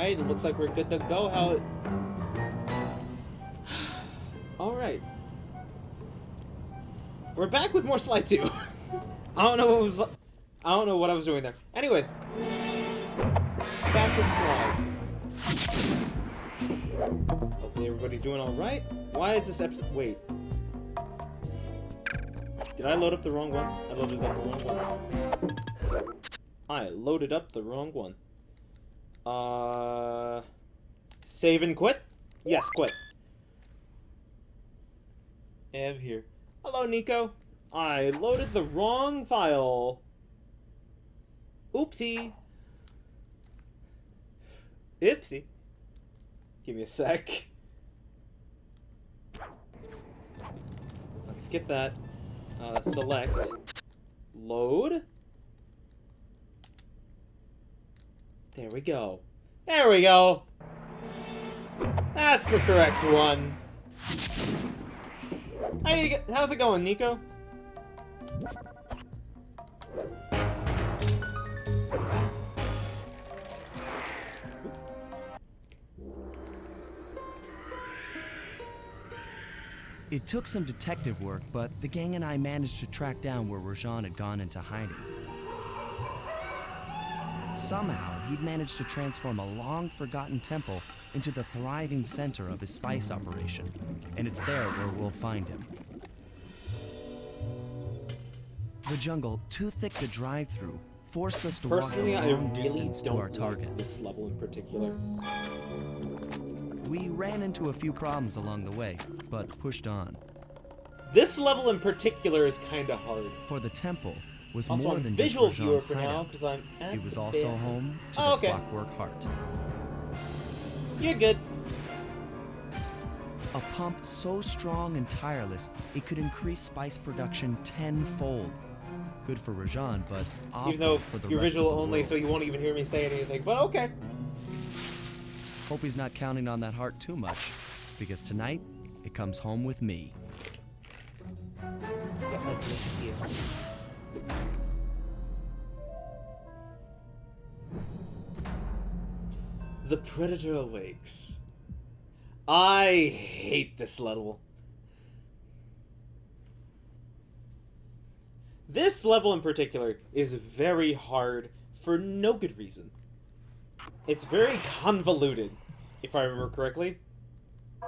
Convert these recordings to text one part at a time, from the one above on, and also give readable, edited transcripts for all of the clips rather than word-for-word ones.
Alright, it looks like we're good to go. How... Alright. We're back with more Slide 2. I don't know what I was doing there. Anyways. Back with Slide. Hopefully everybody's doing alright. Why is this episode... Wait. Did I load up the wrong one? I loaded up the wrong one. I loaded up the wrong one. Save and quit? Yes, quit. Ev here. Hello, Nico. I loaded the wrong file. Oopsie. Oopsie. Give me a sec. Okay, skip that. Select. Load. There we go. There we go. That's the correct one. How's it going, Nico? It took some detective work, but the gang and I managed to track down where Rajan had gone into hiding. Somehow, he'd managed to transform a long-forgotten temple into the thriving center of his spice operation, and it's there where we'll find him. The jungle, too thick to drive through, forced us to walk a long distance to our target. This level in particular. We ran into a few problems along the way, but pushed on. This level in particular is kind of hard. For the temple was also, more I'm than visual just viewer Rajan's for now hideout. because I'm at It was the also band. home to Oh, the okay. Clockwork Heart. You're good. A pump so strong and tireless, it could increase spice production tenfold. Good for Rajan, but awful Even though for the you're rest of visual the only, world. so you won't even hear me say anything, but okay. Hope he's not counting on that heart too much, because tonight, it comes home with me. Get my dishes here. The Predator awakes. I hate this level. This level in particular is very hard for no good reason. It's very convoluted, if I remember correctly. I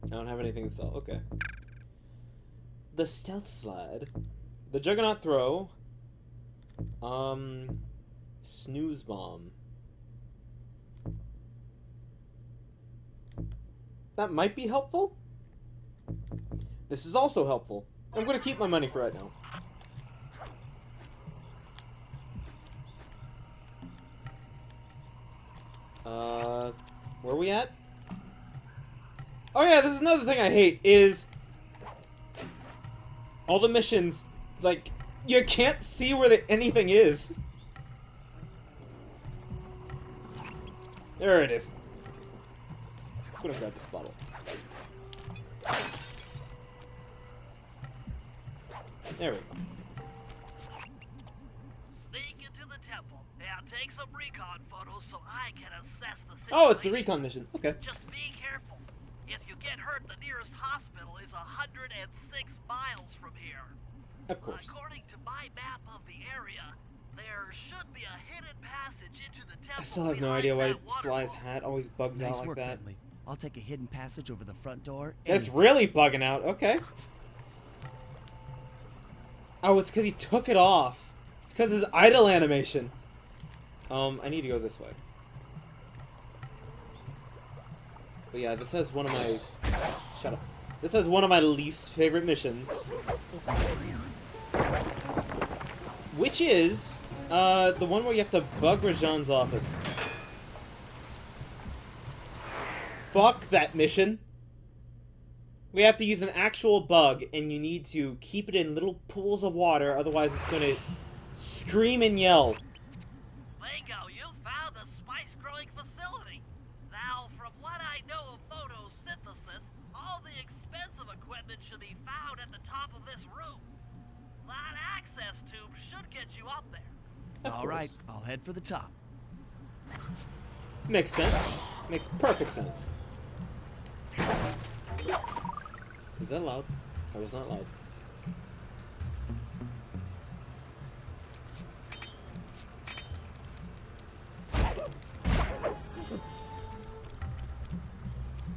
don't have anything to sell. Okay. The Stealth Slide. The Juggernaut Throw. Snooze Bomb. That might be helpful. This is also helpful. I'm gonna keep my money for right now. Where are we at? Oh yeah, this is another thing I hate, is all the missions, like, you can't see where anything is. There it is. I'm gonna grab this bottle. There we go. Sneak into the temple. Now take some recon photos so I can assess the situation. Oh, it's the recon mission. Okay. Just be careful. If you get hurt, the nearest hospital is 106 miles from here. Of course. According to my map of the area, there should be a hidden passage into the temple. I still have no behind idea why that Sly's waterfall. hat always bugs Nice out like work, that. Bentley. I'll take a hidden passage over the front door. That's anytime. really bugging out. Okay. Oh, it's because he took it off. It's because his idle animation. I need to go this way. But yeah, this has one of my... Shut up. This has one of my least favorite missions. Which is, the one where you have to bug Rajan's office. Fuck that mission. We have to use an actual bug, and you need to keep it in little pools of water, otherwise it's gonna scream and yell. Bingo, you found the spice-growing facility. Now, from what I know of photosynthesis, all the expensive equipment should be found at the top of this room. That access tube should get you up there. Of All course. right, I'll head for the top. Makes sense. Makes perfect sense. Is that loud? That was not loud.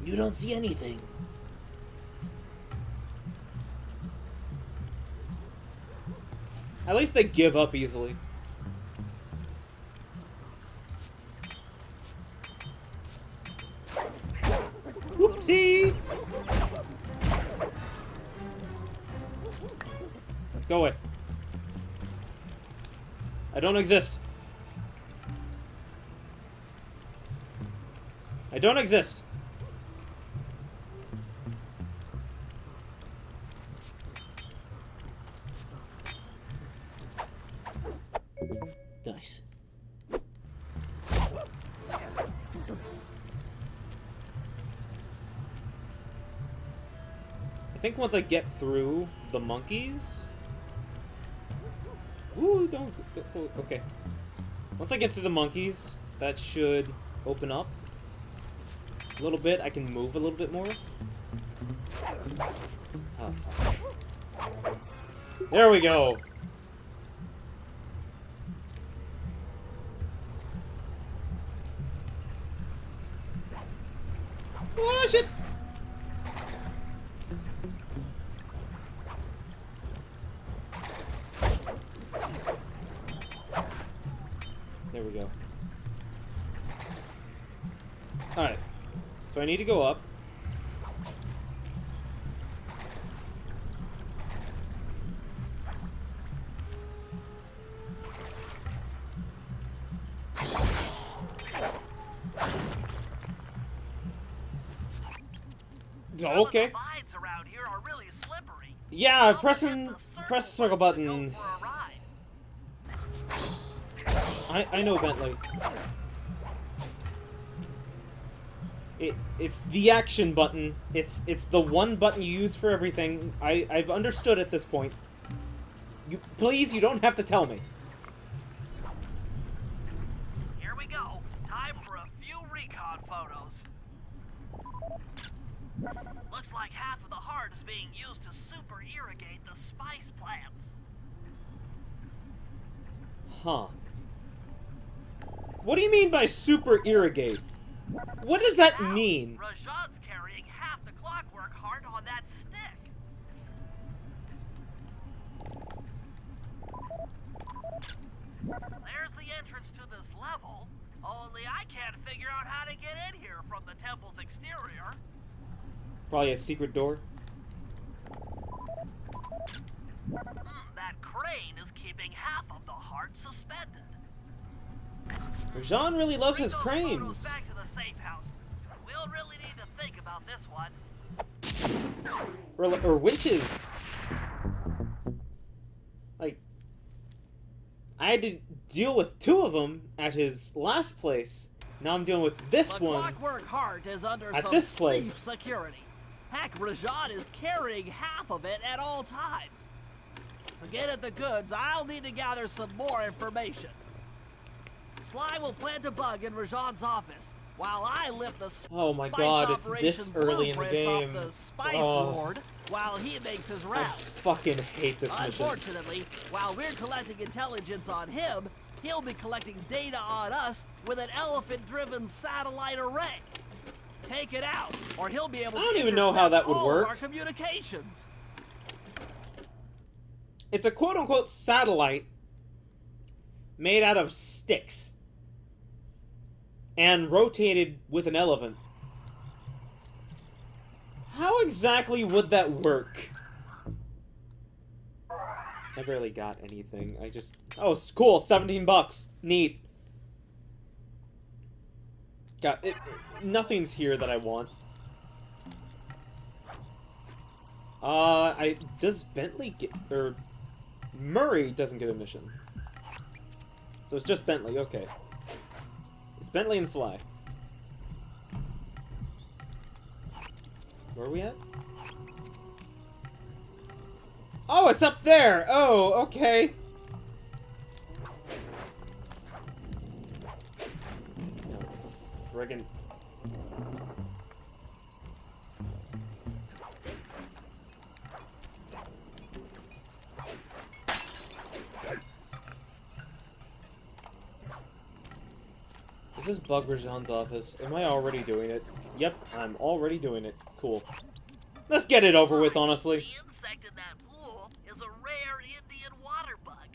You don't see anything. At least they give up easily. Whoopsie! Go away. I don't exist. I don't exist. Nice. I think once I get through the monkeys... Ooh, don't... Okay. Once I get through the monkeys, that should open up a little bit. I can move a little bit more. Oh, fuck. There we go! Oh, shit! There we go. Alright. So I need to go up. Okay. The vines around here are really slippery. Yeah, press the circle button. I know, Bentley. It's the action button. It's the one button you use for everything. I've understood at this point. Please, you don't have to tell me. Here we go. Time for a few recon photos. Looks like half of the heart is being used to super irrigate the spice plants. Huh. What do you mean by super irrigate? What does that mean? Rajan's carrying half the clockwork heart on that stick. There's the entrance to this level. Only I can't figure out how to get in here from the temple's exterior. Probably a secret door. That crane is keeping half of the heart suspended. Rajan really loves Bring his those cranes. photos back to the safe house. We'll really need to think about this one. Or winches. Like, I had to deal with 2 of them at his last place. Now I'm dealing with this The one clockwork heart is under at some this place. steep security. Heck, Rajan is carrying half of it at all times. To get at the goods, I'll need to gather some more information. Sly will plant a bug in Rajan's office, while I lift the Oh my spice god, it's operations this early in the blueprints off game. the Spice Oh. Lord, while he makes his I rounds. fucking hate this mission. Unfortunately, while we're collecting intelligence on him, he'll be collecting data on us with an elephant-driven satellite array. Take it out, or he'll be able to I don't even know how intercept that would all work. of our communications. It's a quote-unquote satellite made out of sticks and rotated with an elephant. How exactly would that work? I barely got anything. I just... Oh, it's cool. 17 bucks. Neat. Got it. Nothing's here that I want. Does Bentley get... Or... Murray doesn't get a mission. So it's just Bentley, okay. It's Bentley and Sly. Where are we at? Oh, it's up there! Oh, okay. No. friggin'... Is this bug Rajan's office? Am I already doing it? Yep, I'm already doing it. Cool. Let's get it over with, honestly. The insect in that pool is a rare Indian water bug.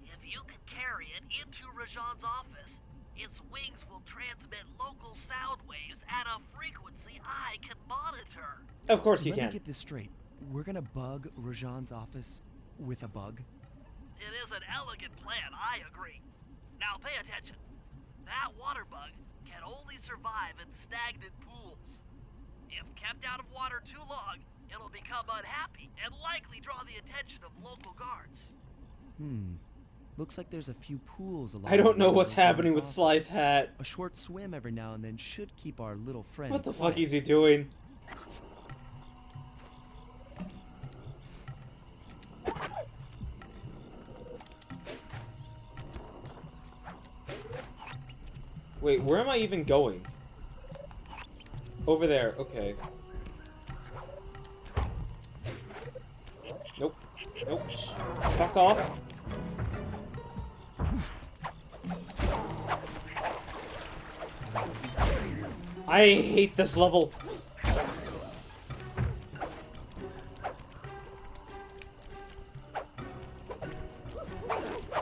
If you can carry it into Rajan's office, its wings will transmit local sound waves at a frequency I can monitor. Of course you Let can. me get this straight. We're gonna bug Rajan's office with a bug? It is an elegant plan, I agree. Now pay attention. That water bug can only survive in stagnant pools. If kept out of water too long, it'll become unhappy and likely draw the attention of local guards. Looks like there's a few pools along I don't the know way what's to happening Rajan's with office. Sly's hat. A short swim every now and then should keep our little friend What the quiet. fuck is he doing? Wait, where am I even going? Over there, okay. Nope. Nope. Fuck off. I hate this level.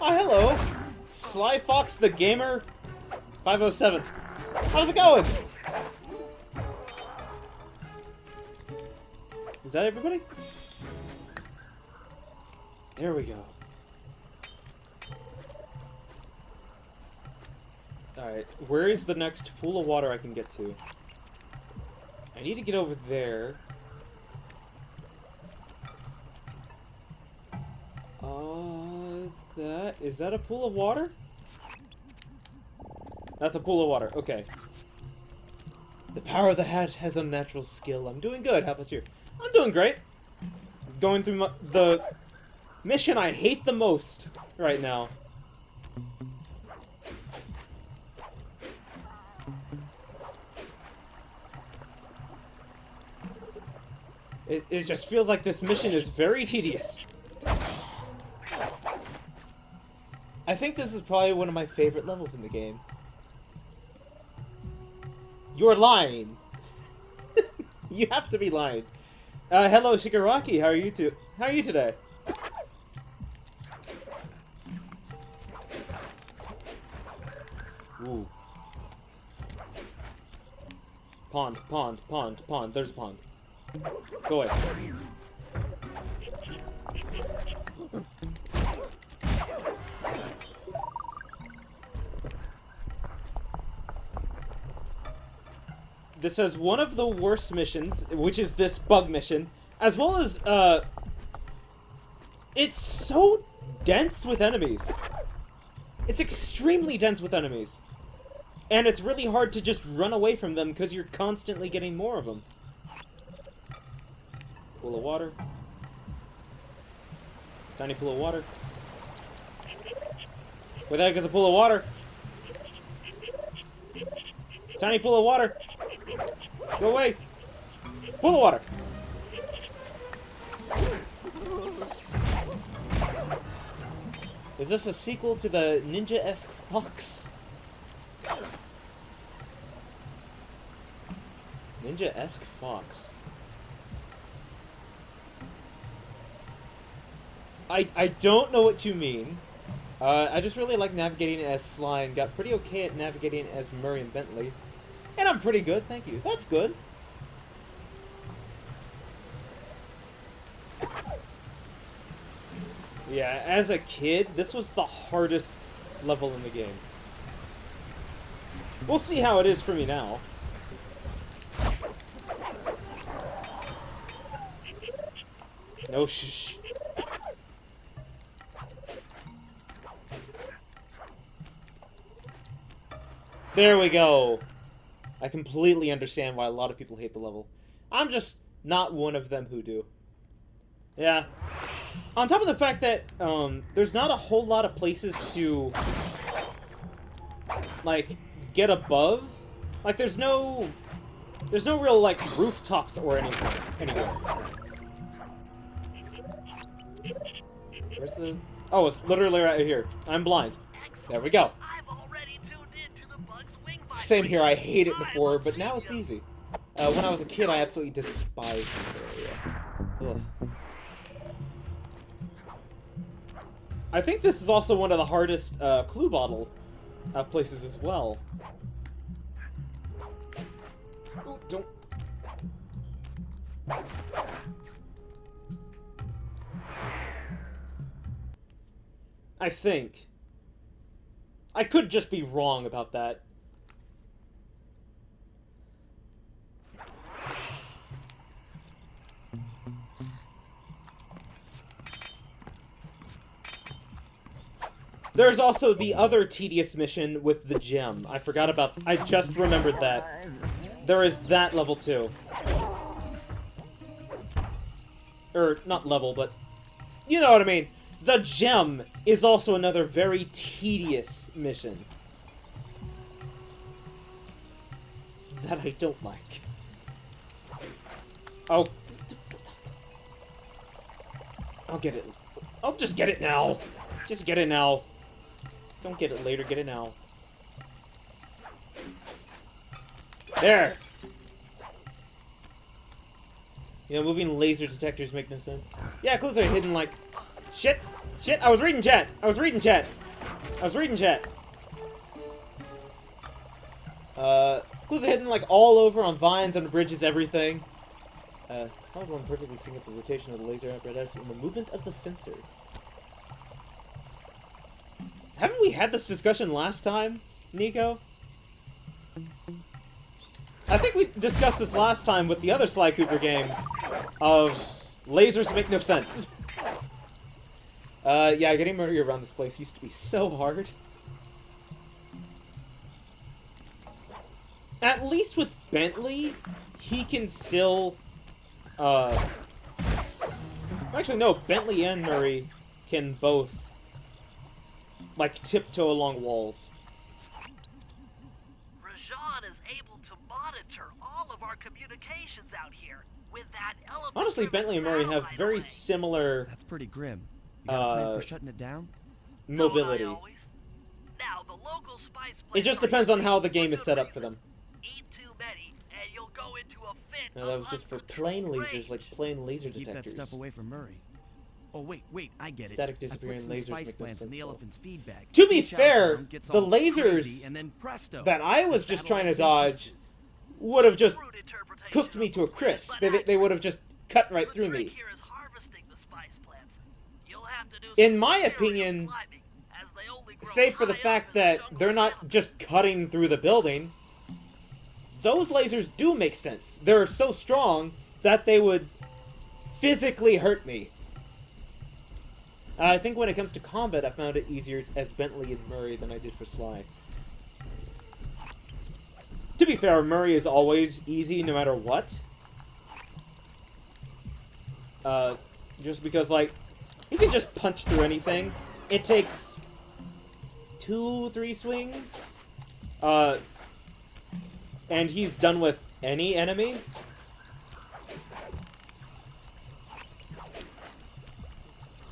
Oh, hello. Sly Fox the Gamer 507. How's it going? Is that everybody? There we go. Alright, where is the next pool of water I can get to? I need to get over there. Is that a pool of water? That's a pool of water, okay. The power of the hat has unnatural skill. I'm doing good, how about you? I'm doing great. Going through the mission I hate the most right now. It just feels like this mission is very tedious. I think this is probably one of my favorite levels in the game. You're lying. You have to be lying. Hello, Shigaraki. How are you How are you today? Ooh. Pond, pond, pond, pond. There's a pond. Go away. This has one of the worst missions, which is this bug mission, as well as, it's so dense with enemies. It's extremely dense with enemies. And it's really hard to just run away from them because you're constantly getting more of them. Pool of water. Tiny pool of water. Where the heck is a pool of water? Tiny pool of water. Go away. Pool of water. Is this a sequel to the Ninja-esque Fox? Ninja-esque Fox. I don't know what you mean. I just really like navigating as Sly and got pretty okay at navigating as Murray and Bentley. And I'm pretty good, thank you. That's good. Yeah, as a kid, this was the hardest level in the game. We'll see how it is for me now. No shh. There we go. I completely understand why a lot of people hate the level. I'm just not one of them who do. Yeah. On top of the fact that there's not a whole lot of places to like get above Like, there's no real, like, rooftops or anything anywhere. Where's the... Oh, it's literally right here. I'm blind. There we go. I've already tuned into the bug's wing Same here, I vibration. hate it I'm before, a but now it's genius. easy. When I was a kid, I absolutely despised this area. Ugh. I think this is also one of the hardest clue bottle places as well. Oh, don't... I think. I could just be wrong about that. There's also the other tedious mission with the gem. I forgot about... I just remembered that. There is that level too. Or, not level, but... You know what I mean. The gem is also another very tedious mission. That I don't like. Oh. I'll get it. I'll just get it now. Just get it now. Don't get it later, get it now. There! You know, moving laser detectors make no sense. Yeah, clues are hidden like... Shit! Shit! I was reading chat! I was reading chat! I was reading chat! Clues are hidden like all over on vines, on the bridges, everything. How would one perfectly sync up the rotation of the laser apparatus and the movement of the sensor? Haven't we had this discussion last time, Nico? I think we discussed this last time with the other Sly Cooper game of lasers make no sense. Yeah, getting Murray around this place used to be so hard. At least with Bentley, he can still, actually, no, Bentley and Murray can both, like, tiptoe along walls. Rajan is able to monitor all of our communications out here with that element. Honestly, Bentley and Murray have very similar That's pretty grim. You got a plan for shutting it down? mobility. Now, the local spice It just depends on how the game is set up for them. Eat too many, and you'll go into a fit No, that was just for plain lasers, like plain laser Keep detectors. that stuff away from Murray. Oh, wait, I get Static it. disappearing I put some lasers spice make no plants in sense, the though. elephant's feedback. To be Chows fair, down, gets the all lasers crazy, and then presto, that I was the just trying to satellite's in dodge pieces. would have just Crude interpretation cooked me of to a the crisp. but They would have just cut right the through trick me. here is harvesting the spice plants. You'll have to do In some my serious opinion, climbing, as they only grow save for the high up fact in the that jungle they're not mountains. just cutting through the building, those lasers do make sense. They're so strong that they would physically hurt me. I think when it comes to combat, I found it easier as Bentley and Murray than I did for Sly. To be fair, Murray is always easy no matter what. Just because, like, he can just punch through anything. It takes 2-3 swings. And he's done with any enemy.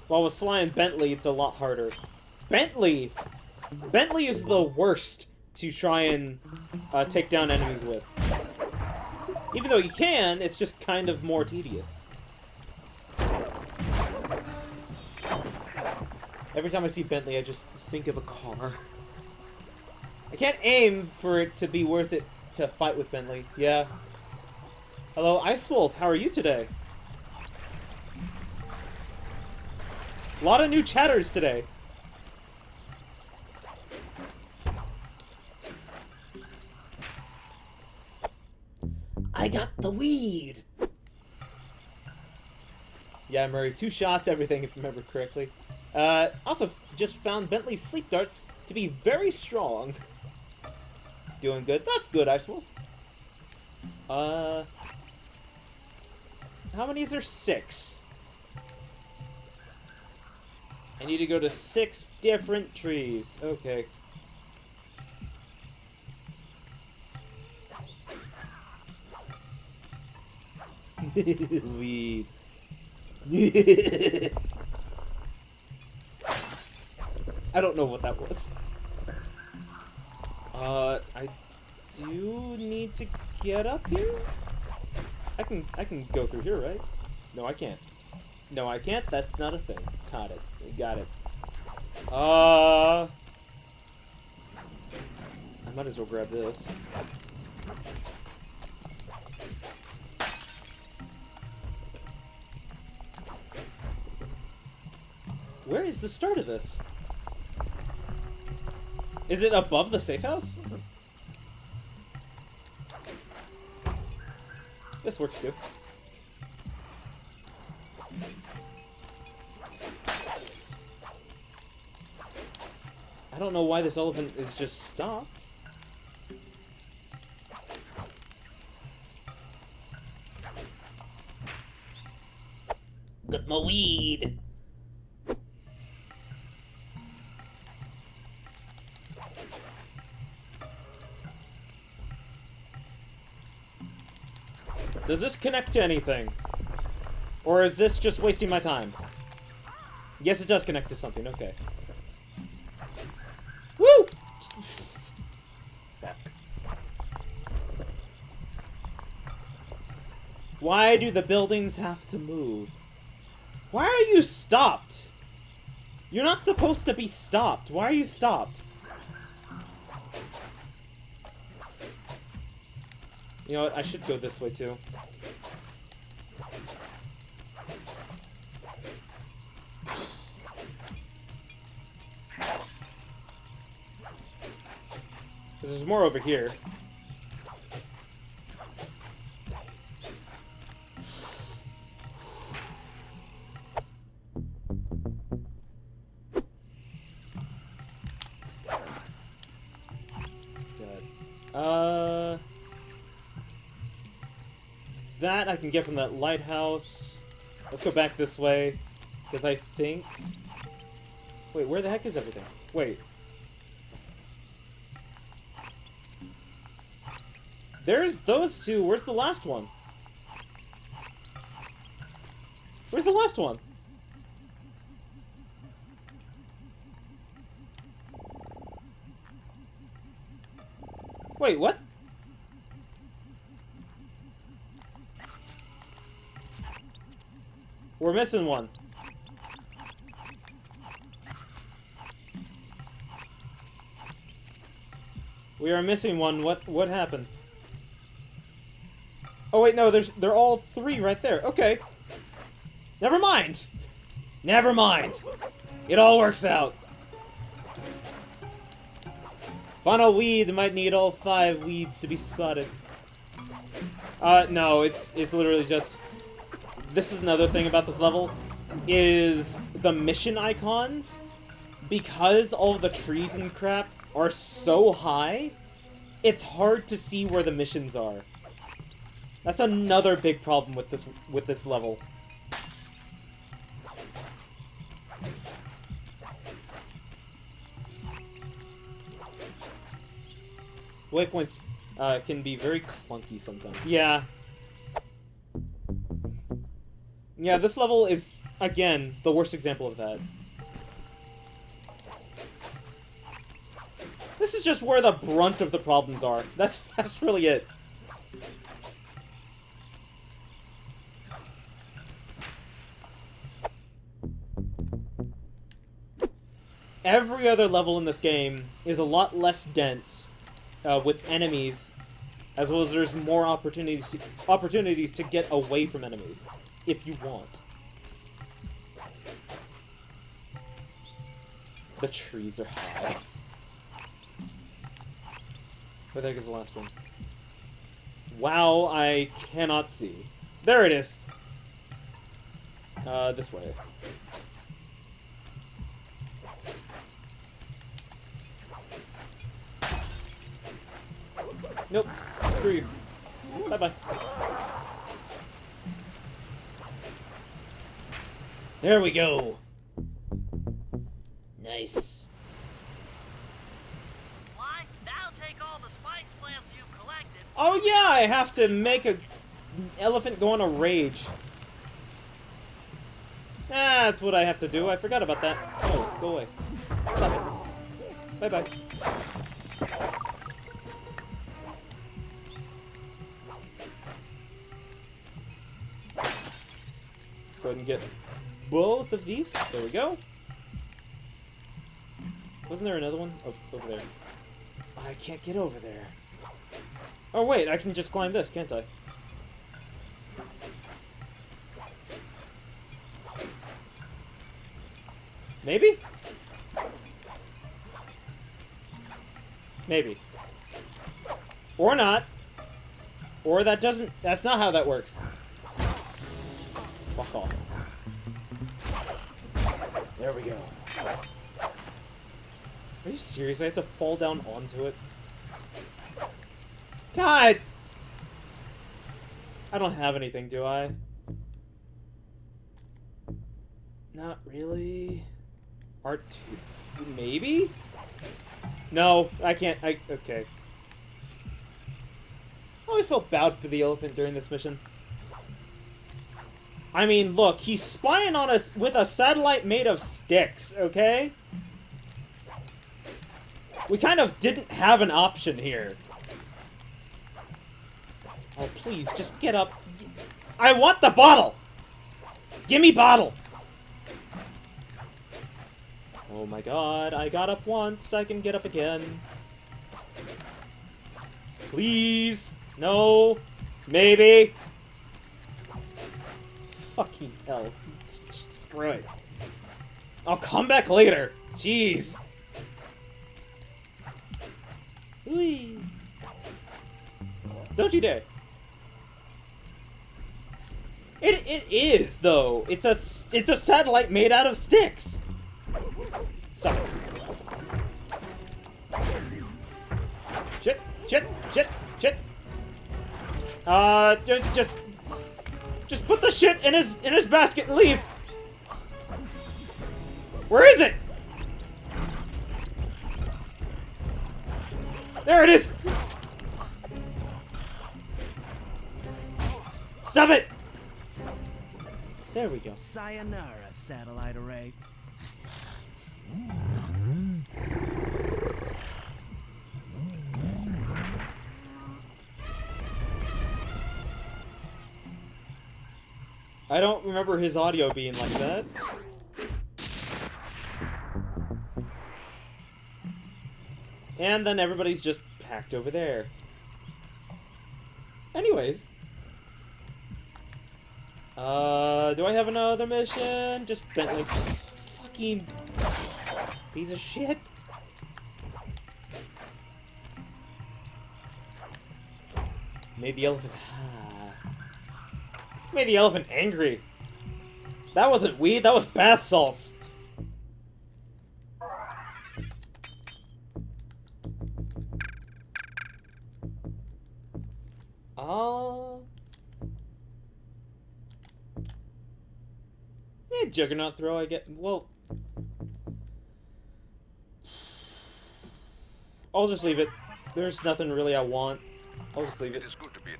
While with Sly and Bentley, it's a lot harder. Bentley is the worst to try and take down enemies with. Even though you can, it's just kind of more tedious. Every time I see Bentley, I just think of a car. I can't aim for it to be worth it to fight with Bentley. Yeah. Hello, Ice Wolf. How are you today? A lot of new chatters today. I got the weed! Yeah, Murray, 2 shots, everything, if I remember correctly. Also, just found Bentley's sleep darts to be very strong. Doing good. That's good, Ice Wolf. How many is there? 6. I need to go to 6 different trees. Okay. Weed. I don't know what that was. I do need to get up here? I can go through here, right? No, I can't. No, I can't. That's not a thing. Caught it. Got it. I might as well grab this. Where is the start of this? Is it above the safe house? This works too. I don't know why this elephant is just stopped. Got my weed. Does this connect to anything? Or is this just wasting my time? Yes, it does connect to something. Okay. Woo! Fuck. Why do the buildings have to move? Why are you stopped? You're not supposed to be stopped. Why are you stopped? You know what? I should go this way too. Because there's more over here. Good. That I can get from that lighthouse. Let's go back this way. Because I think... Wait, where the heck is everything? Wait. There's those two. Where's the last one? Where's the last one? Wait, what? We're missing one. We are missing one. What happened? Oh wait, no, they're all three right there. Okay. Never mind. Never mind. It all works out. Final weed might need all 5 weeds to be spotted. No, it's literally just... This is another thing about this level, is the mission icons, because all of the trees and crap are so high, it's hard to see where the missions are. That's another big problem with this level. Waypoints can be very clunky sometimes. Yeah. Yeah, this level is, again, the worst example of that. This is just where the brunt of the problems are. That's really it. Every other level in this game is a lot less dense with enemies, as well as there's more opportunities to get away from enemies, if you want. The trees are high. Where the heck is the last one? Wow, I cannot see. There it is! This way. Nope. Screw you. Bye-bye. There we go. Nice. Why? Now take all the spice plants you've collected. Oh yeah, I have to make a elephant go on a rage. That's what I have to do. I forgot about that. Oh, go away. Stop it. Bye-bye. Go ahead and get both of these. There we go. Wasn't there another one? Oh, over there. I can't get over there. Oh, wait. I can just climb this, can't I? Maybe? Maybe. Or not. Or that doesn't... That's not how that works. Fuck off. There we go. Are you serious? I have to fall down onto it? God! I don't have anything, do I? Not really. R2. Maybe? No, I can't. Okay. I always felt bad for the elephant during this mission. I mean, look, he's spying on us with a satellite made of sticks, okay? We kind of didn't have an option here. Oh, please, just get up. I want the bottle! Gimme bottle! Oh my god, I got up once, I can get up again. Please! No! Maybe! Fucking hell. Screw it. I'll come back later! Jeez! Whee! Don't you dare! It is, though! It's a satellite made out of sticks! Stop it. Shit! Shit! Shit! Shit! Just put the shit in his basket and leave! Where is it? There it is! Stop it! There we go. Sayonara, satellite array. I don't remember his audio being like that. And then everybody's just packed over there. Anyways. Do I have another mission? Just Bentley. Fucking piece of shit. Made the elephant. Made the elephant angry. That wasn't weed, that was bath salts. Yeah, Juggernaut throw, I get. Well, I'll just leave it. There's nothing really I want. I'll just leave it. It is good to be in.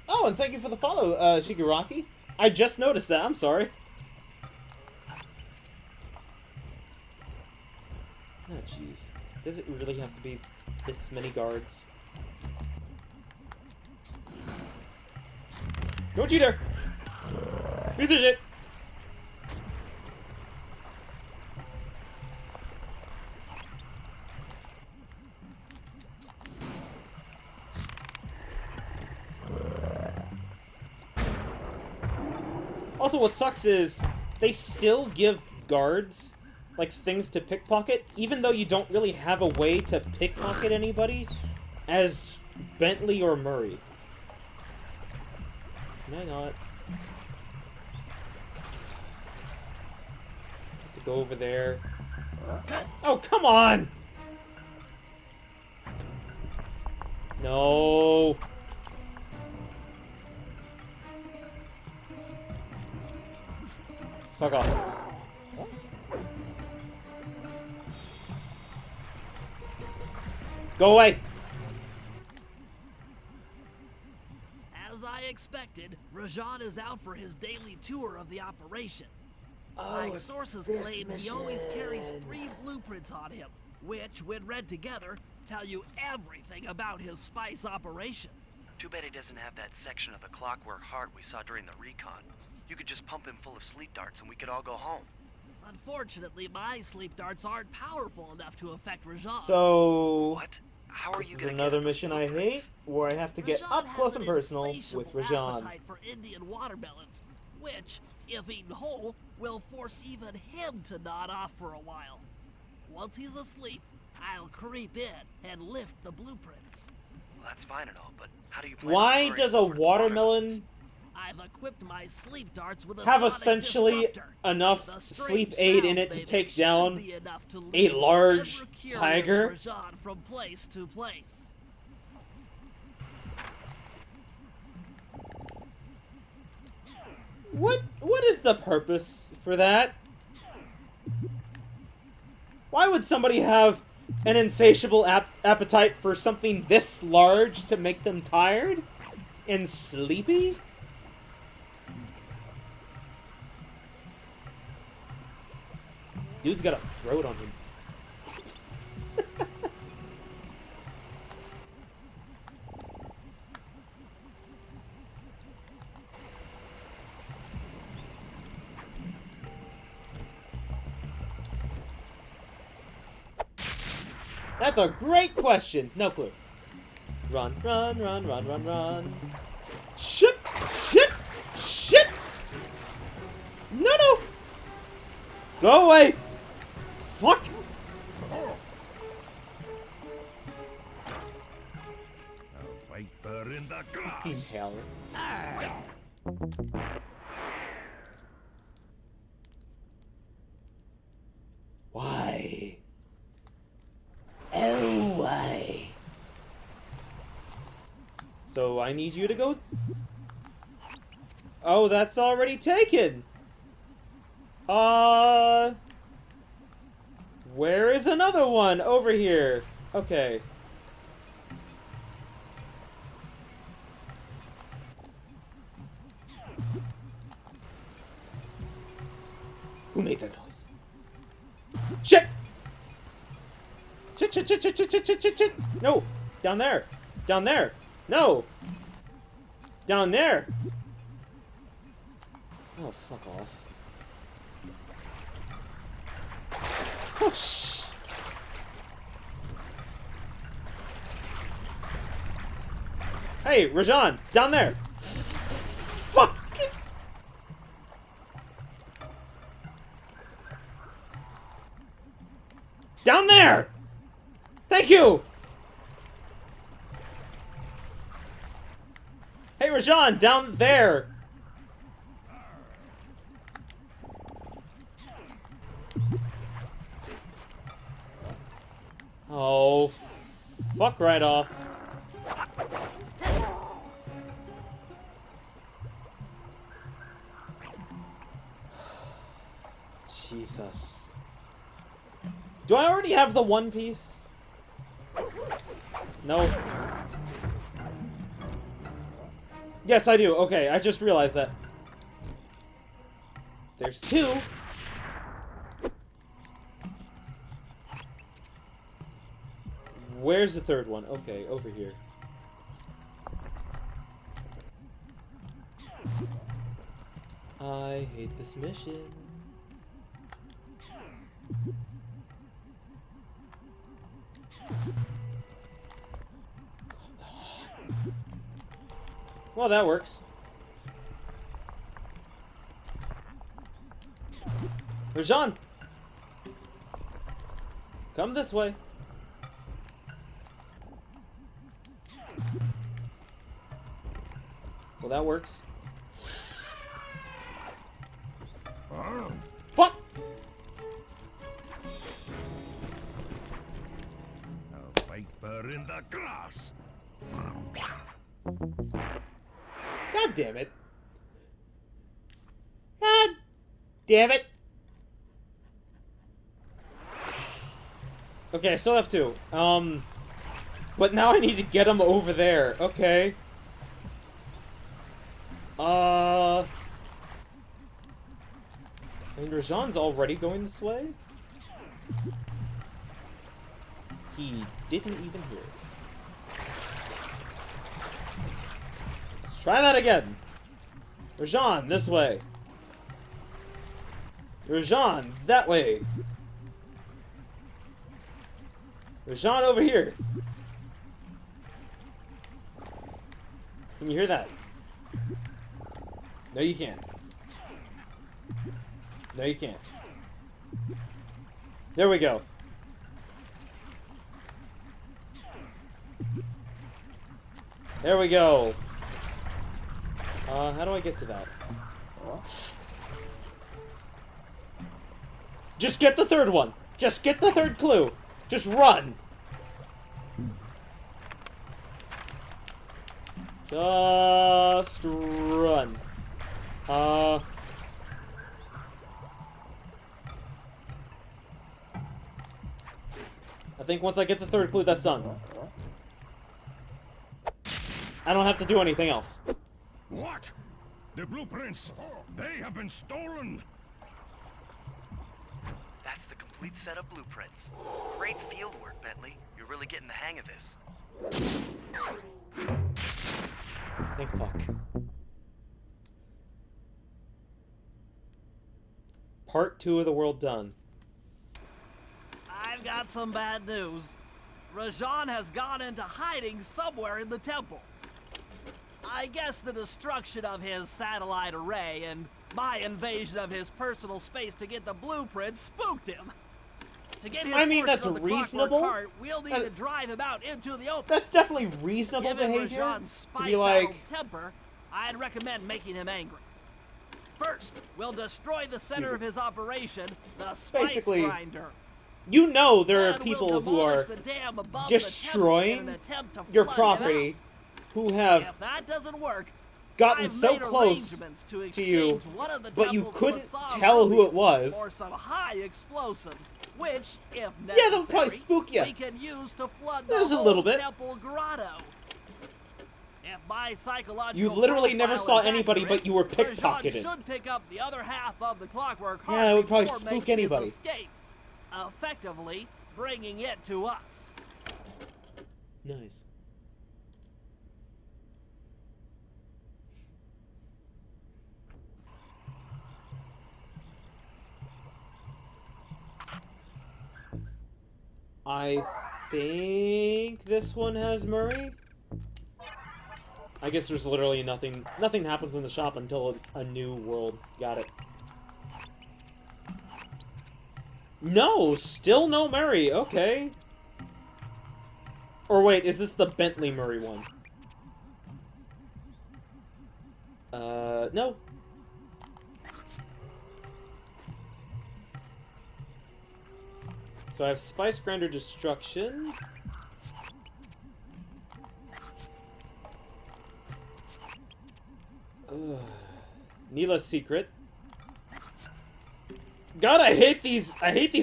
Oh, and thank you for the follow, Shigaraki. I just noticed that. I'm sorry. Oh, jeez. Does it really have to be this many guards? Don't you dare! Piece of shit! Also, what sucks is they still give guards like things to pickpocket, even though you don't really have a way to pickpocket anybody as Bentley or Murray. Can I not? Have to go over there. Oh, come on! No. Fuck off. Go away. As I expected, Rajan is out for his daily tour of the operation. Oh, My it's sources this claim he always mission. carries 3 blueprints on him, which, when read together, tell you everything about his spice operation. Too bad he doesn't have that section of the clockwork heart we saw during the recon. You could just pump him full of sleep darts and we could all go home. Unfortunately, my sleep darts aren't powerful enough to affect Rajan. So What? How are this you is gonna another get mission I hate, where I have to get Rajan up has close an and personal insatiable with Rajan. appetite for Indian watermelons, which, if eaten whole, will force even him to nod off for a while. Once he's asleep, I'll creep in and lift the blueprints. Well, that's fine and all, but how do you plan on Why luring does him a towards the watermelon I've equipped my sleep darts with a have sonic essentially disruptor. enough The sleep strange aid in sounds it to they make take should down be enough to a lead large ever-curious tiger? Rajan from place to place. What is the purpose for that? Why would somebody have an insatiable appetite for something this large to make them tired and sleepy? Dude's got a throat on him. That's a great question. No clue. Run, run, run, run, run, run. Shit! Shit! Shit! No, no! Go away! Fuck! A viper in the Fucking glass. hell. Why? Oh, why? So I need you to go. Oh, that's already taken. Where is another one? Over here. Okay. Who made that noise? Shit! Shit, shit, shit, shit, shit, shit, shit, shit, shit! No! Down there! Down there! No! Down there! Oh, fuck off. Oh, shh! Hey, Rajan! Down there! Fuck! Down there! Thank you! Hey, Rajan, down there! Oh, fuck right off. Jesus. Do I already have the One Piece? No. Yes, I do. Okay, I just realized that. There's two. Where's the third one? Okay, over here. I hate this mission. Well, that works. Rajan! Come this way. Well, that works. Fuck! A viper in the glass. God damn it. God damn it. Okay, I still have two. But now I need to get him over there. Okay. And Rajan's already going this way? He didn't even hear it. Let's try that again. Rajan, this way. Rajan, that way. Rajan, over here. Can you hear that? No, you can't. No, you can't. There we go. There we go. How do I get to that? Just get the third one. Just get the third clue. Just run. Just run. I think once I get the third clue, that's done. I don't have to do anything else. What? The blueprints! They have been stolen! That's the complete set of blueprints. Great field work, Bentley. You're really getting the hang of this. Thank fuck. Part 2 of the world done. I've got some bad news. Rajan has gone into hiding somewhere in the temple. I guess the destruction of his satellite array and my invasion of his personal space to get the blueprints spooked him. To get his portion that's of the reasonable. Clockwork Heart, we'll need to drive him out into the open. That's definitely reasonable Given behavior. Rajan's To be like, temper, I'd recommend making him angry. First, we'll destroy the center of his operation, the spice Basically, grinder. you know there are Then people we'll who are demolish the dam above destroying the temple in an attempt to your flood him property, out. who have If that doesn't work, gotten I've so made close arrangements to you, exchange one of the but you temple's couldn't facade tell who it rubies was. for some high explosives, which, if necessary, Yeah, they'll probably spook ya. we can use to flood the There's a whole little bit. temple grotto. If my psychological You literally never profile saw is anybody, accurate, but you were Rajan pickpocketed. should pick up the other half of the Clockwork Heart Yeah, it would probably before spook making his anybody. escape, effectively bringing it to us. Nice. I think this one has Murray. I guess there's literally nothing happens in the shop until a new world. Got it. No, still no Murray. Okay. Or wait, is this the Bentley Murray one? No. So I have Spice Grinder Destruction. Neela's Secret. God, I hate these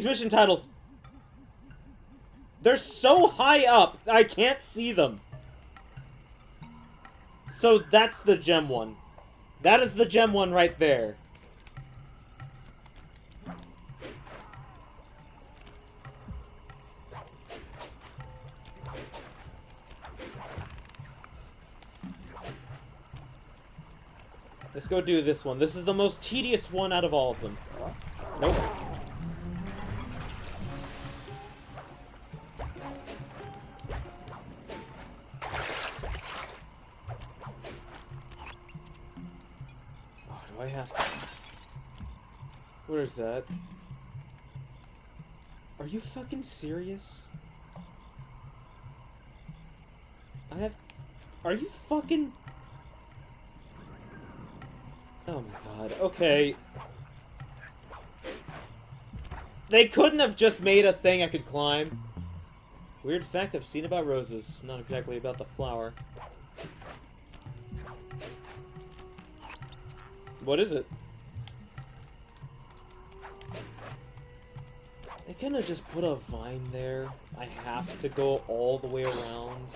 mission titles. They're so high up, I can't see them. So that's the gem one. That is the gem one right there. Let's go do this one. This is the most tedious one out of all of them. Nope. Oh, do I have to? Where is that? Are you fucking serious? I have... Are you fucking... Oh my god, okay. They couldn't have just made a thing I could climb. Weird fact I've seen about roses, not exactly about the flower. What is it? They couldn't have just put a vine there. I have to go all the way around.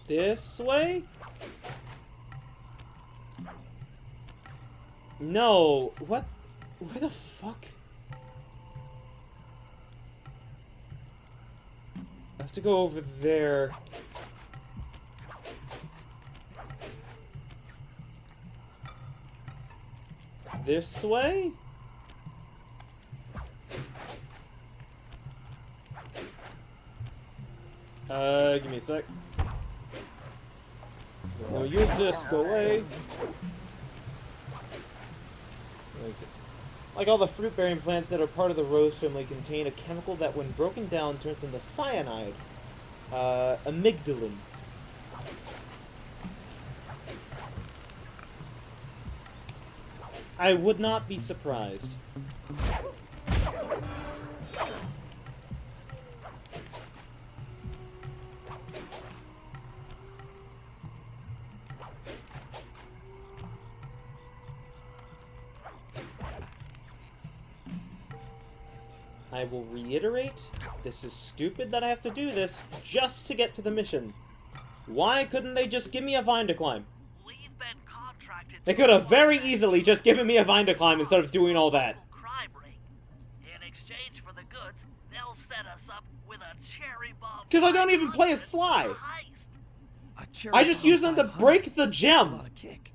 This way? No, what? Where the fuck? I have to go over there. This way? Give me a sec. No, you exist. Go away. Like all the fruit-bearing plants that are part of the rose family contain a chemical that, when broken down, turns into cyanide. Amygdalin. I would not be surprised. I will reiterate, this is stupid that I have to do this just to get to the mission. Why couldn't they just give me a vine to climb? We've been contracted. They could have very easily just given me a vine to climb instead of doing all that. Crime ring. In exchange for the goods, they'll set us up with a cherry bomb. Because I don't even play as Sly. A cherry I just bomb use them to 500. break the That's a gem. lot of kick.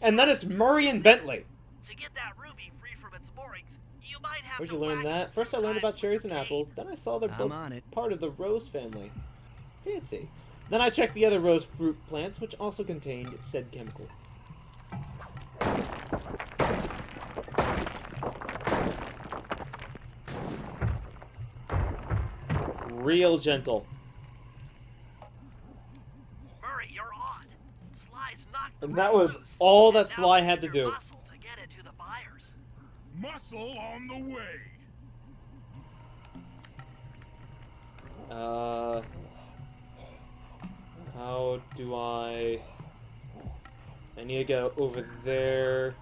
And then it's Murray and Bentley. To get that ruby free from its moorings, you might have Where'd to you learn whack that? it First I learned about cherries and with your apples, then I saw they're I'm both on it. part of the rose family. Fancy. Then I checked the other rose fruit plants, which also contained said chemical. Real gentle. Murray, you're on. Sly's knocked the And that road was loose, all and that now Sly you had need to your do. muscle to get it to the buyers. Muscle on the way. How do I need to get over there.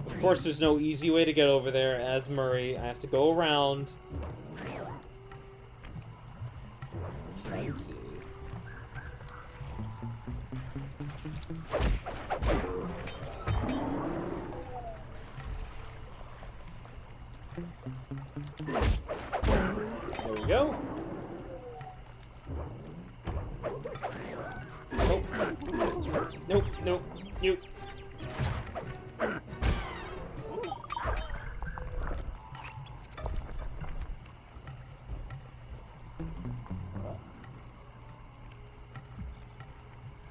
Of course, there's no easy way to get over there as Murray. I have to go around. Fancy. There we go. Nope. Nope, nope. You.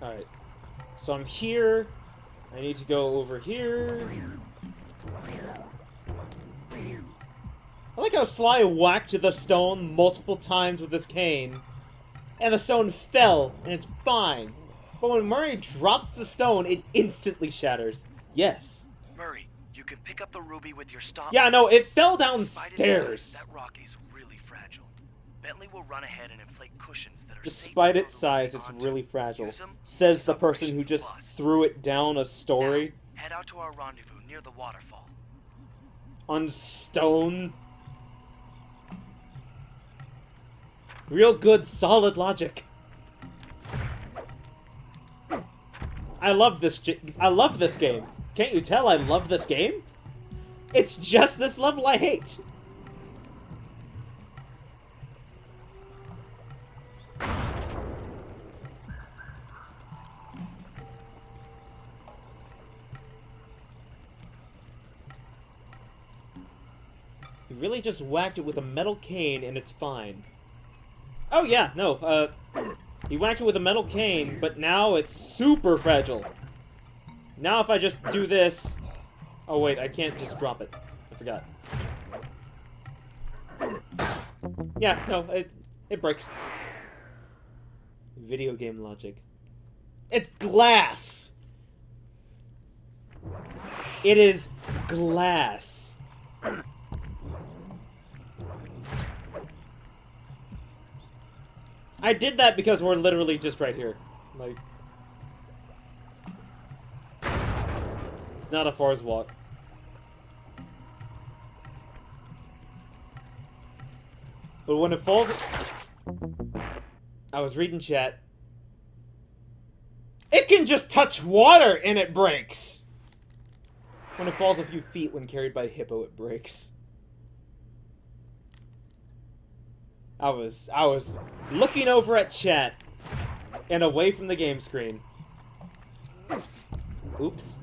Alright. So I'm here. I need to go over here. I like how Sly whacked the stone multiple times with his cane. And the stone fell, and it's fine. But when Murray drops the stone, it instantly shatters. Yes. Murray, you can pick up the ruby with your stomp. Yeah, no, it fell Despite its downstairs. size, that rock is really fragile. Bentley will run ahead and inflate cushions that are Despite safe to its throw the size, ruby it's onto. really fragile. Use 'em, Says the this person who operation's just a bust. threw it down a story Now, head out to our rendezvous near the waterfall. on stone. Real good, solid logic. I love this game. Can't you tell I love this game? It's just this level I hate. You really just whacked it with a metal cane and it's fine. Oh yeah, no, he whacked it with a metal cane, but now it's super fragile. Now if I just do this... Oh wait, I can't just drop it. I forgot. Yeah, no, it breaks. Video game logic. It's glass! It is glass. I did that because we're literally just right here. Like, it's not a far's walk. But when it falls... I was reading chat. It can just touch water and it breaks! When it falls a few feet when carried by a hippo, it breaks. I was looking over at chat and away from the game screen. Oops.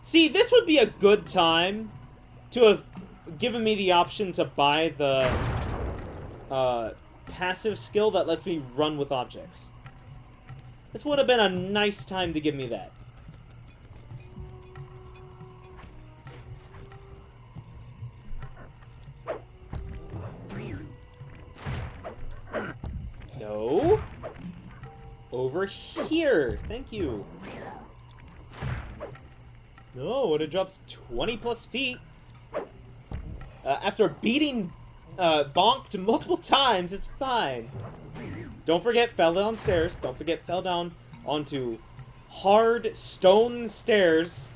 See, this would be a good time to have given me the option to buy the passive skill that lets me run with objects. This would have been a nice time to give me that. No. Over here. Thank you. No, when it drops 20 plus feet. After beating Bonked multiple times, it's fine. Don't forget, fell downstairs. Don't forget, fell down onto hard stone stairs.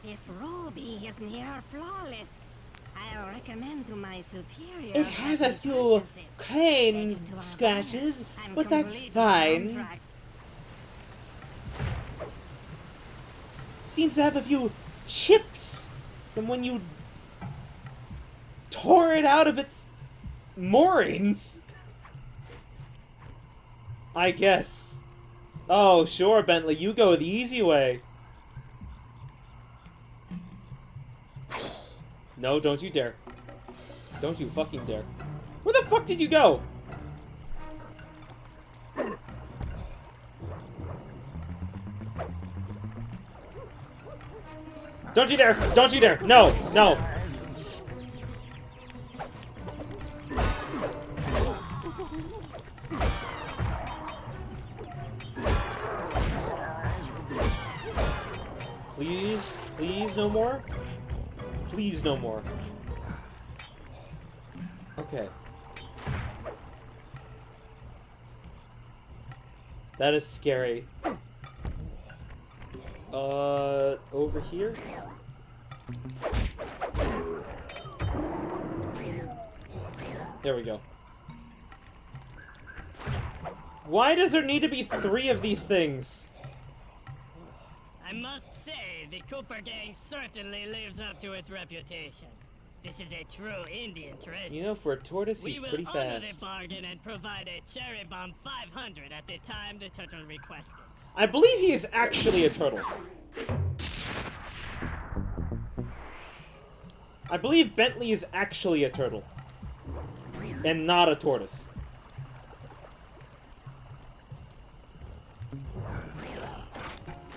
This ruby is near flawless. I'll recommend to my superior. It has a that you few purchase it. cane Thanks to our scratches, buyer, I'm but that's complete with fine. contract. Seems to have a few chips from when you tore it out of its moorings. I guess. Oh, sure, Bentley, you go the easy way. No, don't you dare. Don't you fucking dare. Where the fuck did you go? Don't you dare! Don't you dare! No! No! Please? Please no more? Please no more. Okay. That is scary. Over here? There we go. Why does there need to be 3 of these things? I must say, the Cooper gang certainly lives up to its reputation. This is a true Indian treasure. You know, for a tortoise, We he's will pretty honor the fast. bargain and provide a cherry bomb 500 at the time the turtle requested. I believe he is actually a turtle. I believe Bentley is actually a turtle. And not a tortoise.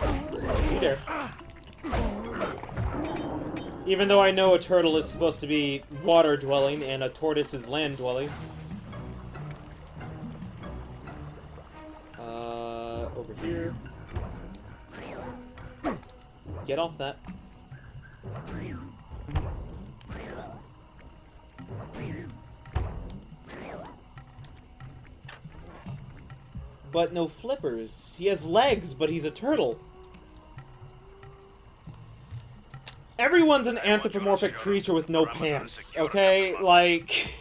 Don't you dare. Even though I know a turtle is supposed to be water-dwelling and a tortoise is land-dwelling. Over here. Get off that. But no flippers. He has legs, but he's a turtle. Everyone's an anthropomorphic creature with no pants, okay? Like...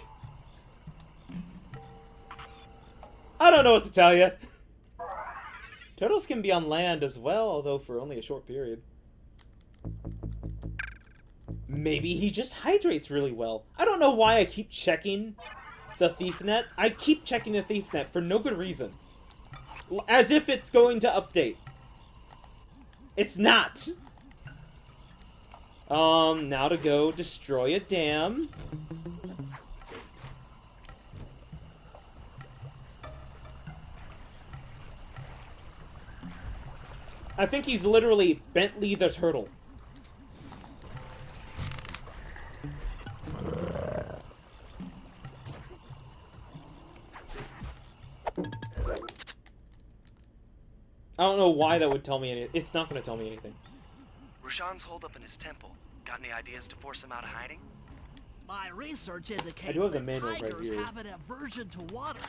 I don't know what to tell you. Turtles can be on land as well, although for only a short period. Maybe he just hydrates really well. I don't know why I keep checking the thief net. I keep checking the thief net for no good reason. As if it's going to update. It's not. Now to go destroy a dam. I think he's literally Bentley the Turtle. I don't know why that would tell me anything. It's not going to tell me anything. Rashawn's holed up in his temple. Got any ideas to force him out of hiding? My research indicates I do have the that manual right tigers here. have an aversion to water.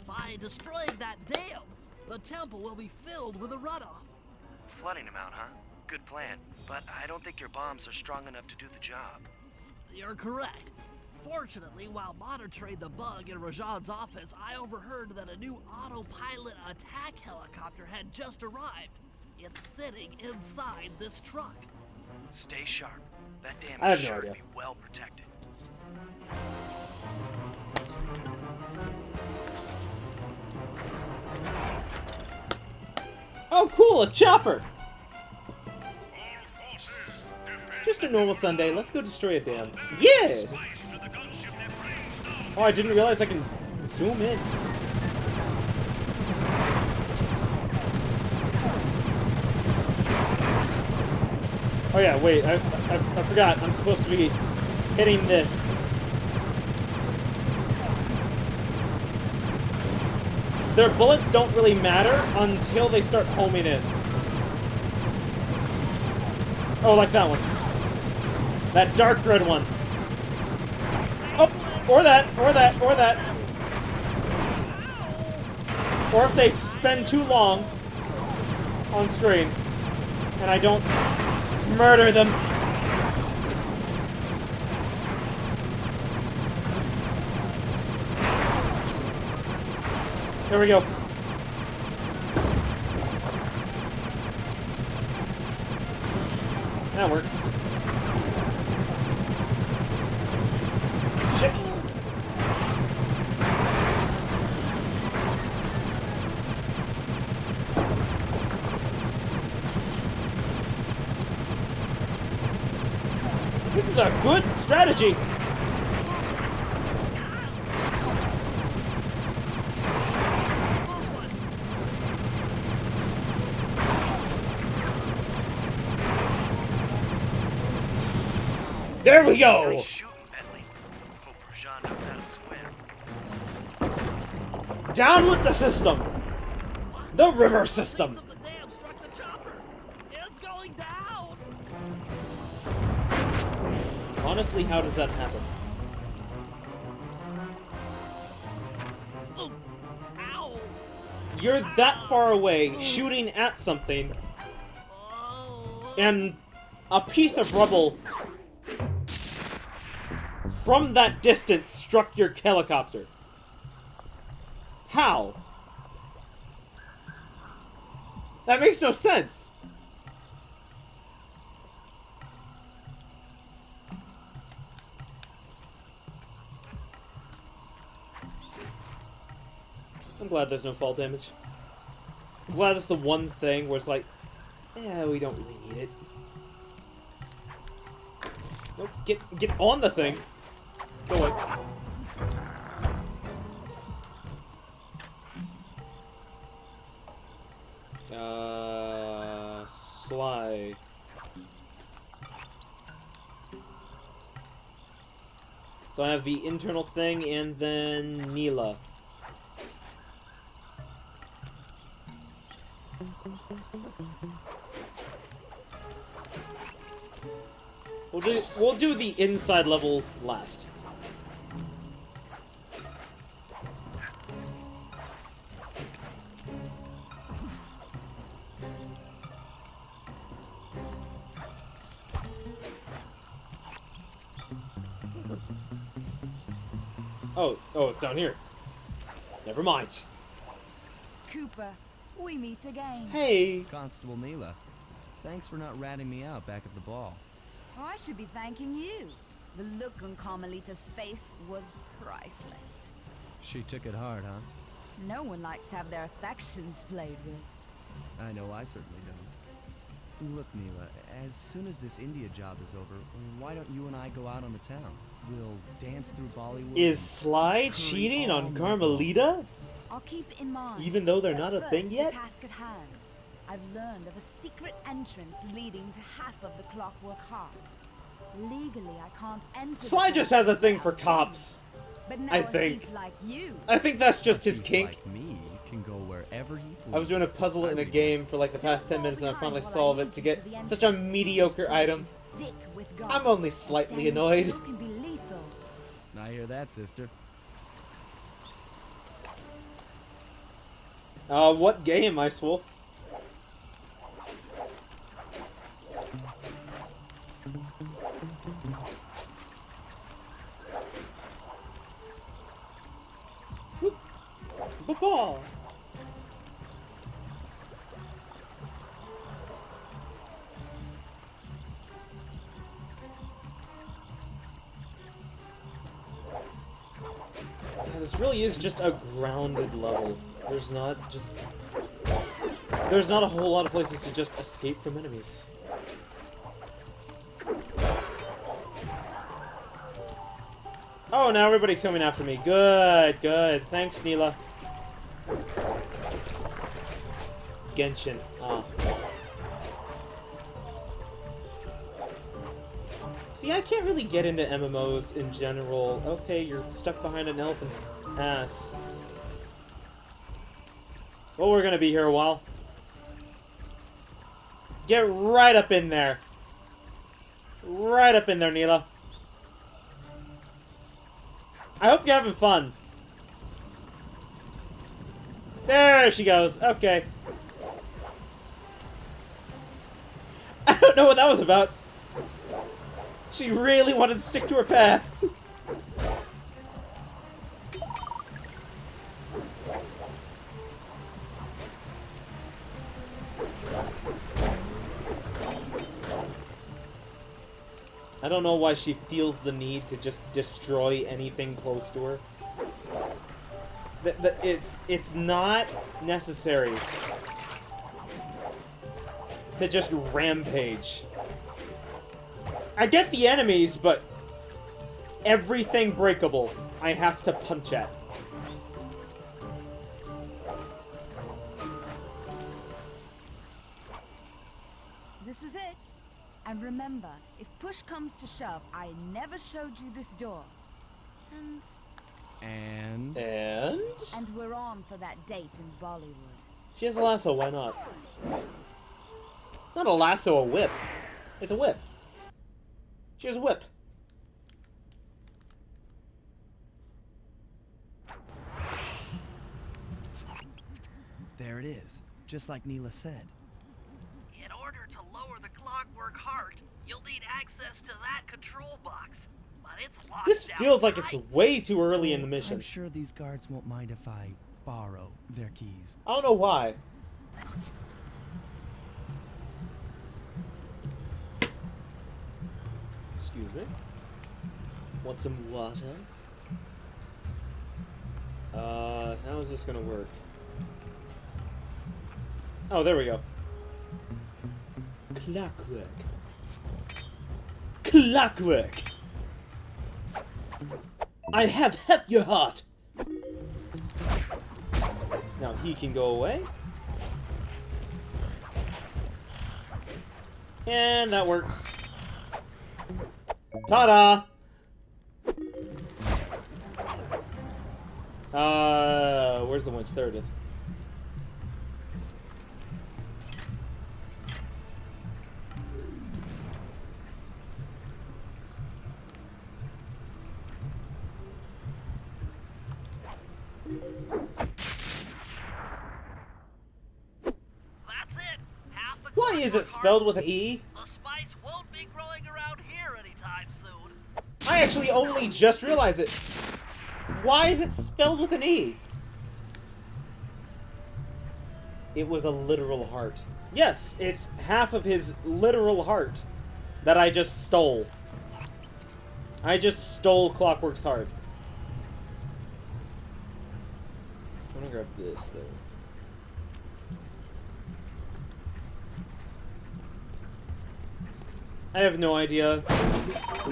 By destroying that dam, the temple will be filled with a runoff. Flooding him out, huh? Good plan. But I don't think your bombs are strong enough to do the job. You're correct. Fortunately, while monitoring the bug in Rajan's office, I overheard that a new autopilot attack helicopter had just arrived. It's sitting inside this truck. Stay sharp. That dam I have is no sure idea. to be well protected. Oh, cool, a chopper! All forces, defend Just a normal Sunday. Let's go destroy a dam. the Yeah! spice to the gunship that brings down. Oh, I didn't realize I can zoom in. Oh yeah, wait, I forgot. I'm supposed to be hitting this. Their bullets don't really matter until they start homing in. Oh, like that one. That dark red one. Oh, or that, or that, or that. Or if they spend too long on screen and I don't murder them. There we go. That works. Shit. This is a good strategy. There we go. Nice shooting, Bentley. Hope Rajan knows how to swim. Down with the system. The river system. Piece of the dam struck the chopper. It's going down. Honestly, how does that happen? Oh, ow. You're that far away, shooting at something, Oh. and a piece of rubble from that distance struck your helicopter. How? That makes no sense. I'm glad there's no fall damage. I'm glad it's the one thing where it's like, yeah, we don't really need it. Nope, get on the thing. Go away. Sly. So I have the internal thing and then Neela. We'll do the inside level last. Oh, it's down here. Never mind. Cooper, we meet again. Hey. Constable Neela, thanks for not ratting me out back at the ball. Oh, I should be thanking you. The look on Carmelita's face was priceless. She took it hard, huh? No one likes to have their affections played with. I know I certainly don't. Look, Neela, as soon as this India job is over, why don't you and I go out on the town? We'll dance through Bollywood. Is Sly cheating on Carmelita? I'll keep it in mind. Even though they're But not a first, thing yet? The task at hand. I've learned of a secret entrance leading to half of the Clockwork Heart. Legally, I can't enter. Sly just has a thing for cops. But now I a think. thief like you. I think that's just his Thief kink. like me can go wherever wherever he pleases. I was doing a puzzle in a game for like the past 10 minutes and I finally solved it to get such a mediocre item. I'm only slightly annoyed. I hear that, sister. What game, Ice Wolf? Ball. Yeah, this really is just a grounded level. There's not a whole lot of places to just escape from enemies. Oh, now everybody's coming after me. Good, good. Thanks, Neela. Genshin. Ah. See, I can't really get into MMOs in general. Okay, you're stuck behind an elephant's ass. Well, we're gonna be here a while. Get right up in there. Right up in there, Neela. I hope you're having fun. There she goes. Okay. I don't know what that was about. She really wanted to stick to her path. I don't know why she feels the need to just destroy anything close to her. It's not necessary to just rampage. I get the enemies, but everything breakable I have to punch at. This is it. And remember, if push comes to shove, I never showed you this door. And we're on for that date in Bollywood. She has a lasso, why not? It's not a lasso, a whip. It's a whip. She has a whip. There it is, just like Neela said. In order to lower the clockwork heart, you'll need access to that control box. But it's locked This feels like it's outside. way too early in the mission. I'm sure these guards won't mind if I borrow their keys. I don't know why. Excuse me. Want some water? How is this gonna work? Oh, there we go. Clockwork. Clockwork! I have half your heart! Now he can go away. And that works. Ta-da! Where's the winch? There it is. Why is it spelled with an E? The spice won't be growing around here anytime soon. I actually only just realized it. Why is it spelled with an E? It was a literal heart. Yes, it's half of his literal heart that I just stole. I just stole Clockwork's heart. I'm gonna grab this though. I have no idea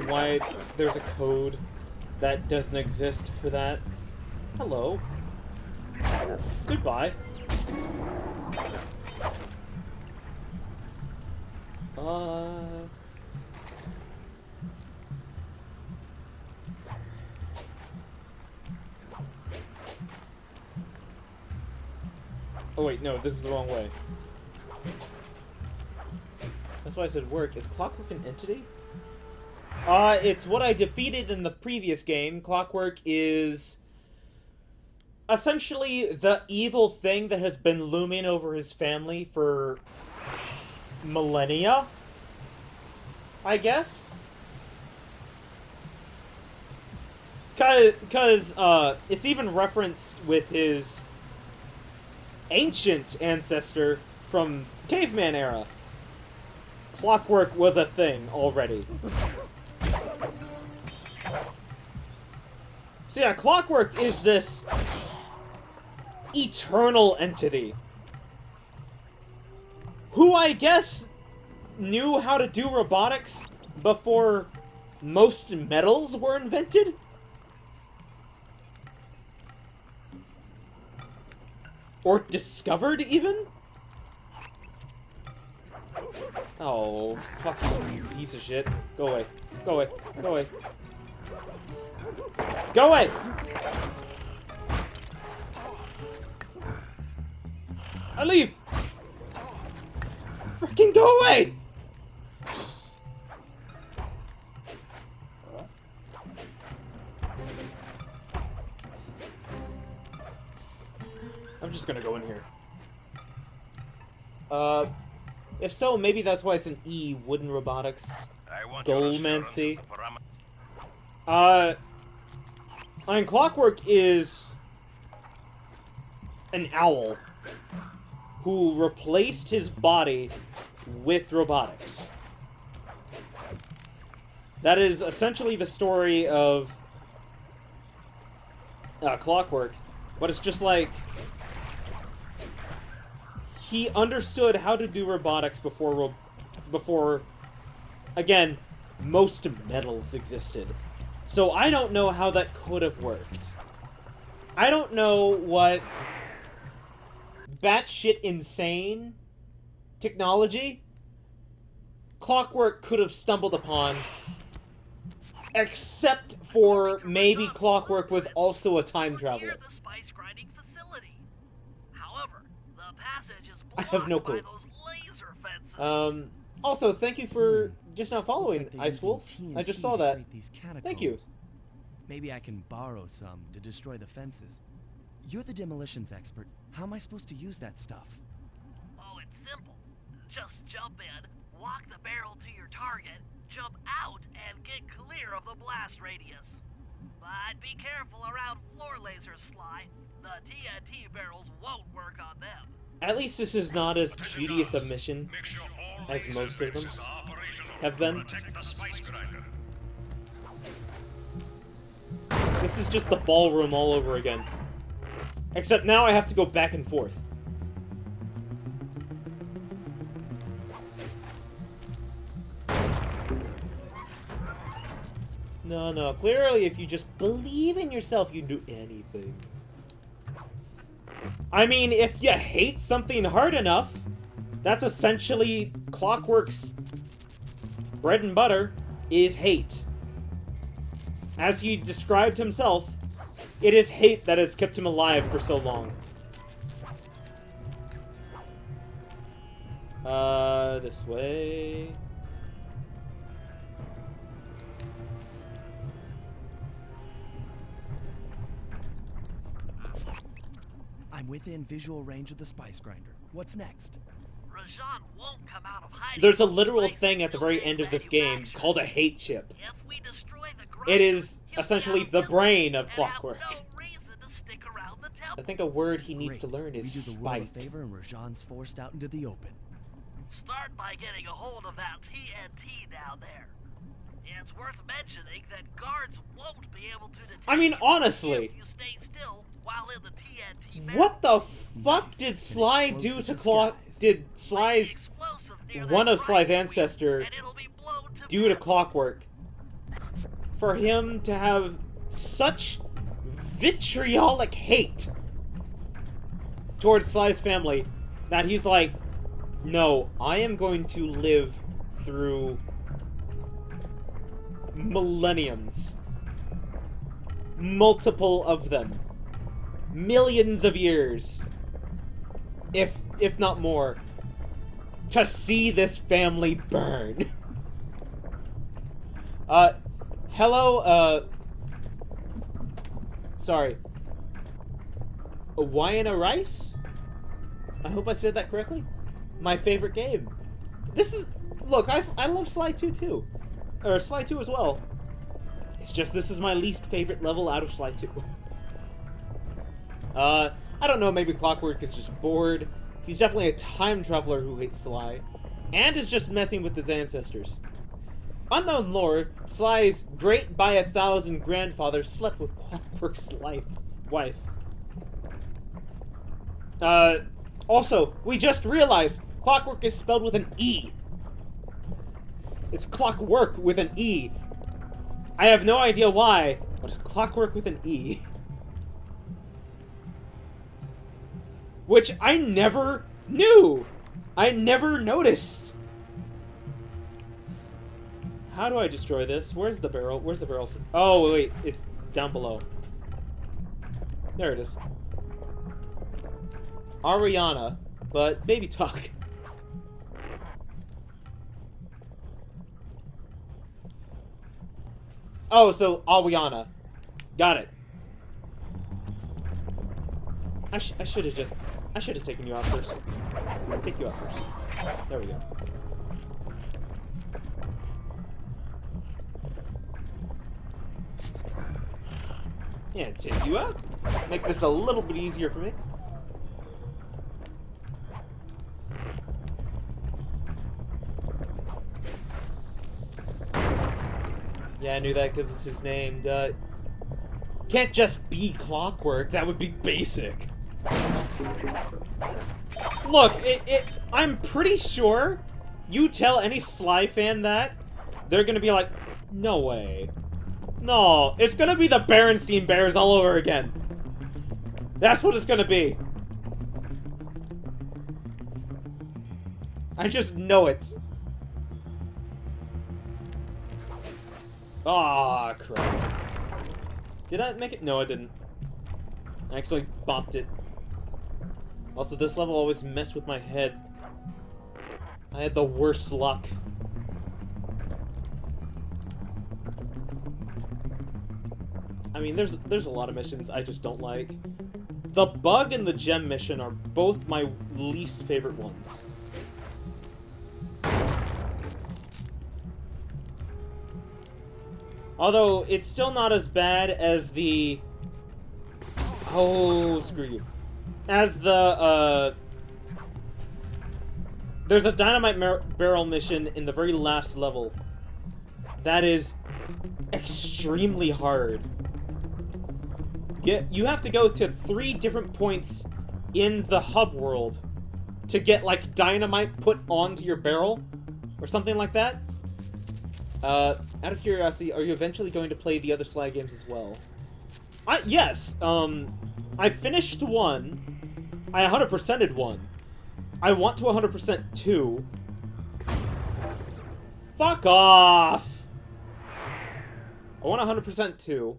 why there's a code that doesn't exist for that. Hello. Goodbye. Oh wait, no, this is the wrong way. That's why I said work. Is Clockwork an entity? It's what I defeated in the previous game. Clockwork is essentially the evil thing that has been looming over his family for millennia, I guess. Cause it's even referenced with his ancient ancestor from caveman era. Clockwork was a thing already. So yeah, Clockwork is this eternal entity who I guess knew how to do robotics before most metals were invented? Or discovered, even? Oh, fucking piece of shit. Go away. Go away. Go away. Go away! I leave! Freaking go away! I'm just gonna go in here. If so, maybe that's why it's an E, wooden robotics. Goldmancy. I mean, Clockwork is an owl who replaced his body with robotics. That is essentially the story of Clockwork, but it's just like he understood how to do robotics before, again, most metals existed. So I don't know how that could have worked. I don't know what batshit insane technology Clockwork could have stumbled upon, except for maybe Clockwork was also a time traveler. Near the spice grinding facility. However, the passage is I have no blocked clue. by those laser fences. Also, thank you for just now following, Looks like they're Ice using Wolf. I just TNT saw to that. create these Thank you. catacombs. Maybe I can borrow some to destroy the fences. You're the demolitions expert. How am I supposed to use that stuff? Oh, it's simple. Just jump in, walk the barrel to your target, jump out, and get clear of the blast radius. But be careful around floor lasers, Sly. The TNT barrels won't work on them. At least this is not as tedious a mission Make sure all as laser most of them fences are operational have to been. protect the spice grinder. This is just the ballroom all over again. Except now I have to go back and forth. No, clearly if you just believe in yourself, you can do anything. I mean, if you hate something hard enough, that's essentially Clockwork's bread and butter, is hate. As he described himself, it is hate that has kept him alive for so long. This way... I'm within visual range of the spice grinder. What's next? Rajan won't come out of hiding. There's a from literal Blake's thing at the very still end of this being game manufactured. called a hate chip. If we destroy the It grinder, is he'll essentially have the villains brain of and Clockwork. have no reason to stick around the temple. I think a word he needs Great. to learn is we do the world a spite. favor and Rajan's forced out into the open. Start by getting a hold of that TNT down there. It's worth mentioning that guards won't be able to detect I mean, you honestly, if you stay still while in the TNT barrel. what the fuck Nice. did An Sly do to explosive Clock? disguise. Did Place the Sly's explosive near one that of Sly's grinder ancestor wheel, and it'll be blown to do to bits. Clockwork for him to have such vitriolic hate towards Sly's family that he's like, no, I am going to live through millenniums, multiple of them, millions of years, if not more, to see this family burn. Hello, sorry. Hawaiian Rice? I hope I said that correctly. My favorite game. This is... Look, I love Sly 2 too. Or Sly 2 as well. It's just this is my least favorite level out of Sly 2. I don't know, maybe Clockwork is just bored. He's definitely a time traveler who hates Sly. And is just messing with his ancestors. Unknown lore, Sly's great by 1,000 grandfather slept with Clockwork's wife. Also, we just realized Clockwork is spelled with an E. It's Clockwork with an E. I have no idea why, but it's Clockwork with an E. Which I never knew. I never noticed. How do I destroy this? Where's the barrel? Where's the barrel? Oh, wait. It's down below. There it is. Ariana, but baby talk. Oh, so Awiana. Got it. I should have taken you out first. I'll take you out first. There we go. Yeah, take you out. Make this a little bit easier for me. Yeah, I knew that because it's his name. Can't just be Clockwork. That would be basic. Look, I'm pretty sure you tell any Sly fan that, they're gonna be like, no way. No, it's gonna be the Berenstein Bears all over again. That's what it's gonna be. I just know it. Ah, crap. Did I make it? No, I didn't. I actually bopped it. Also, this level always messed with my head. I had the worst luck. I mean, there's a lot of missions I just don't like. The bug and the gem mission are both my least favorite ones. Although, it's still not as bad as the... Oh, screw you. As the, there's a dynamite barrel mission in the very last level that is extremely hard. You have to go to 3 different points in the hub world to get, like, dynamite put onto your barrel, or something like that. Out of curiosity, are you eventually going to play the other Sly games as well? Yes, I finished 1. I 100%ed 1. I want to 100% 2. Fuck off! I want 100% 2.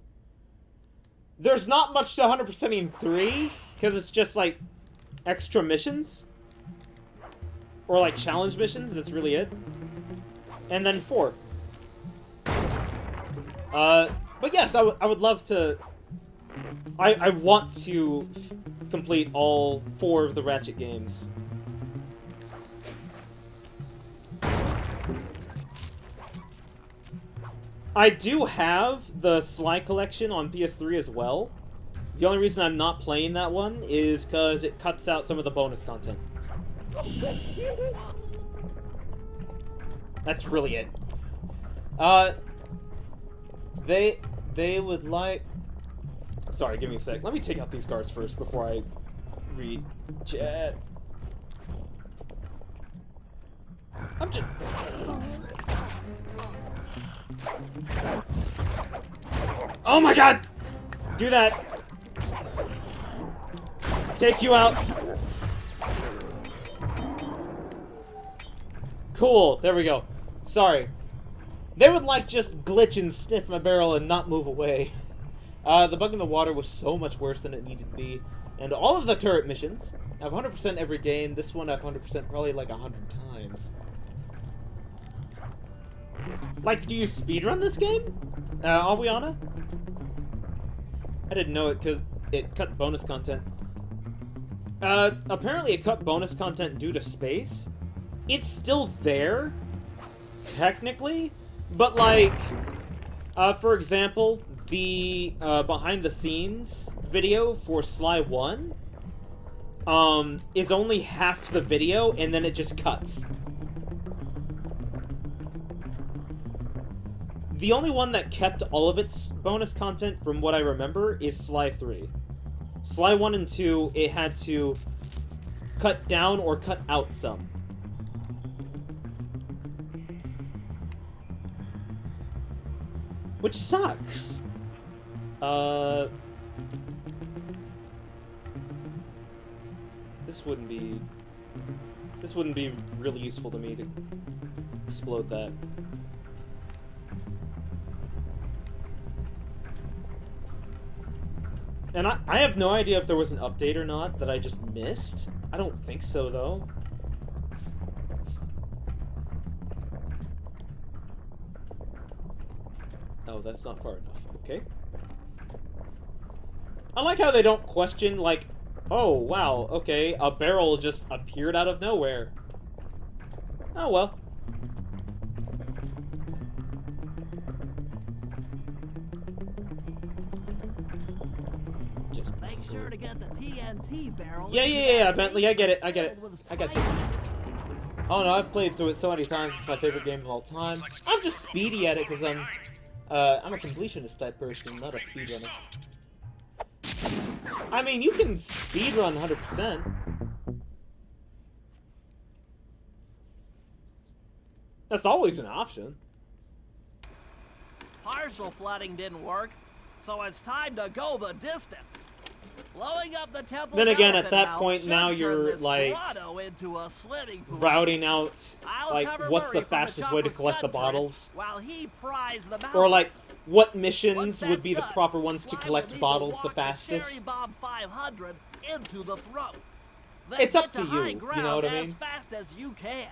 There's not much to 100%ing 3, because it's just, like, extra missions. Or, like, challenge missions, that's really it. And then 4. But yes, I would love to... I want to complete all 4 of the Ratchet games. I do have the Sly collection on PS3 as well. The only reason I'm not playing that one is because it cuts out some of the bonus content. That's really it. They would like... Sorry, give me a sec. Let me take out these guards first before I read chat. I'm just... Oh my god! Do that! Take you out! Cool, there we go. Sorry. They would like just glitch and sniff my barrel and not move away. The bug in the water was so much worse than it needed to be. And all of the turret missions. I've 100% every game. This one I've 100% probably like 100 times. Like, do you speedrun this game? Awiana? I didn't know it because it cut bonus content. Apparently it cut bonus content due to space. It's still there, technically, but like, for example, the behind the scenes video for Sly 1 is only half the video and then it just cuts. The only one that kept all of its bonus content, from what I remember, is Sly 3. Sly 1 and 2, it had to cut down or cut out some. Which sucks. This wouldn't be really useful to me to explode that. And I have no idea if there was an update or not that I just missed. I don't think so, though. Oh, that's not far enough. Okay. I like how they don't question, like, oh, wow, okay, a barrel just appeared out of nowhere. Oh, well. Just Make sure to get the TNT barrel. Yeah, Bentley, I get it. I got you. Oh no, I've played through it so many times. It's my favorite game of all time. I'm just speedy at it because I'm a completionist type person, not a speedrunner. I mean, you can speedrun 100%. That's always an option. Partial flooding didn't work, so it's time to go the distance. Blowing up the temple. Then again, at that point, now you're like into a swimming pool. routing out like what's the fastest way to collect the bottles, while he pries them out. or like what missions would be the proper ones to collect bottles the fastest. Cherry Bomb 500 into the throat. Then It's up get to you, high you ground know what I as mean? fast as you can.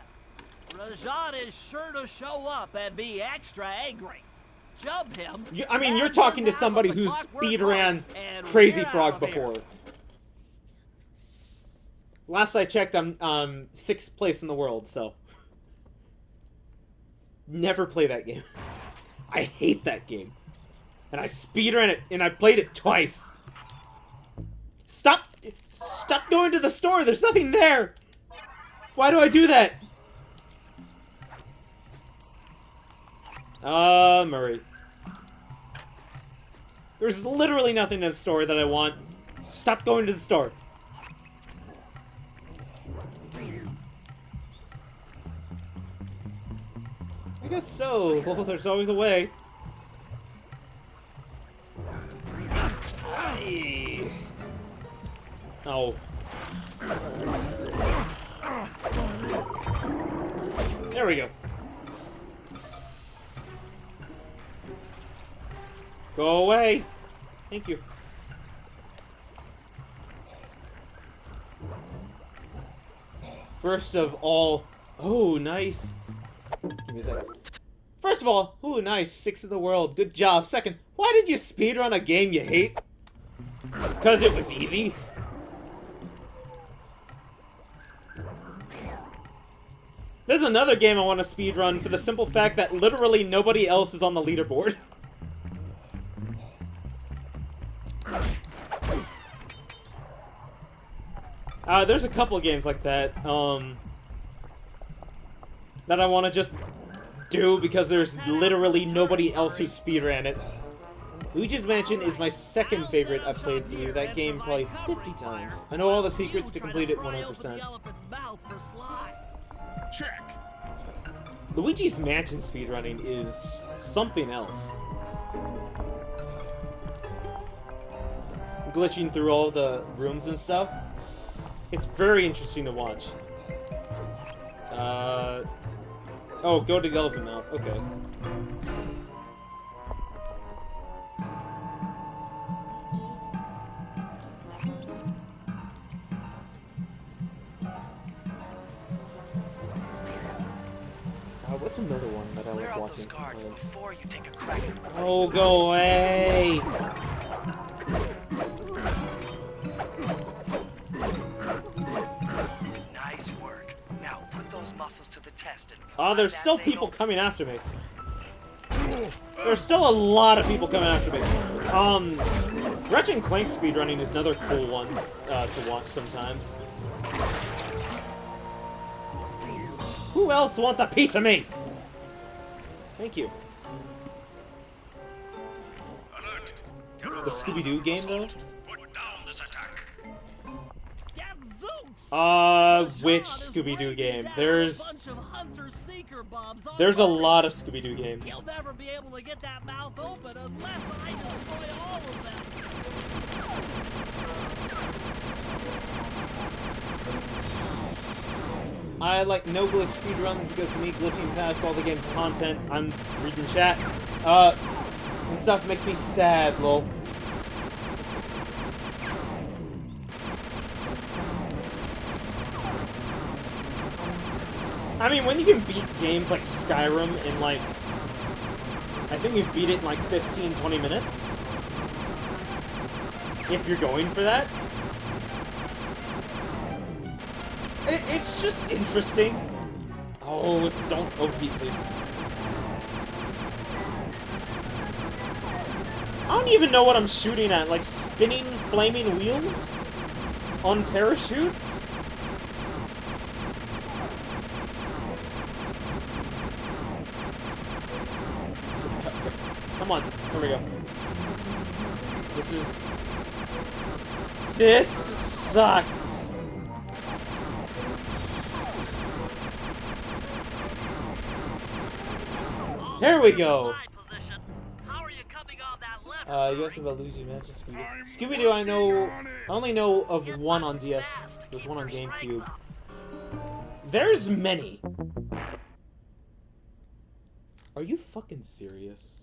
Rajan is sure to show up and be extra angry. Jump him. I mean, you're talking to somebody who's speedran Crazy Frog before. Last I checked, I'm 6th place in the world, so never play that game. I hate that game, and I speedran it, and I played it twice. Stop going to the store. There's nothing there. Why do I do that? Murray. There's literally nothing in the store that I want. Stop going to the store. I guess so. Well, there's always a way. Aye. Oh. There we go. Go away. Thank you. First of all, oh, nice. Give me a second. First of all, ooh, nice. 6th in the world. Good job. Second, why did you speedrun a game you hate? Because it was easy. There's another game I want to speedrun for the simple fact that literally nobody else is on the leaderboard. There's a couple games like that, that I want to just do because there's literally nobody else who speedran it. Luigi's Mansion is my second favorite I've played through. That game probably 50 times. I know all the secrets to complete it 100%. Check. Luigi's Mansion speedrunning is something else. Glitching through all the rooms and stuff. It's very interesting to watch. Oh, go to Elephant Mount. Okay. What's another one that I Clear like out watching those guards sometimes? before you take a crack at them. Oh, go away! Nice work. Now put those muscles to the test and There's that still thing people open. coming after me. There's still a lot of people coming after me. Ratchet and Clank speedrunning is another cool one to watch sometimes. Who else wants a piece of me? Thank you. Alert! The Scooby-Doo game, though? Put down this attack. Which Scooby-Doo game? There's a lot of Scooby-Doo games. He'll never be able to get that mouth open unless I destroy all of them. I like no glitch speedruns because to me glitching past all the game's content, I'm reading chat, and stuff makes me sad, lol. I mean, when you can beat games like Skyrim in like, I think you beat it in like 15, 20 minutes. If you're going for that. It's just interesting. Oh, don't overheat, please. I don't even know what I'm shooting at. Like spinning flaming wheels? On parachutes? Come on, here we go. This sucks. There we go. You asked about losing match of Scooby-Doo. Scooby-Doo, I only know of one on DS. There's one on GameCube. There's many. Are you fucking serious?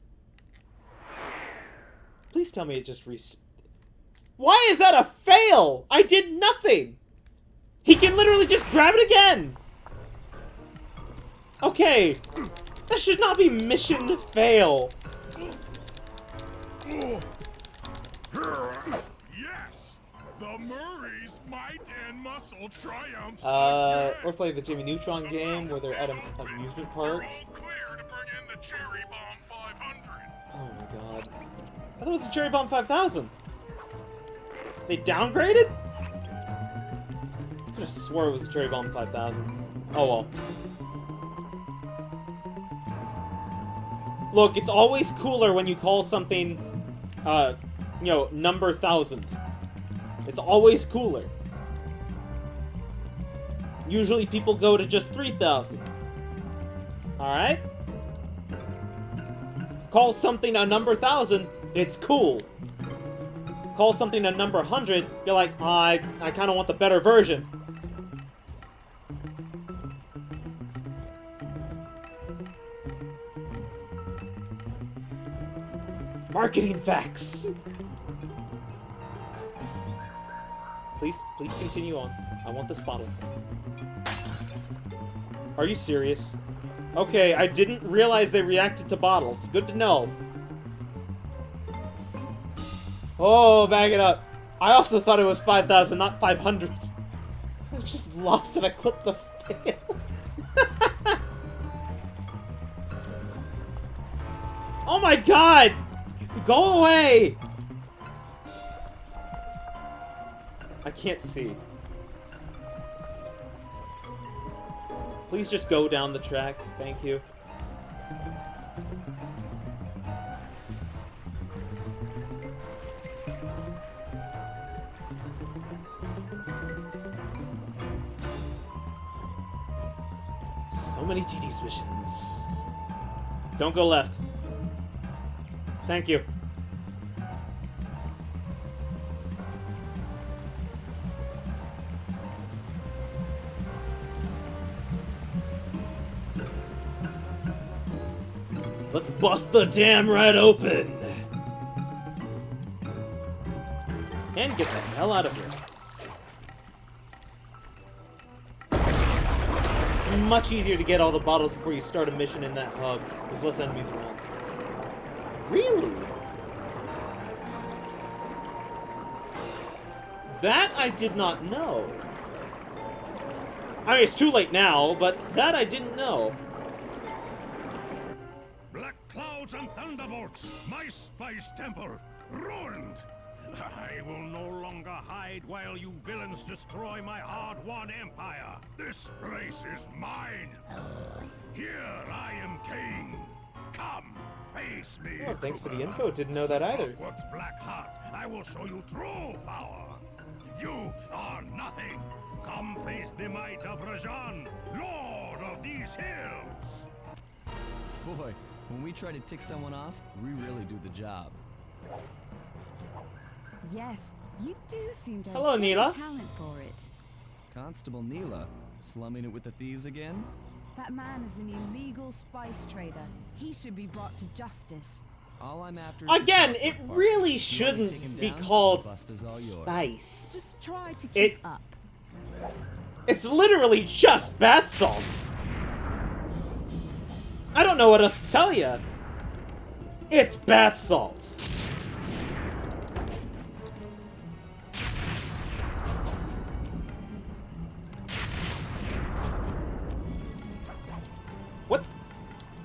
Please tell me it just Why is that a fail? I did nothing! He can literally just grab it again! Okay. That should not be mission fail. Yes! The Murray's might and muscle triumphs. Or play the Jimmy Neutron game where they're at an amusement park. All clear to bring in the Cherry Bomb 500. Oh my god. I thought it was the Cherry Bomb 5000. They downgraded? I could have swore it was the Cherry Bomb 5000. Oh well. Look, it's always cooler when you call something, you know, number 1000. It's always cooler. Usually people go to just 3000. Alright? Call something a number 1000, it's cool. Call something a number 100, you're like, oh, I kind of want the better version. Marketing facts! Please continue on. I want this bottle. Are you serious? Okay, I didn't realize they reacted to bottles. Good to know. Oh, bag it up. I also thought it was 5,000, not 500. I just lost and I clipped the fail. Oh my god! Go away! I can't see. Please just go down the track. Thank you. So many tedious missions. Don't go left. Thank you. Let's bust the dam right open! And get the hell out of here. much easier to get all the bottles before you start a mission in that hub. There's less enemies around. Really? That I did not know. I mean, it's too late now, but that I didn't know. Black clouds and thunderbolts! My spice temple! Ruined! I will no longer hide while you villains destroy my hard-won empire. This place is mine. Here I am king. Come, face me. Oh, thanks for the Kruger. info. Didn't know that either. What's black heart? I will show you true power. You are nothing. Come face the might of Rajan, lord of these hills. Boy, when we try to tick someone off, we really do the job. Yes, you do seem to have Hello, great Neela. talent for it. Constable Neela, slumming it with the thieves again? That man is an illegal spice trader. He should be brought to justice. All I'm after is the Again, clockwork it part. really You wanna take him shouldn't be down? called Bust is all yours. spice. Just try to keep It- up. It's literally just bath salts. I don't know what else to tell you. It's bath salts. What?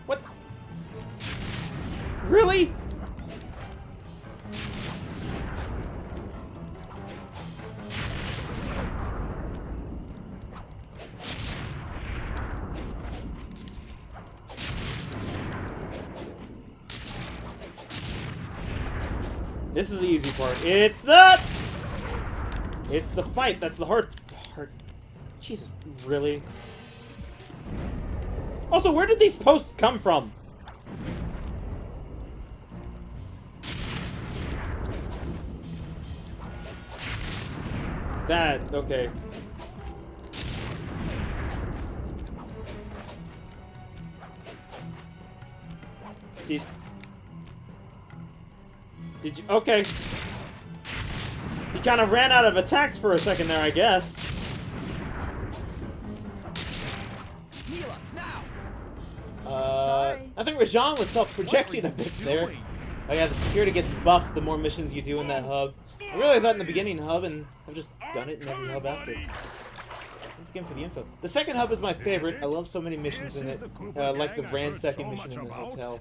What? Really? This is the easy part. It's the fight. That's the hard part. Jesus, really? Also, where did these posts come from? That, okay. Did you? Okay. He kind of ran out of attacks for a second there, I guess. Neela, now! Sorry. I think Rajan was self-projecting a bit there. Oh yeah, the security gets buffed the more missions you do in that hub. I realized that in the beginning hub, and I've just done it in every hub after. Thanks again for the info. The second hub is my favorite. I love so many missions in it, like the ransacking mission in the hotel.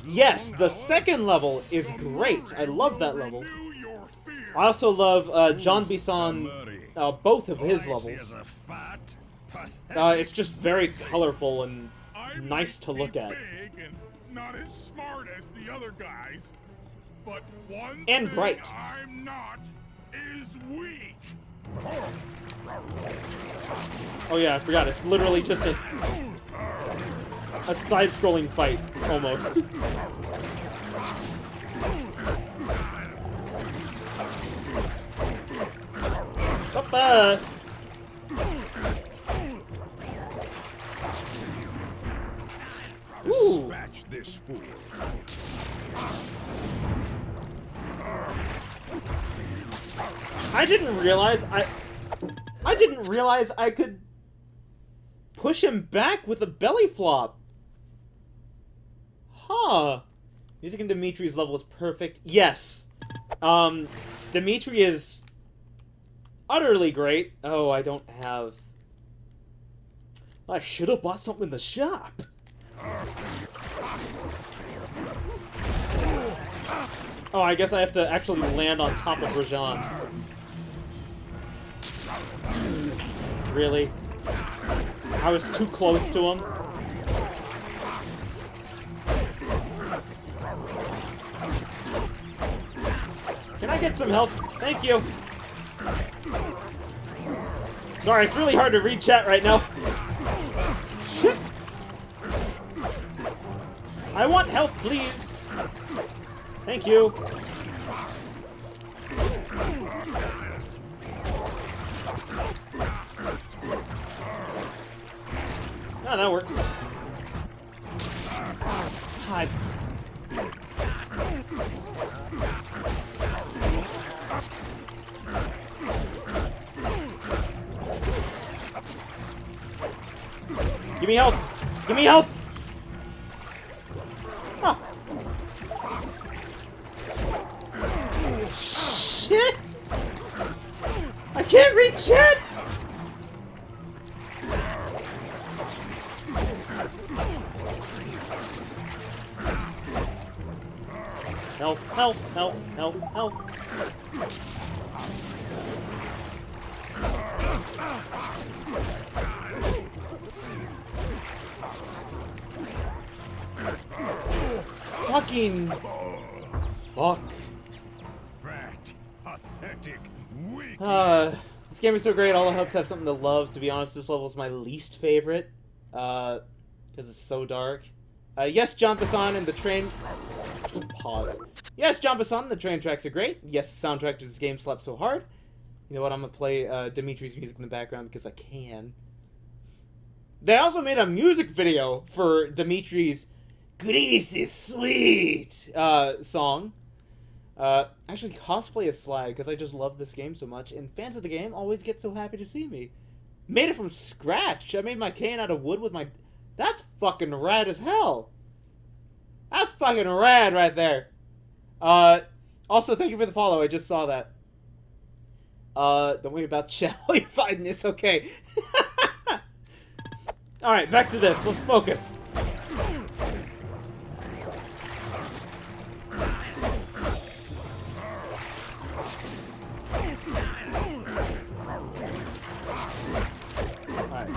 Yes, the second level is great. I love that level. I also love John Bisson, both of his levels. It's just very colorful and nice to look at. Big and not as smart as the other guys, but one And thing bright. I'm not is weak. Oh yeah, I forgot. It's literally just a side-scrolling fight, almost. Papa! Ooh. Dispatch this fool. I didn't realize I could push him back with a belly flop. Huh. Music in Dimitri's level is perfect. Yes. Dimitri is utterly great. Oh, I don't have... I should have bought something in the shop. Oh, I guess I have to actually land on top of Rajan. Really? I was too close to him. Can I get some help? Thank you. Sorry, it's really hard to read chat right now. Shit. I want health, please. Thank you. Oh, that works. Hi. Give me health! Give me health! Oh. Shit! I can't reach shit! Health, health, health, health, health. Fucking... Fuck. Fat, pathetic, weak. This game is so great, all the hubs have something to love. To be honest, this level is my least favorite. Because it's so dark. Yes, John Bassan and the train... Pause. Yes, John Bassan and the train tracks are great. Yes, the soundtrack to this game slaps so hard. You know what, I'm gonna play Dimitri's music in the background because I can. They also made a music video for Dimitri's Grease is Sweet song. Actually, cosplay as Sly because I just love this game so much, and fans of the game always get so happy to see me. Made it from scratch. I made my cane out of wood with my... That's fucking rad as hell. That's fucking rad right there. Also, thank you for the follow. I just saw that. Don't worry about chat while you're fighting. It's okay. Alright, back to this. Let's focus. Alright.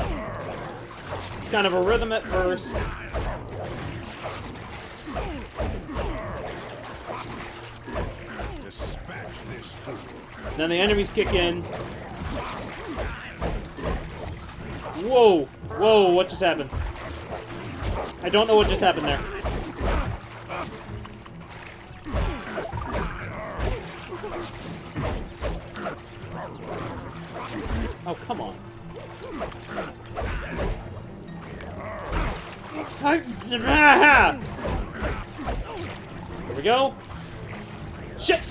It's kind of a rhythm at first. Dispatch this fool. Then the enemies kick in. Whoa! Whoa, what just happened? I don't know what just happened there. Oh, come on. Here we go. Shit!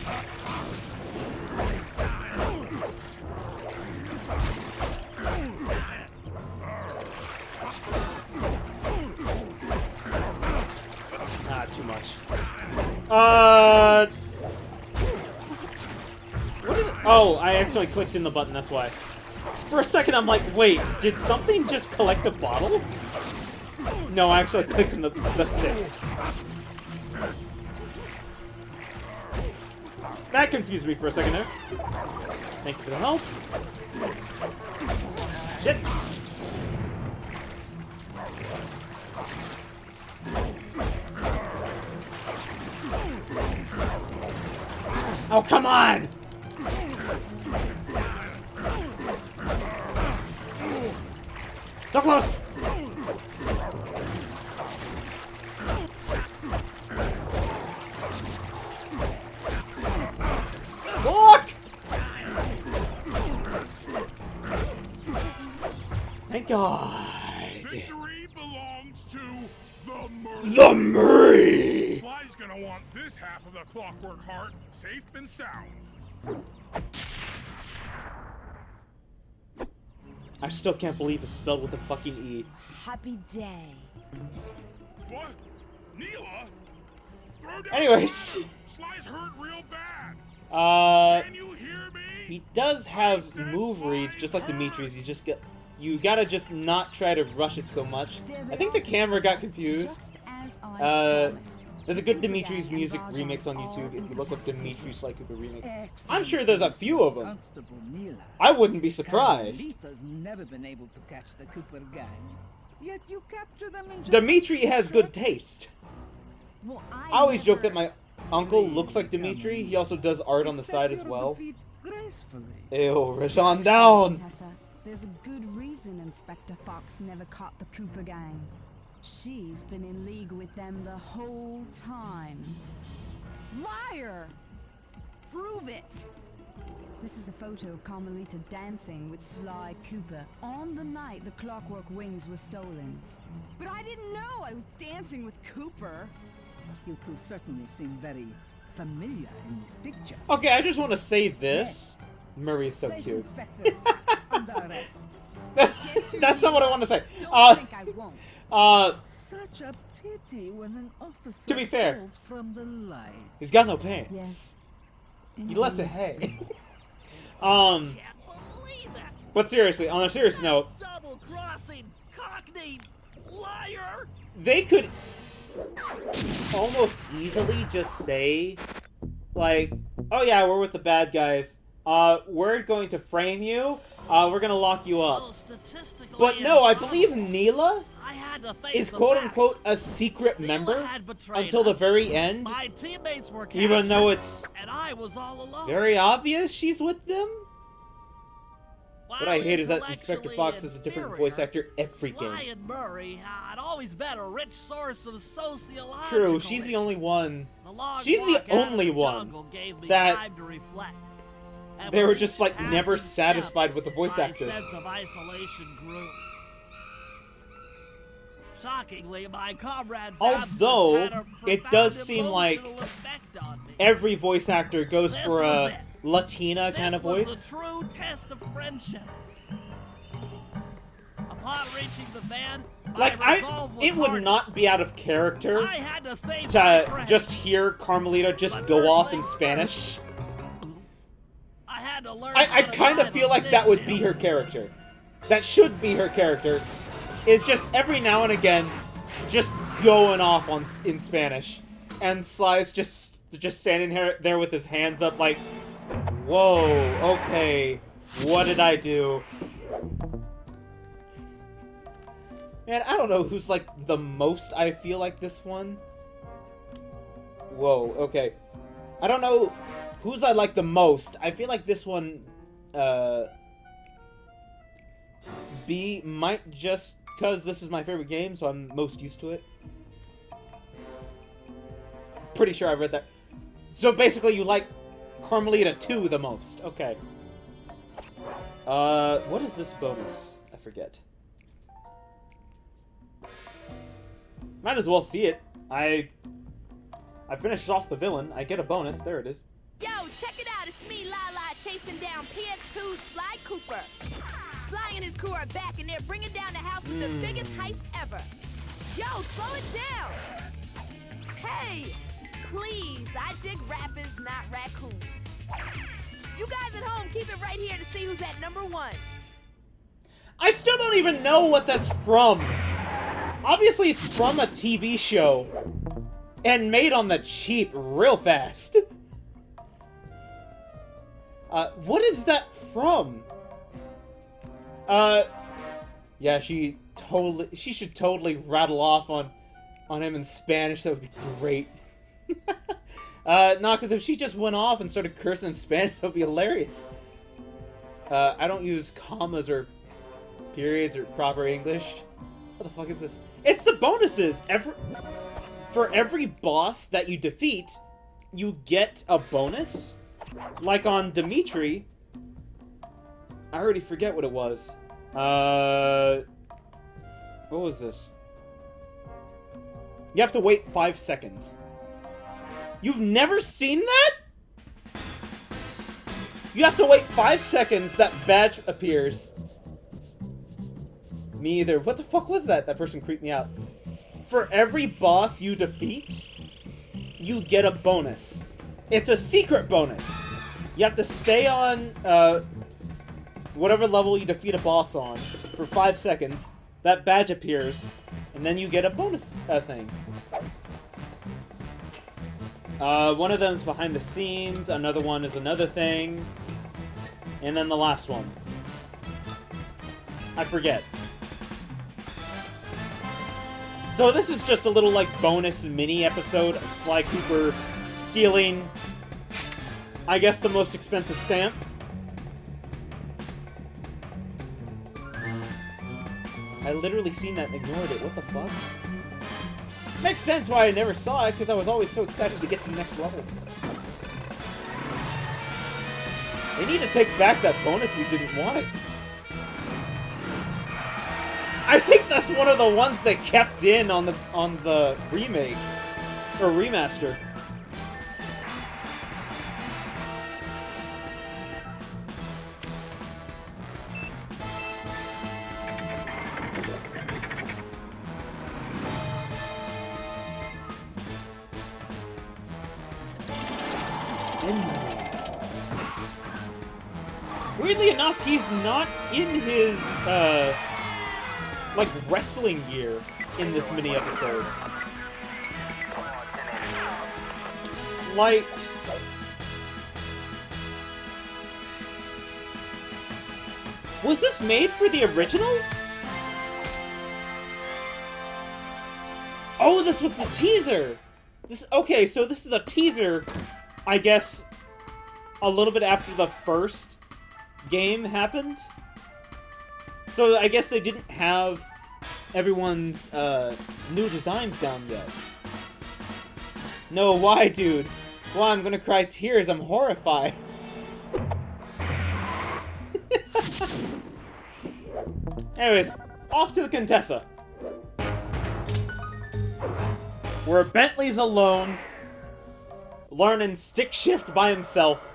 Ah, too much. What did... Oh, I accidentally clicked in the button, that's why. For a second, I'm like, wait, did something just collect a bottle? No, I actually clicked in the stick. That confused me for a second there. Thank you for the help. Shit! Oh, come on! So close! Look! Thank God. Victory belongs to the Murray. The Murray! Sly's gonna want this half of the Clockwork Heart safe and sound. I still can't believe it's spelled with a fucking E. Happy day. What? Neela? Throw down Anyways. Sly's hurt real bad. Can you hear me? He does have move reads just like Dimitri's. You gotta just not try to rush it so much. I think the camera got confused. There's a good Dimitri's music remix on YouTube if you look up Dimitri's Sly Cooper remix. I'm sure there's a few of them. Constable Neela. I wouldn't be surprised. Carmelita's never been able to catch the Cooper gang. Yet you capture them in just Dimitri has good taste. Well, I always joke that my uncle looks like Dimitri. He also does art on the side as well. gracefully. Ew, Rajan down! Tessa, there's a good reason Inspector Fox never caught the Cooper gang. She's been in league with them the whole time. Liar! Prove it! This is a photo of Carmelita dancing with Sly Cooper on the night the Clockwork Wings were stolen. But I didn't know I was dancing with Cooper. You two certainly seem very familiar in this picture. Okay, I just want to say this. Murray's so Place cute. Inspector Fox under arrest. That's not what I want to say. Don't think I won't. Such a pity when an officer To be fair, falls from the light. he's got no pants. Yes. He lets it hang. Can't believe it! But seriously, on a serious note, Double-crossing, cockney, liar! they could almost easily just say, like, oh yeah, we're with the bad guys. We're going to frame you. We're gonna lock you up. Well, statistically But no, I impossible. believe Neela I had to face is the quote-unquote facts. a secret Neela member had betrayed until the us. very end, My teammates were captured, even though it's and I was all alone. very obvious she's with them. While What I hate is that Inspector intellectually Fox is a different voice inferior, actor every Sly game. and Murray had always been a rich source of sociological. True, she's the only one. The long She's the walk out of only the one jungle gave me that time to reflect. And they were with just, each like, never passing satisfied step, with the voice my actor. sense of isolation grew. Shockingly, my comrades' Although, absence had a it does profound seem like emotional effect on me. Every voice actor goes This for was a it. Latina This kind of was voice. the true test of friendship. Upon reaching the van, Like, my resolve was it would hardened. not be out of character I had to save my to friend. just hear Carmelita just But go first off in things Spanish. I had to learn I how to kind of drive feel a like that would snitch. be her character. That should be her character. Is just every now and again, just going off in Spanish, and Sly's just standing there with his hands up, like, whoa, okay, what did I do? Man, I don't know who's like the most I feel like this one. Whoa, okay. I don't know who's I like the most. I feel like this one, B might just because this is my favorite game, so I'm most used to it. Pretty sure I read that. So basically, you like Carmelita 2 the most. Okay. What is this bonus? I forget. Might as well see it. I finished off the villain. I get a bonus. There it is. Yo, check it out. It's me, Lala, chasing down PS2 Sly Cooper. Sly and his crew are back, and they're bringing down the house with the biggest heist ever. Yo, slow it down. Hey, please. I dig rappers, not raccoons. You guys at home, keep it right here to see who's at #1. I still don't even know what that's from. Obviously, it's from a TV show. And made on the cheap real fast. What is that from? Yeah, she should totally rattle off on him in Spanish. That would be great. No, because if she just went off and started cursing in Spanish, that would be hilarious. I don't use commas or periods or proper English. What the fuck is this? It's the bonuses! For every boss that you defeat, you get a bonus. Like on Dimitri. I already forget what it was. What was this? You have to wait 5 seconds. You've never seen that? You have to wait 5 seconds, that badge appears. Me either. What the fuck was that? That person creeped me out. For every boss you defeat, you get a bonus. It's a secret bonus. You have to stay on whatever level you defeat a boss on for 5 seconds. That badge appears, and then you get a bonus thing. One of them is behind the scenes, another one is another thing, and then the last one. I forget. So this is just a little, like, bonus mini episode of Sly Cooper stealing, I guess, the most expensive stamp. I literally seen that and ignored it. What the fuck? Makes sense why I never saw it, because I was always so excited to get to the next level. They need to take back that bonus we didn't want it. I think that's one of the ones they kept in on the remake or remaster. Weirdly enough, he's not in his, like, wrestling gear in this mini-episode. Like... Was this made for the original? Oh, this was the teaser! Okay, so this is a teaser, I guess, a little bit after the first game happened. So I guess they didn't have everyone's new designs down yet. No, why, dude? Why, I'm gonna cry tears, I'm horrified. Anyways, off to the Contessa. Where Bentley's alone, learning stick shift by himself.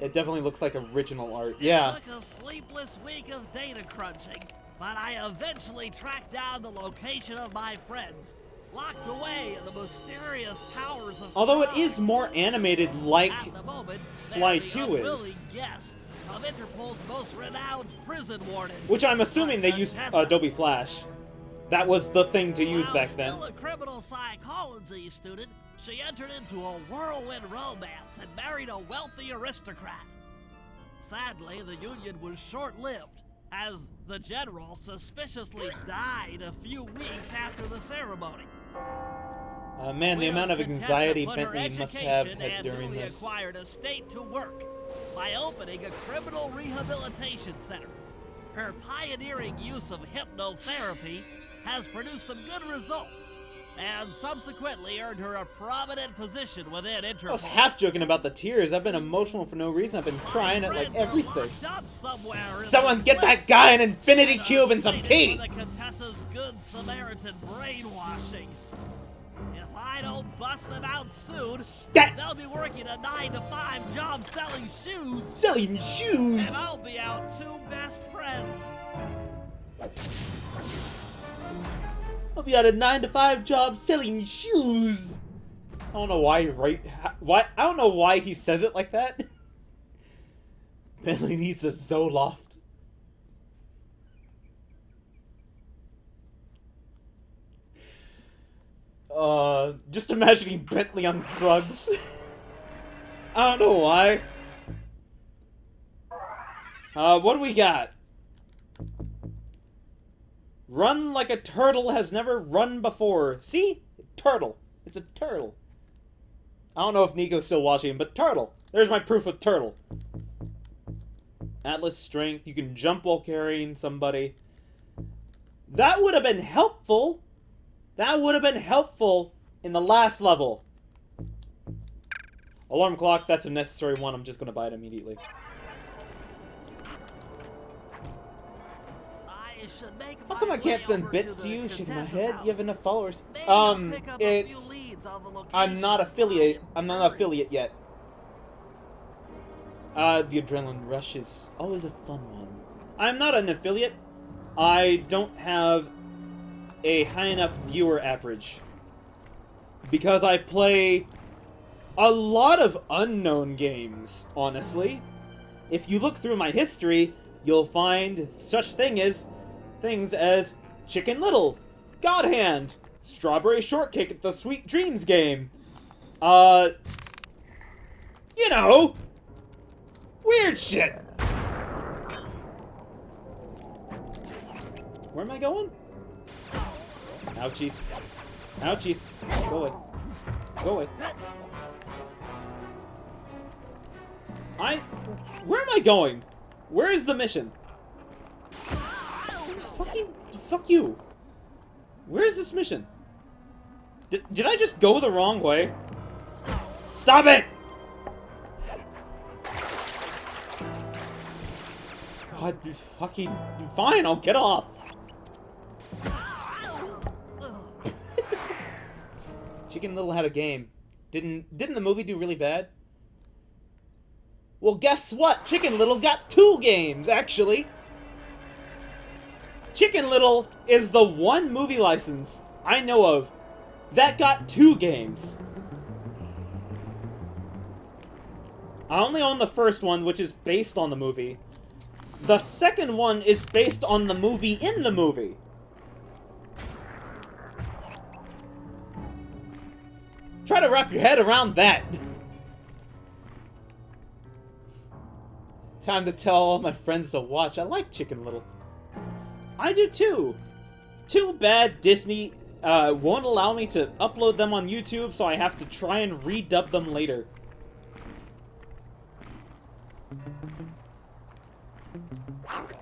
It definitely looks like original art. Yeah. It took a sleepless week of data crunching, but I eventually tracked down the location of my friends, locked away in the mysterious towers of... Although it is more animated like At the moment, Sly they're 2 the is. unwilling guests of Interpol's most renowned prison warden. Which I'm assuming they used Adobe Flash. That was the thing to use back then. While still a criminal psychology student, she entered into a whirlwind romance and married a wealthy aristocrat. Sadly, the union was short-lived, as the general suspiciously died a few weeks after the ceremony. Man, the amount of anxiety Contessa put her Bentley must have education had and during newly this. acquired estate to work by opening a criminal rehabilitation center. Her pioneering use of hypnotherapy has produced some good results, and subsequently earned her a prominent position within Interpol. I was half joking about the tears. I've been emotional for no reason. I've been crying at like everything. Someone get that guy an infinity cube and some tea! The Contessa's good Samaritan brainwashing. If I don't bust them out soon, they'll be working a 9-to-5 job selling shoes. Selling shoes? And I'll be out two best friends. I'll be at a 9-to-5 job selling shoes. I don't know why I don't know why he says it like that. Bentley needs a Zoloft. Just imagining Bentley on drugs. I don't know why. What do we got? Run like a turtle has never run before. See? Turtle. It's a turtle. I don't know if Nico's still watching, but turtle. There's my proof with turtle. Atlas strength. You can jump while carrying somebody. That would have been helpful. That would have been helpful in the last level. Alarm clock. That's a necessary one. I'm just going to buy it immediately. How come I can't send bits to you? Shake my head. You have enough followers. It's... I'm not affiliate. I'm not an affiliate yet. The adrenaline rush is always a fun one. I'm not an affiliate. I don't have a high enough viewer average. Because I play a lot of unknown games, honestly. If you look through my history, you'll find such things as Chicken Little, God Hand, Strawberry Shortcake at the Sweet Dreams game. You know, weird shit. Where am I going? Ouchies. Ouchies. Go away. Go away. Where am I going? Where is the mission? Fuck you. Where is this mission? Did I just go the wrong way? Stop it! God, fucking fine, I'll get off. Chicken Little had a game. Didn't the movie do really bad? Well, guess what? Chicken Little got 2 games, actually. Chicken Little is the one movie license I know of that got 2 games. I only own the first one, which is based on the movie. The second one is based on the movie in the movie. Try to wrap your head around that. Time to tell all my friends to watch. I like Chicken Little. I do too. Too bad Disney won't allow me to upload them on YouTube, so I have to try and redub them later.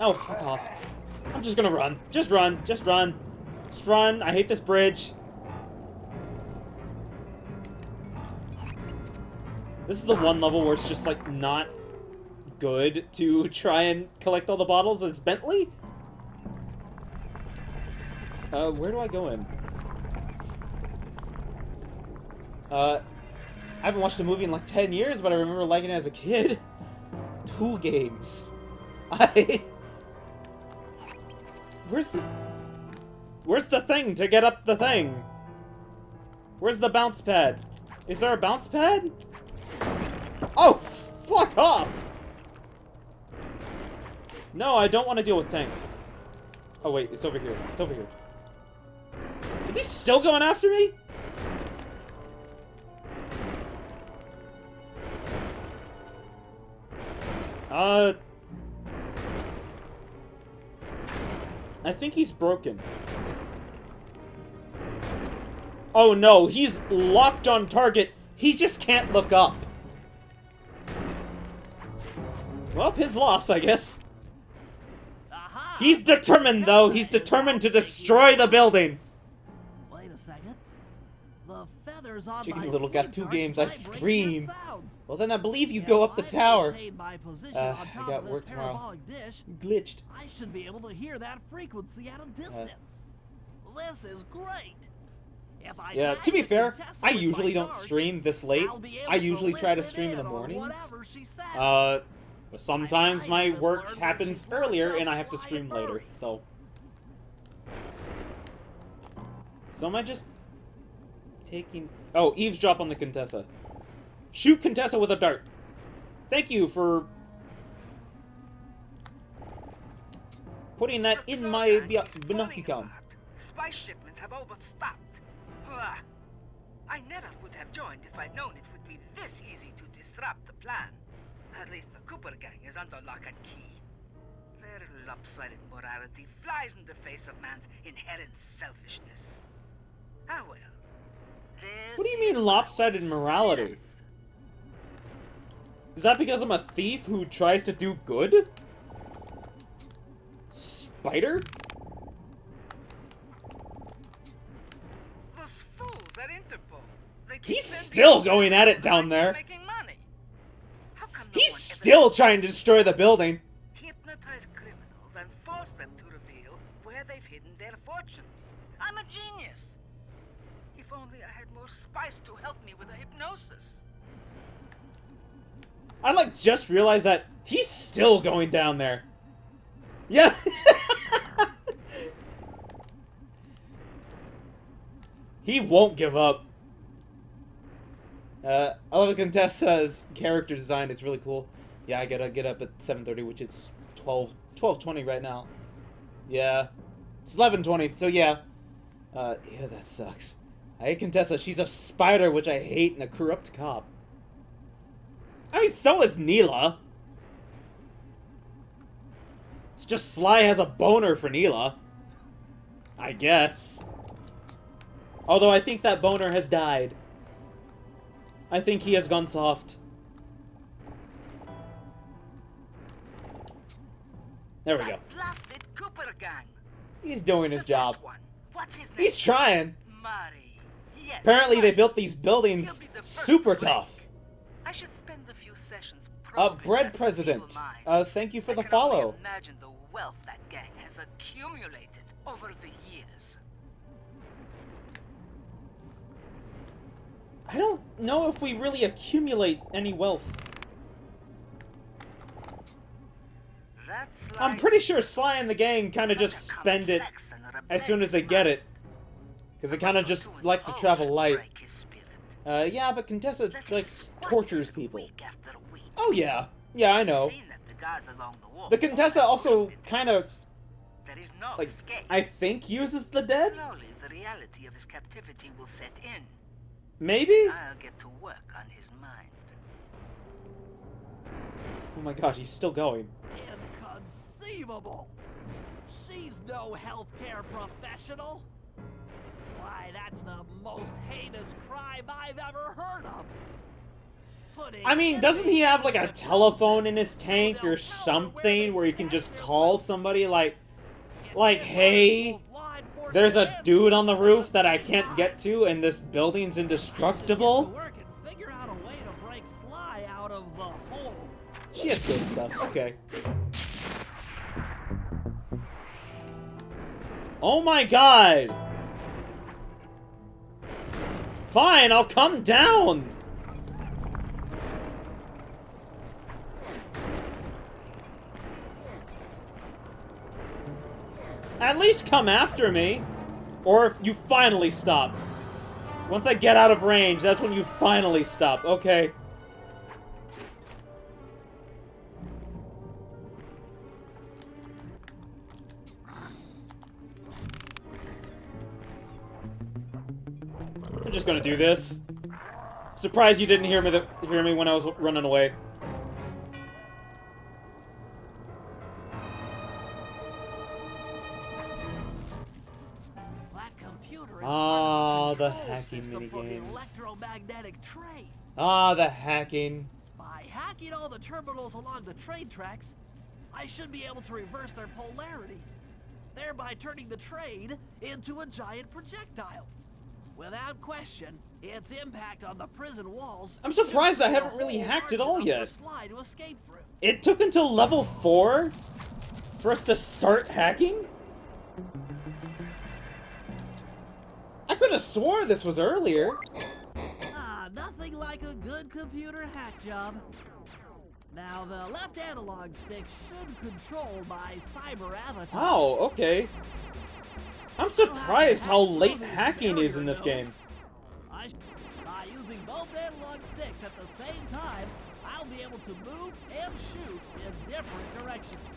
Oh, fuck off. I'm just gonna run. Just run. Just run. Just run. I hate this bridge. This is the one level where it's just, like, not good to try and collect all the bottles as Bentley? Where do I go in? I haven't watched the movie in, like, 10 years, but I remember liking it as a kid. 2 games. Where's the thing to get up the thing? Where's the bounce pad? Is there a bounce pad? Oh, fuck off! No, I don't want to deal with Tank. Oh wait, it's over here. It's over here. Is he still going after me? I think he's broken. Oh no, he's locked on target. He just can't look up. Well, his loss, I guess. He's determined, though. He's determined to destroy the building. Wait a second. The feathers on Chicken my Little got sleeve 2 darts games. I vibrate with scream. sounds. Well, then I believe you go up the tower. My position I on top got of this work tomorrow. parabolic dish, Glitched. I should be able to hear that frequency at a distance. This is great. If I Yeah, tag to be the fair, contestant I with usually my don't darts, stream this late. I'll be able I usually try to listen stream in the on mornings. whatever she says. But sometimes my work happens earlier and I have to stream later, so. So am I just taking... Oh, eavesdrop on the Contessa. Shoot Contessa with a dart. Thank you for putting that in my binoculum. Spice shipments have overstocked. I never would have joined if I'd known it would be this easy to disrupt the plan. At least the Cooper gang is under lock and key. Their lopsided morality flies in the face of man's inherent selfishness. Ah well. What do you mean lopsided morality? Is that because I'm a thief who tries to do good? Spider? Those fools at Interpol. They keep He's sending still us going at it reports down there. making money. How come no He's one ever still trying to destroy the building. hypnotize criminals and force them to reveal where they've hidden their fortune? I'm a genius. If only I had more spice to help me with the hypnosis. I like just realized that he's still going down there. Yeah. He won't give up. I love the Contessa's character design. It's really cool. Yeah, I gotta get up at 7:30, which is 12:20 right now. Yeah. It's 11:20, so yeah. Yeah, that sucks. I hate Contessa. She's a spider, which I hate, and a corrupt cop. I mean, so is Neela. It's just Sly has a boner for Neela. I guess. Although I think that boner has died. I think he has gone soft. There we go. Blasted Cooper gang. He's doing his job. What's his name? He's trying. Murray. Yes. Apparently they Murray. built these buildings He'll be the first super to tough. I should spend a few sessions probing Bread that President. evil mind. Thank you for I the can only follow. imagine the wealth that gang has accumulated over the years. I don't know if we really accumulate any wealth. That's I'm like pretty sure Sly and the gang kind of just spend it complex and as soon as they get it. Because they kind of just like to travel light. break his spirit. Yeah, but Contessa, Let him like, squander tortures it people. week after week. Oh yeah. Yeah, I know. Seen that the guards along the wall The Contessa also pushed it kind of, There is no like, escape. I think uses the dead? Slowly, the reality of his captivity will set in. Maybe? I'll get to work on his mind. Oh my gosh, he's still going. Inconceivable! She's no healthcare professional! Why, that's the most heinous crime I've ever heard of! I mean, doesn't he have like a telephone in his tank or something where he can just call somebody like, hey, there's a dude on the roof that I can't get to and this building's indestructible? She has good stuff, okay. Oh my god! Fine, I'll come down! At least come after me! Or if you finally stop. Once I get out of range, that's when you finally stop. Okay. I'm just gonna do this. Surprised you didn't hear me when I was running away. Ah, the hacking minigames. Ah, the hacking. By hacking all the terminals along the train tracks, I should be able to reverse their polarity, thereby turning the train into a giant projectile. Without question, its impact on the prison walls. I'm surprised I haven't really hacked it all yet. It took until level 4 for us to start hacking? I could have swore this was earlier. Ah, nothing like a good computer hack job. Now, the left analog stick should control my cyber avatar. Oh, okay. I'm surprised how late hacking is in this game. By using both analog sticks at the same time, I'll be able to move and shoot in different directions.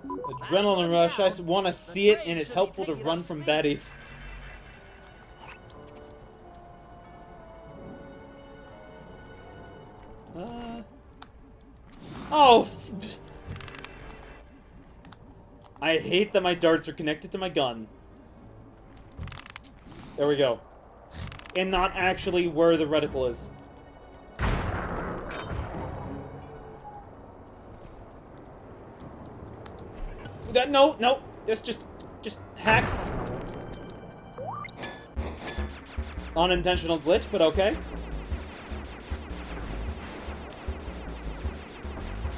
Adrenaline rush, I want to see it, and it's helpful to run from baddies. Oh! I hate that my darts are connected to my gun. There we go. And not actually where the reticle is. No. Just hack. Unintentional glitch, but okay.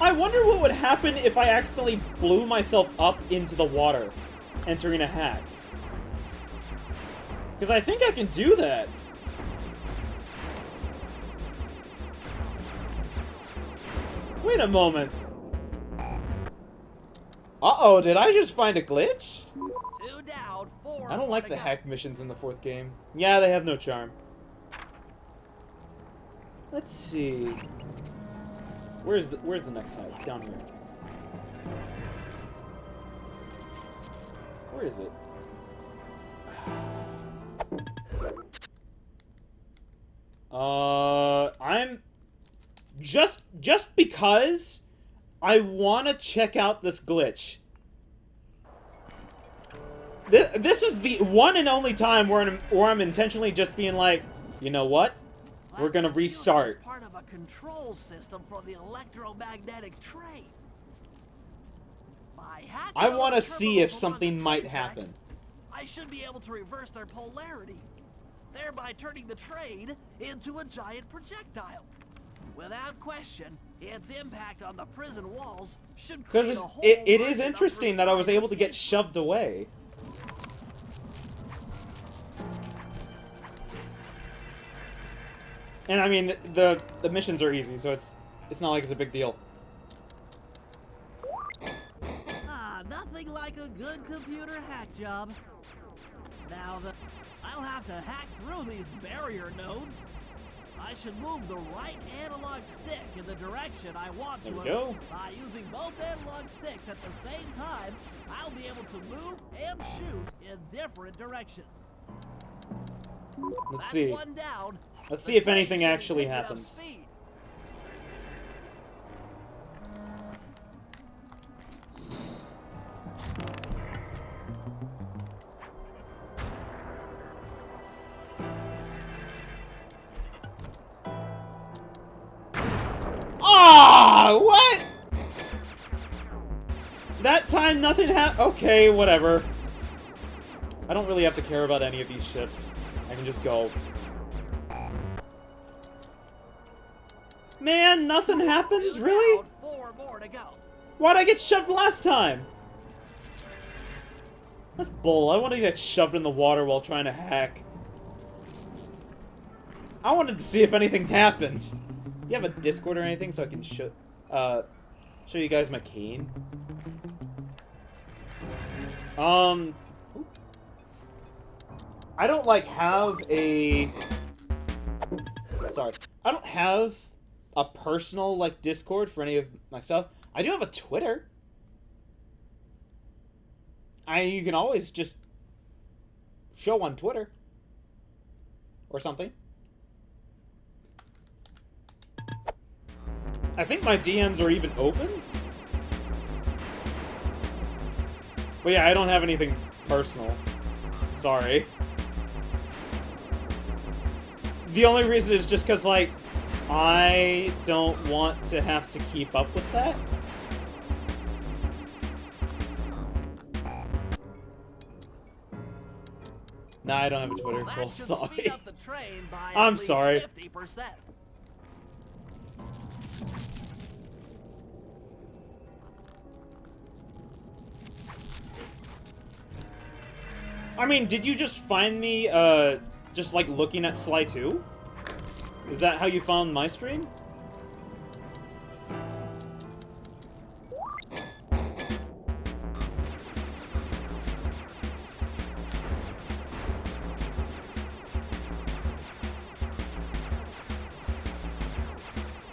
I wonder what would happen if I accidentally blew myself up into the water, entering a hack. Because I think I can do that. Wait a moment. Uh-oh, did I just find a glitch? 2 down, 4 I don't like the hack missions in the 4th game. Yeah, they have no charm. Let's see. Where's the next hack? Down here. Where is it? I'm just because I want to check out this glitch. This is the one and only time where I'm intentionally just being like, you know what? We're gonna restart. Part of a control system for the electromagnetic train. I want to see if something might happen. I should be able to reverse their polarity, thereby turning the train into a giant projectile. Without question, its impact on the prison walls should create because a whole it is version of interesting that I was able to get shoved away. And I mean, the missions are easy, so it's not like it's a big deal. Ah, nothing like a good computer hack job. Now, I'll I'll have to hack through these barrier nodes. I should move the right analog stick in the direction I want There to. we go. By using both analog sticks at the same time, I'll be able to move and shoot in different directions. Let's That's see. one down. Let's The see if train anything should be actually picking up happens. speed. Ah, what? That time nothing happened. Okay, whatever. I don't really have to care about any of these ships. I can just go. Man, nothing happens? Really? 4 more to go. Why'd I get shoved last time? That's bull. I want to get shoved in the water while trying to hack. I wanted to see if anything happens. You have a Discord or anything so I can show you guys my cane? I don't like have a I don't have a personal like Discord for any of my stuff. I do have a Twitter. You can always just show on Twitter or something. I think my DMs are even open. But yeah, I don't have anything personal. Sorry. The only reason is just because, like, I don't want to have to keep up with that. Nah, I don't have a Twitter. That Well, should sorry. speed up the train by I'm at least sorry. 50%. I mean, did you just find me, just, like, looking at Sly 2? Is that how you found my stream?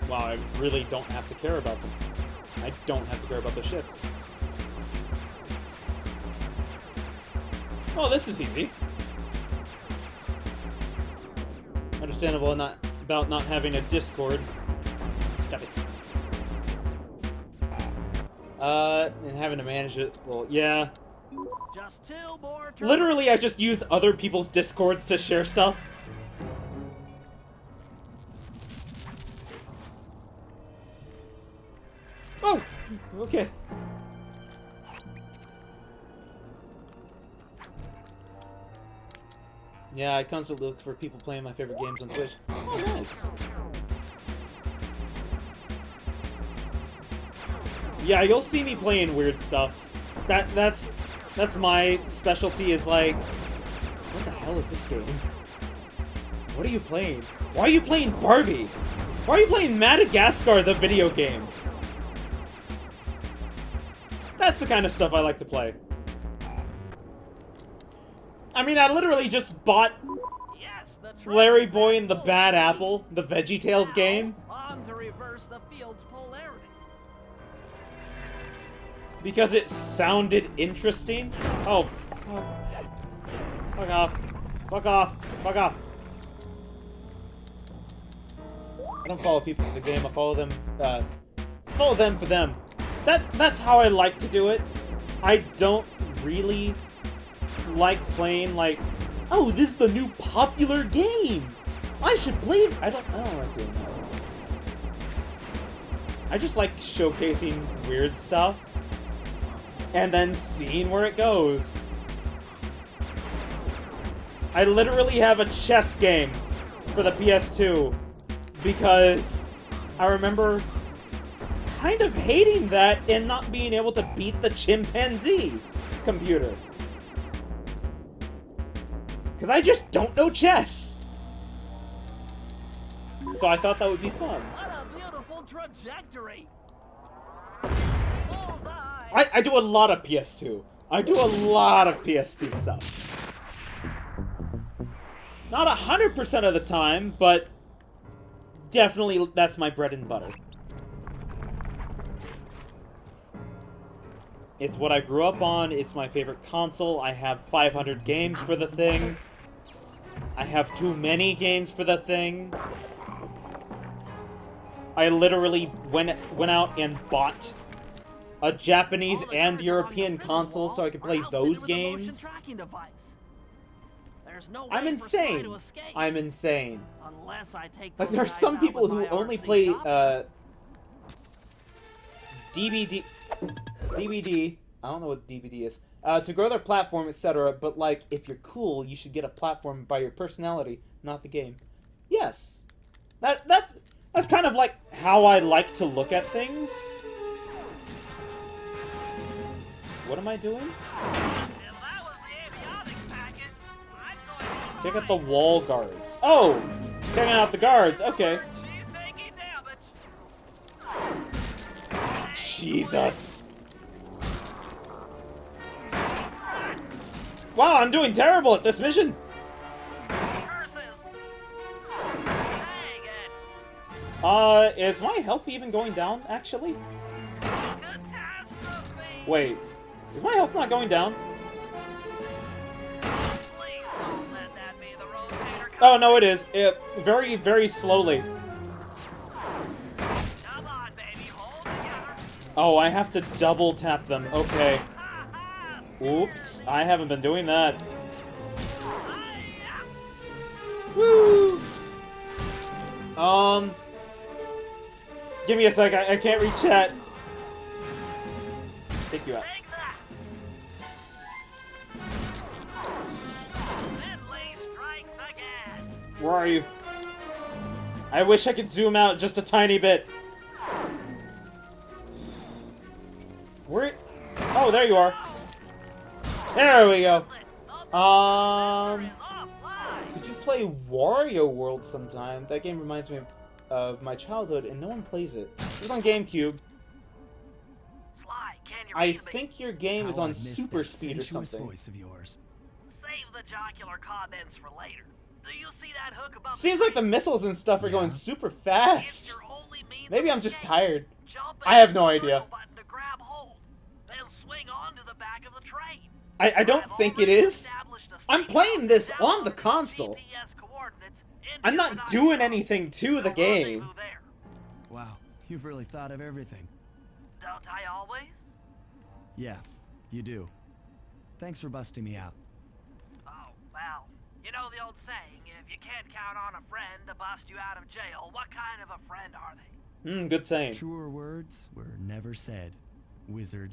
Wow, I really don't have to care about them. I don't have to care about the ships. Oh, this is easy. Understandable about not having a Discord. Stop it. And having to manage it. Well, yeah. Just 2 more turns. Literally, I just use other people's Discords to share stuff. Oh! Okay. Yeah, I constantly look for people playing my favorite games on Twitch. Oh, nice. Yeah, you'll see me playing weird stuff. That's my specialty is like, what the hell is this game? What are you playing? Why are you playing Barbie? Why are you playing Madagascar, the video game? That's the kind of stuff I like to play. I mean, I literally just bought Yes, the train Larry is Boy at and the full Bad speed. Apple, the VeggieTales game, On to reverse the field's polarity. because it sounded interesting. Oh, fuck. Fuck off. Fuck off. Fuck off. I don't follow people for the game, I follow them for them. That's how I like to do it. I don't really like playing like, oh, this is the new popular game. I should play it. I don't like doing that. I just like showcasing weird stuff and then seeing where it goes. I literally have a chess game for the PS2 because I remember kind of hating that and not being able to beat the chimpanzee computer. Because I just don't know chess. So I thought that would be fun. What a beautiful trajectory. Bullseye. I do a lot of PS2. I do a lot of PS2 stuff. Not 100% of the time, but definitely that's my bread and butter. It's what I grew up on. It's my favorite console. I have 500 games for the thing. I have too many games for the thing. I literally went out and bought a Japanese and European console so I could play those games. I'm insane. I'm insane. Like, there are some people who only play DVD. I don't know what DVD is. To grow their platform, etc. But, like, if you're cool, you should get a platform by your personality, not the game. Yes. That's kind of like how I like to look at things. What am I doing? Check out the wall guards. Oh! Checking out the guards. Okay. Jesus. Wow, I'm doing terrible at this mission. Is my health even going down, actually? Wait. Is my health not going down? Oh, no, it is. Very, very slowly. Oh, I have to double tap them. Okay. Oops. I haven't been doing that. Woo! Give me a sec. I can't read chat. Take you out. Where are you? I wish I could zoom out just a tiny bit. Where? Oh, there you are. There we go. Could you play Wario World sometime? That game reminds me of my childhood, and no one plays it. It was on GameCube. I think your game is on super speed or something. Voice of yours. Save the jocular comments for later. Do you see that hook above Seems like the missiles and stuff are going super fast. Maybe I'm just tired. Jump I have no idea. to grab hold, then swing onto the back of the train. I don't think it is. I'm playing this on the console. I'm not doing anything to the game. Wow, you've really thought of everything. Don't I always? Yeah, you do. Thanks for busting me out. Oh, well, you know the old saying, if you can't count on a friend to bust you out of jail, what kind of a friend are they? Good saying. Truer words were never said, wizard.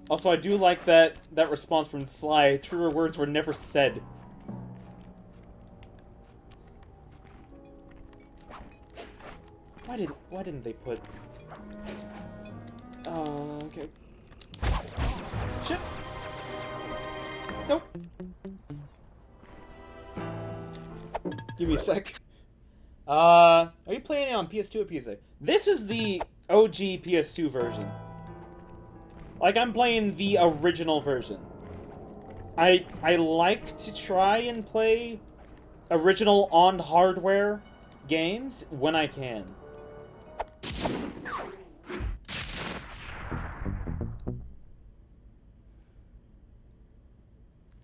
Also, I do like that response from Sly. Truer words were never said. Why didn't they put? Okay. Shit. Nope. Give me a sec. Are you playing it on PS2 or PS3? This is the OG PS2 version. Like, I'm playing the original version. I like to try and play original on hardware games when I can.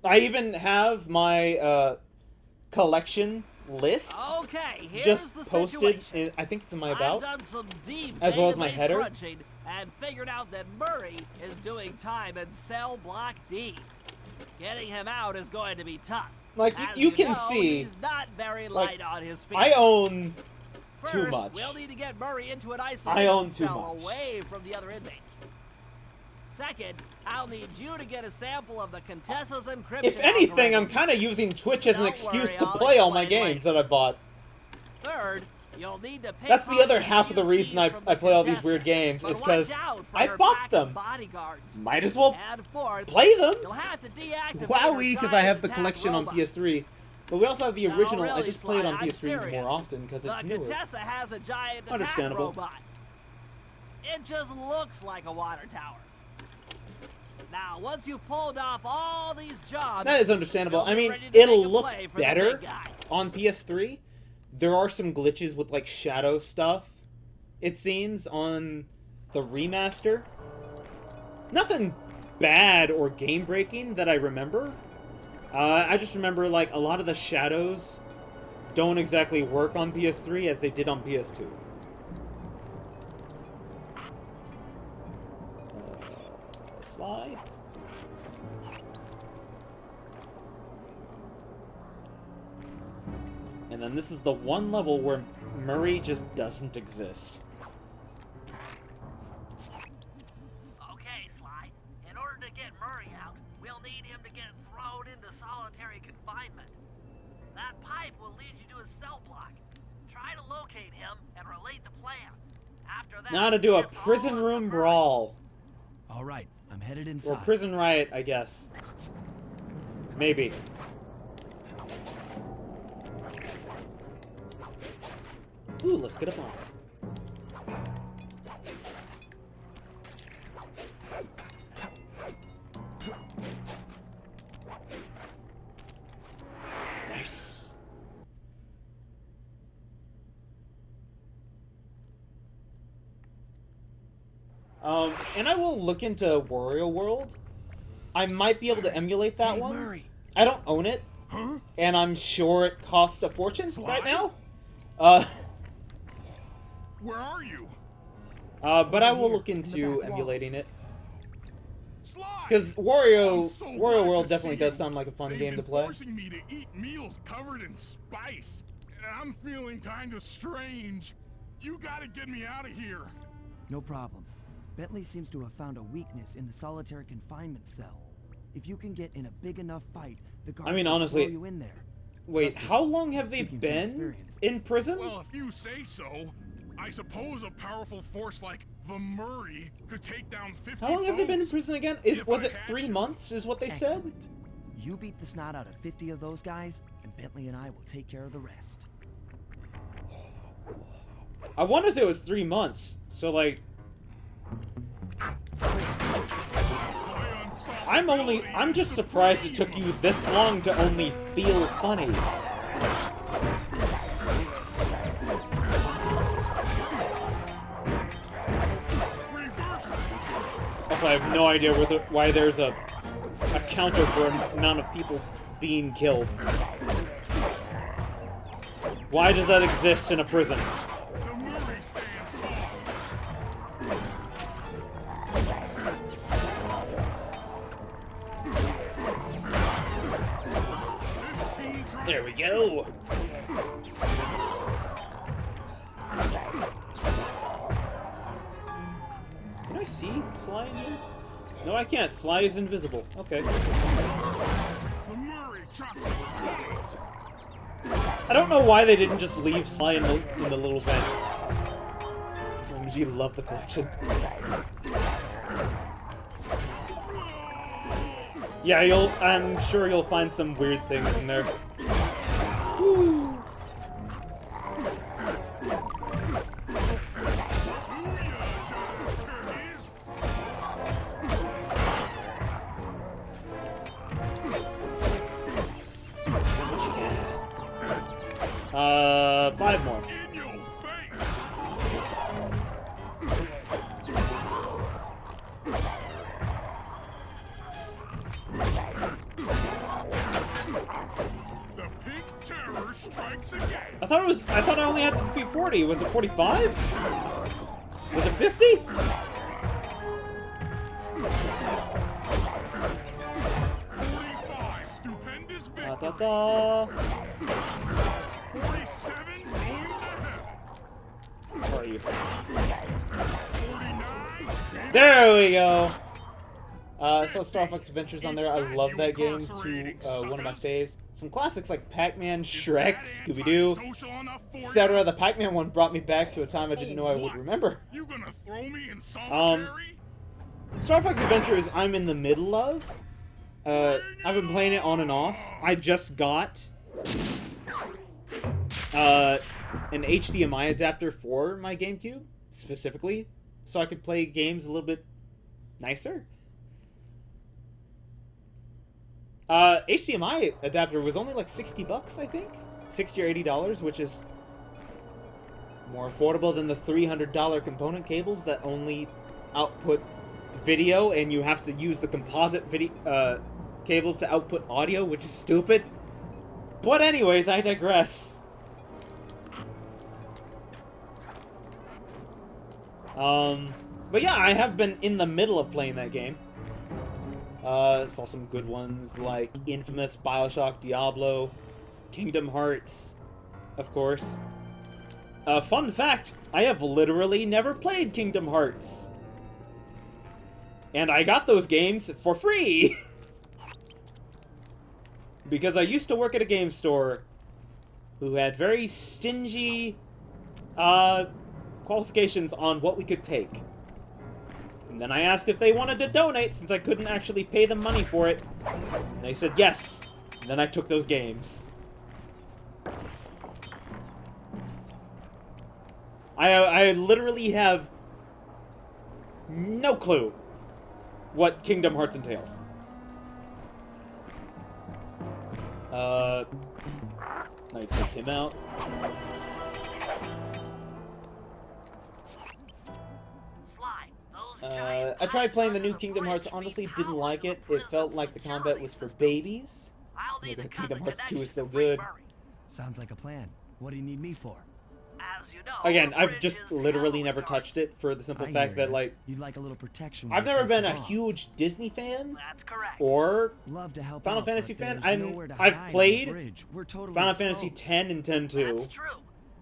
I even have my collection list just posted in, I think it's in my about, I've done some deep as well as my database header. crunching and figured out that Murray is doing time in cell block D. Getting him out is going to be tough. Like, As you can know, see, he's not very like, light on his feet. I own too First, much. We'll need to get Murray into an I isolation own too cell much. away from the other inmates. Second, I'll need you to get a sample of the Contessa's encryption. If anything, I'm algorithm. kind of using Twitch as an Don't excuse worry, to I'll play all my explain games that I bought. Third, you'll need to pick That's the up other a half of the few reason keys from I the play all these Contessa, weird games, but is because watch out for I her bought pack of them. bodyguards. Might as well And fourth, play them. you'll have to deactivate Wowie, her because I have the giant collection on attack PS3. But we also have the No, original. I really, just play it on Sly, I'm PS3 serious. more often because it's the newer. Contessa has a giant attack Understandable. robot. It just looks like a water tower. Now, once you've pulled off all these jobs, That is understandable. you'll I be mean, ready to it'll make a look play for the better big guy. on PS3. There are some glitches with, like, shadow stuff, it seems, on the remaster. Nothing bad or game-breaking that I remember. I just remember, like, a lot of the shadows don't exactly work on PS3 as they did on PS2. Sly? And then this is the one level where Murray just doesn't exist. Okay, Sly. In order to get Murray out, we'll need him to get thrown into solitary confinement. That pipe will lead you to his cell block. Try to locate him and relate the plan. After that, Now to do a it's all prison up to room Murray. brawl. All right, I'm headed Or inside. prison riot, I guess. Maybe. Ooh, let's get a bomb. Nice. And I will look into Wario World. I might be able to emulate that one. Murray. I don't own it, Huh? and I'm sure it costs a fortune right Slide? now. Where are you? But I will here, look in the into back wall. emulating it. Slide! Because Wario I'm so glad World to definitely see does you. sound like a fun They've game to been play. Forcing me to eat meals covered in spice, and I'm feeling kind of strange. You gotta get me out of here. No problem. Bentley seems to have found a weakness in the solitary confinement cell. If you can get in a big enough fight, the guards mean, will honestly- throw you in there. Wait, Trust me, how long have they speaking from been experience. in prison? Well, if you say so, I suppose a powerful force like the Murray could take down 50 How long have they been in foes. prison again? If Was I it had 3 to. months is what they said? Excellent. You beat the snot out of 50 of those guys, and Bentley and I will take care of the rest. I want to say it was 3 months. So, like, I'm just surprised it took you this long to only feel funny. Also, I have no idea why there's a counter for an amount of people being killed. Why does that exist in a prison? The Murray stands tall. There we go. Can I see Sly in here? No, I can't. Sly is invisible. Okay. The Murray chucks it. I don't know why they didn't just leave Sly in the little vent. OMG, love the collection. Yeah, I'm sure you'll find some weird things in there. Woo. What you got? 5 more. In your face. The pink terror strikes again. I thought I only had to defeat 40. Was it 45? Was it 50? 45, stupendous victory. Da-da-da. 47, going to heaven. Where are you? 49, There we go. So Star Fox Adventures on there. I love that game too. One of my faves. Some classics like Pac-Man, Shrek, Scooby-Doo, social enough for you? etc. The Pac-Man one brought me back to a time I didn't know I would remember. You gonna throw me in solitary? Star Fox Adventures I'm in the middle of. I've been playing it on and off. I just got an HDMI adapter for my GameCube, specifically, so I could play games a little bit nicer. HDMI adapter was only like 60 bucks, I think? 60 or $80, which is more affordable than the $300 component cables that only output video, and you have to use the composite video cables to output audio, which is stupid. But anyways, I digress. But yeah, I have been in the middle of playing that game. Saw some good ones like Infamous, BioShock, Diablo, Kingdom Hearts, of course. Fun fact, I have literally never played Kingdom Hearts. And I got those games for free! Because I used to work at a game store who had very stingy qualifications on what we could take. And then I asked if they wanted to donate, since I couldn't actually pay them money for it. And they said yes. And then I took those games. I literally have no clue what Kingdom Hearts entails. Now you take him out. I tried playing the new Kingdom Hearts, honestly didn't like it. It felt like the combat was for babies. Kingdom Hearts 2 is so good. Sounds like a plan. What do you need me for? Again, I've just literally never touched it for the simple fact that, like, you'd like a little protection. I've never been a huge Disney fan or Love to help Final out, Fantasy but fan. there's nowhere to I've hide on the played bridge. We're totally Final Fantasy exposed. 10 and 10-2. That's true.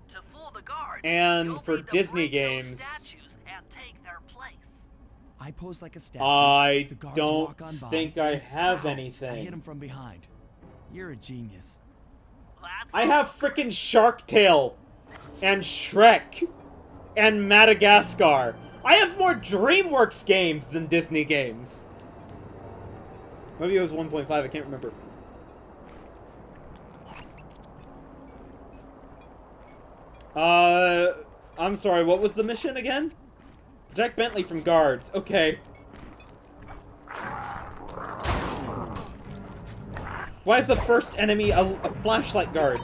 To fool the guards, And you'll for need to Disney break those games, statues and take their place. I pose like a statue. I the guards don't walk on by, think I have pow, anything. I hit him from behind. You're a genius. I have frickin' Shark Tale and Shrek and Madagascar. I have more DreamWorks games than Disney games. Maybe it was 1.5, I can't remember. I'm sorry, what was the mission again? Protect Bentley from guards. Okay. Why is the first enemy a flashlight guard?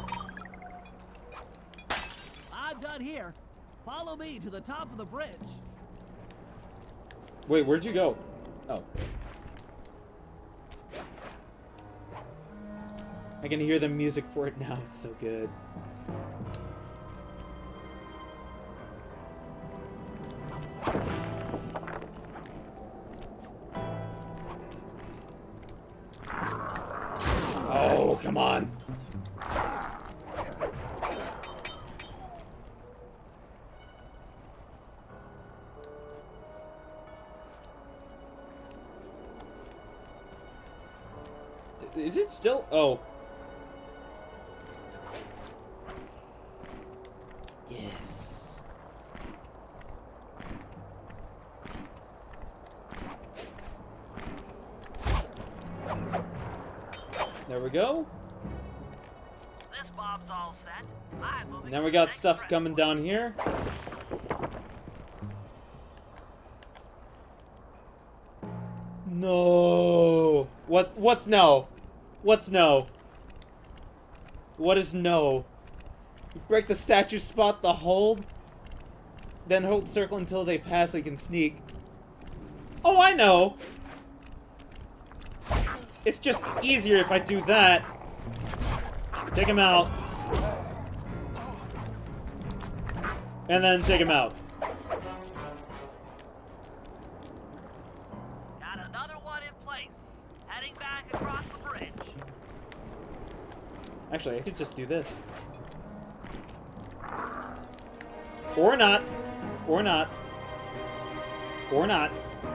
I'm done here. Follow me to the top of the bridge. Wait, where'd you go? Oh. I can hear the music for it now. It's so good. Oh, come on. Is it still? Oh. Yes. There we go. This bob's all set. I'm moving Now to we the got next stuff rest coming point. down here. No. What's no? What's no? What is no? Break the statue spot the hold. Then hold circle until they pass so you can sneak. Oh, I know. It's just easier if I do that. Take him out. And then take him out. Got another one in place. Heading back across the bridge. Actually, I could just do this. Or not. Or not. Or not.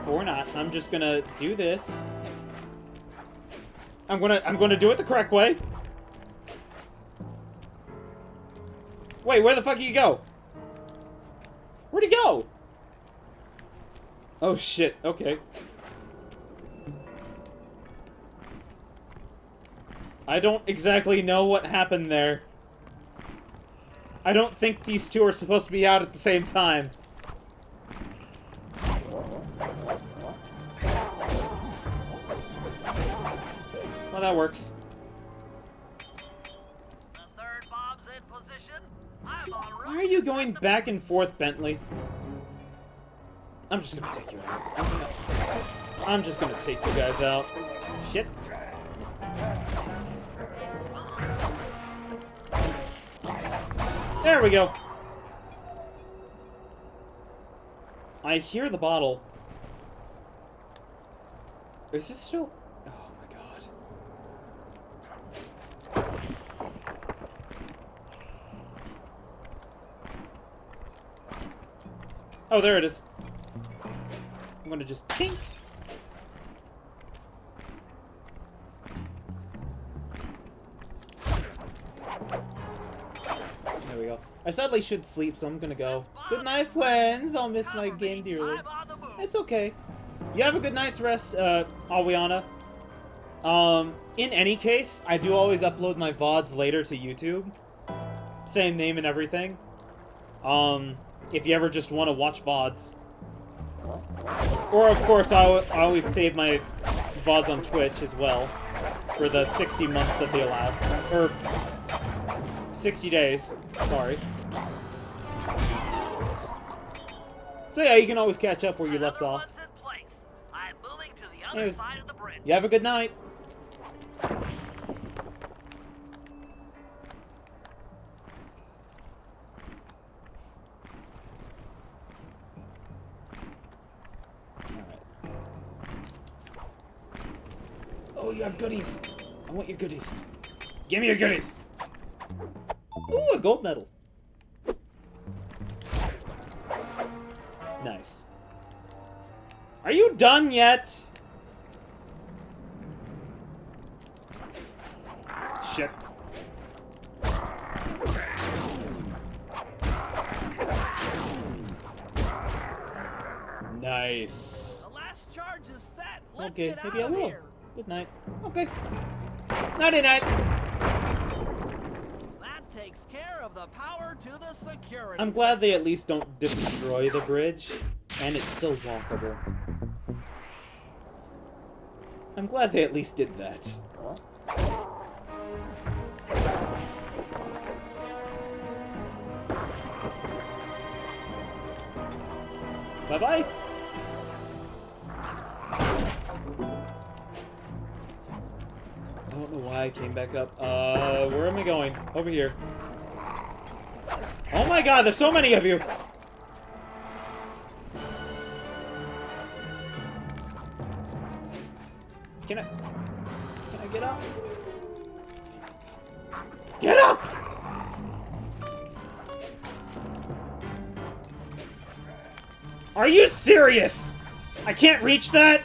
Or not. I'm just gonna do this. I'm gonna do it the correct way. Wait, where the fuck did you go? Where'd he go? Oh shit, okay. I don't exactly know what happened there. I don't think these two are supposed to be out at the same time. Well, that works. The third bomb's in position. I'm on route. Why are you going back and forth, Bentley? I'm just gonna take you out. I'm just gonna take you guys out. Shit. There we go. I hear the bottle. Is this still... Oh my god. Oh, there it is. I'm gonna just tink. There we go. I sadly should sleep, so I'm gonna go. Good night, friends. I'll miss my game dearly. It's okay. You have a good night's rest, Awiana. In any case, I do always upload my VODs later to YouTube. Same name and everything. If you ever just want to watch VODs. Or, of course, I always save my VODs on Twitch as well. For the 60 months that they allow. Or... 60 days. Sorry. So yeah, you can always catch up where you left off. I'm moving to the other Anyways, side of the bridge. you have a good night. Alright. Oh, you have goodies. I want your goodies. Give me your goodies. Ooh, a gold medal. Nice. Are you done yet? Shit. Nice. The last charge is set. Let's Okay, get maybe I out of will. here. Good night. Okay. Nighty-night. That takes care of the power to the security. I'm glad they at least don't destroy the bridge, and it's still walkable. I'm glad they at least did that. Bye-bye. I don't know why I came back up. Where am I going? Over here. Oh my god, there's so many of you! Can I get up? Get up! Are you serious? I can't reach that?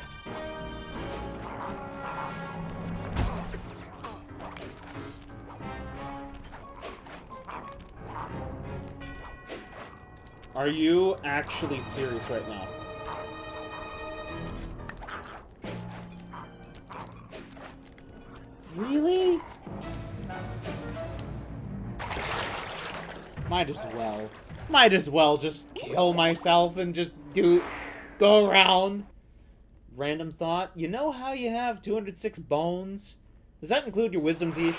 Are you actually serious right now? Really? Might as well. Might as well just kill myself and just go around. Random thought. You know how you have 206 bones? Does that include your wisdom teeth?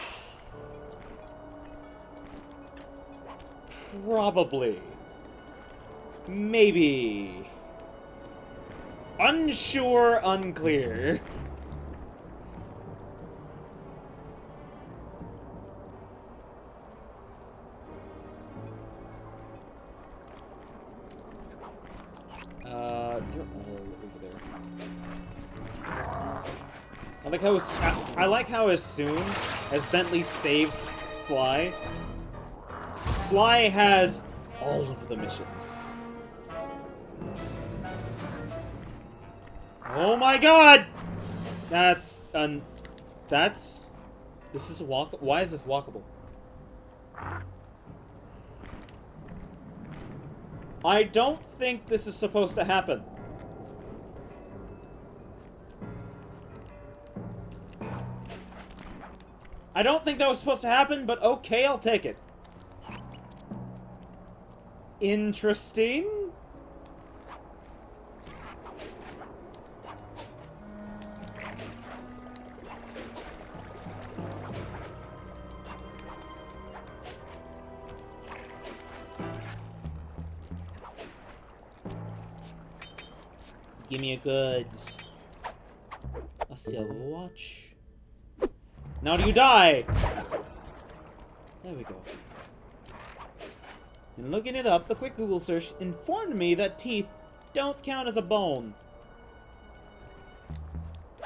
Probably. Maybe. Unsure, unclear. They're all over there. I like how as soon as Bentley saves Sly, Sly has all of the missions. Oh my god! This is walkable. Why is this walkable? I don't think this is supposed to happen. I don't think that was supposed to happen, but okay, I'll take it. Interesting. Give me a goods. A silver watch. Now do you die? There we go. And looking it up, the quick Google search informed me that teeth don't count as a bone.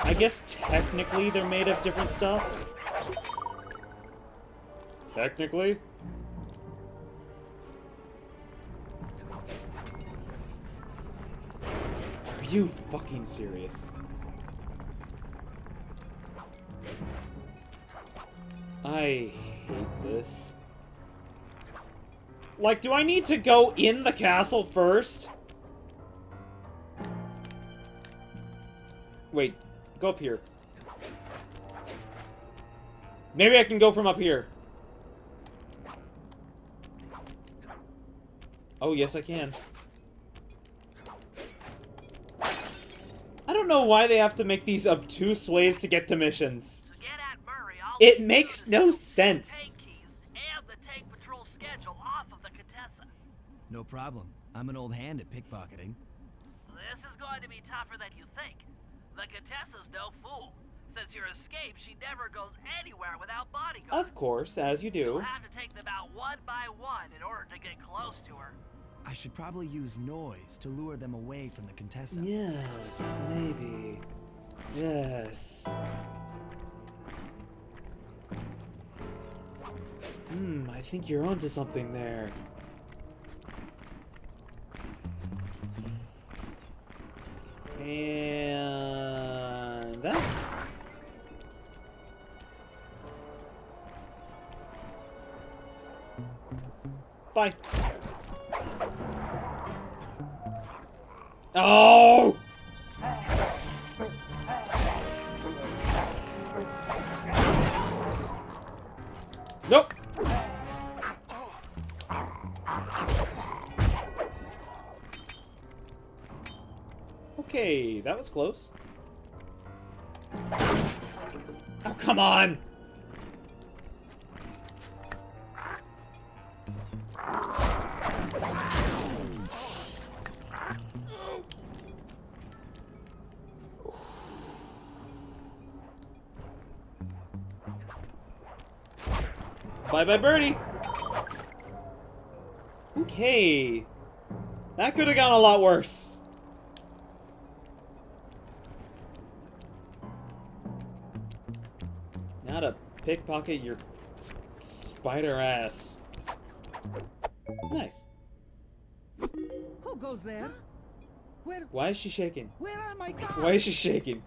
I guess technically they're made of different stuff. Technically? Are you fucking serious? I hate this. Like, do I need to go in the castle first? Wait, go up here. Maybe I can go from up here. Oh, yes, I can. I don't know why they have to make these obtuse ways to get to missions. To get at Murray, all It we makes need is no the sense. tank keys and the tank patrol schedule off of the Contessa. No problem. I'm an old hand at pickpocketing. This is going to be tougher than you think. The Contessa's no fool. Since your escape, she never goes anywhere without bodyguards. Of course, as you You'll do. have to take them out one by one in order to get close to her. I should probably use noise to lure them away from the Contessa. Yes, maybe. Yes. I think you're onto something there. And that. Bye. Oh! Nope. Okay, that was close. Oh, come on! Bye-bye, birdie! Okay. That could have gone a lot worse. Now to pickpocket your spider ass. Nice. Who goes there? Why is she shaking? Where are my guards? Why is she shaking?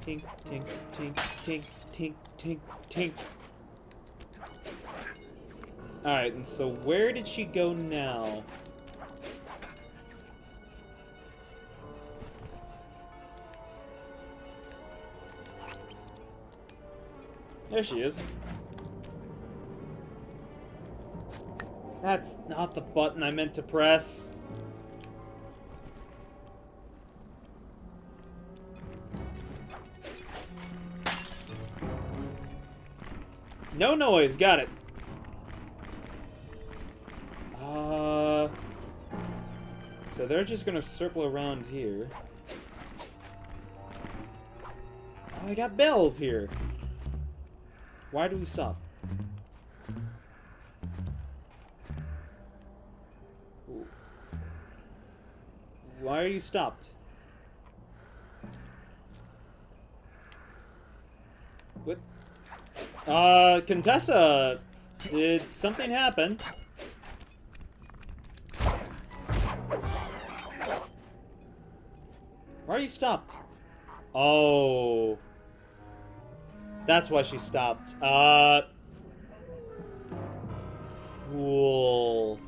Tink, tink, tink, tink, tink, tink, tink. Alright, and so where did she go now? There she is. That's not the button I meant to press. No noise, got it. So they're just gonna circle around here. Oh, I got bells here. Why do we stop? Ooh. Why are you stopped? What? Contessa, did something happen? Why are you stopped? Oh. That's why she stopped. Cool.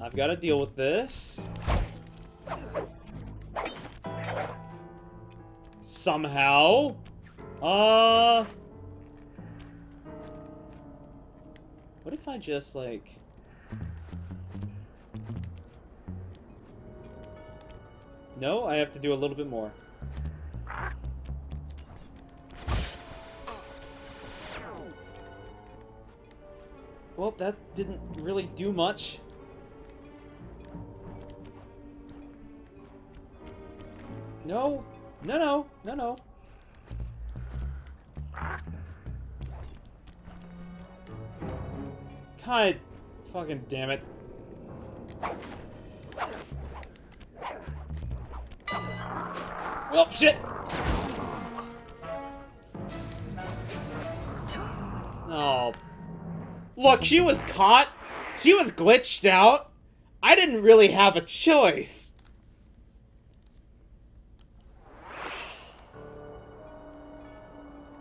I've got to deal with this. Somehow. What if I just, like... No, I have to do a little bit more. Well, that didn't really do much. No. No, no. No, no. God fucking damn it. Oh, shit! Oh. Look, she was caught. She was glitched out. I didn't really have a choice.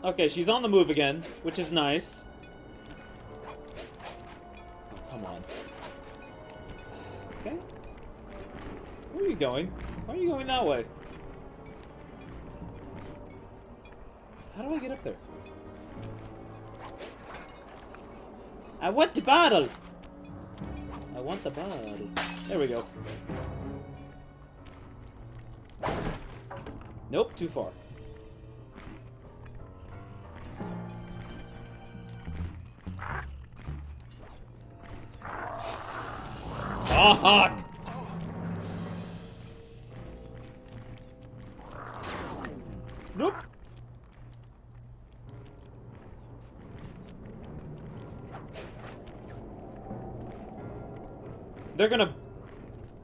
Okay, she's on the move again, which is nice. Oh, come on. Okay. Where are you going? Why are you going that way? How do I get up there? I want the bottle! I want the bottle. There we go. Nope, too far. Fuck! Nope.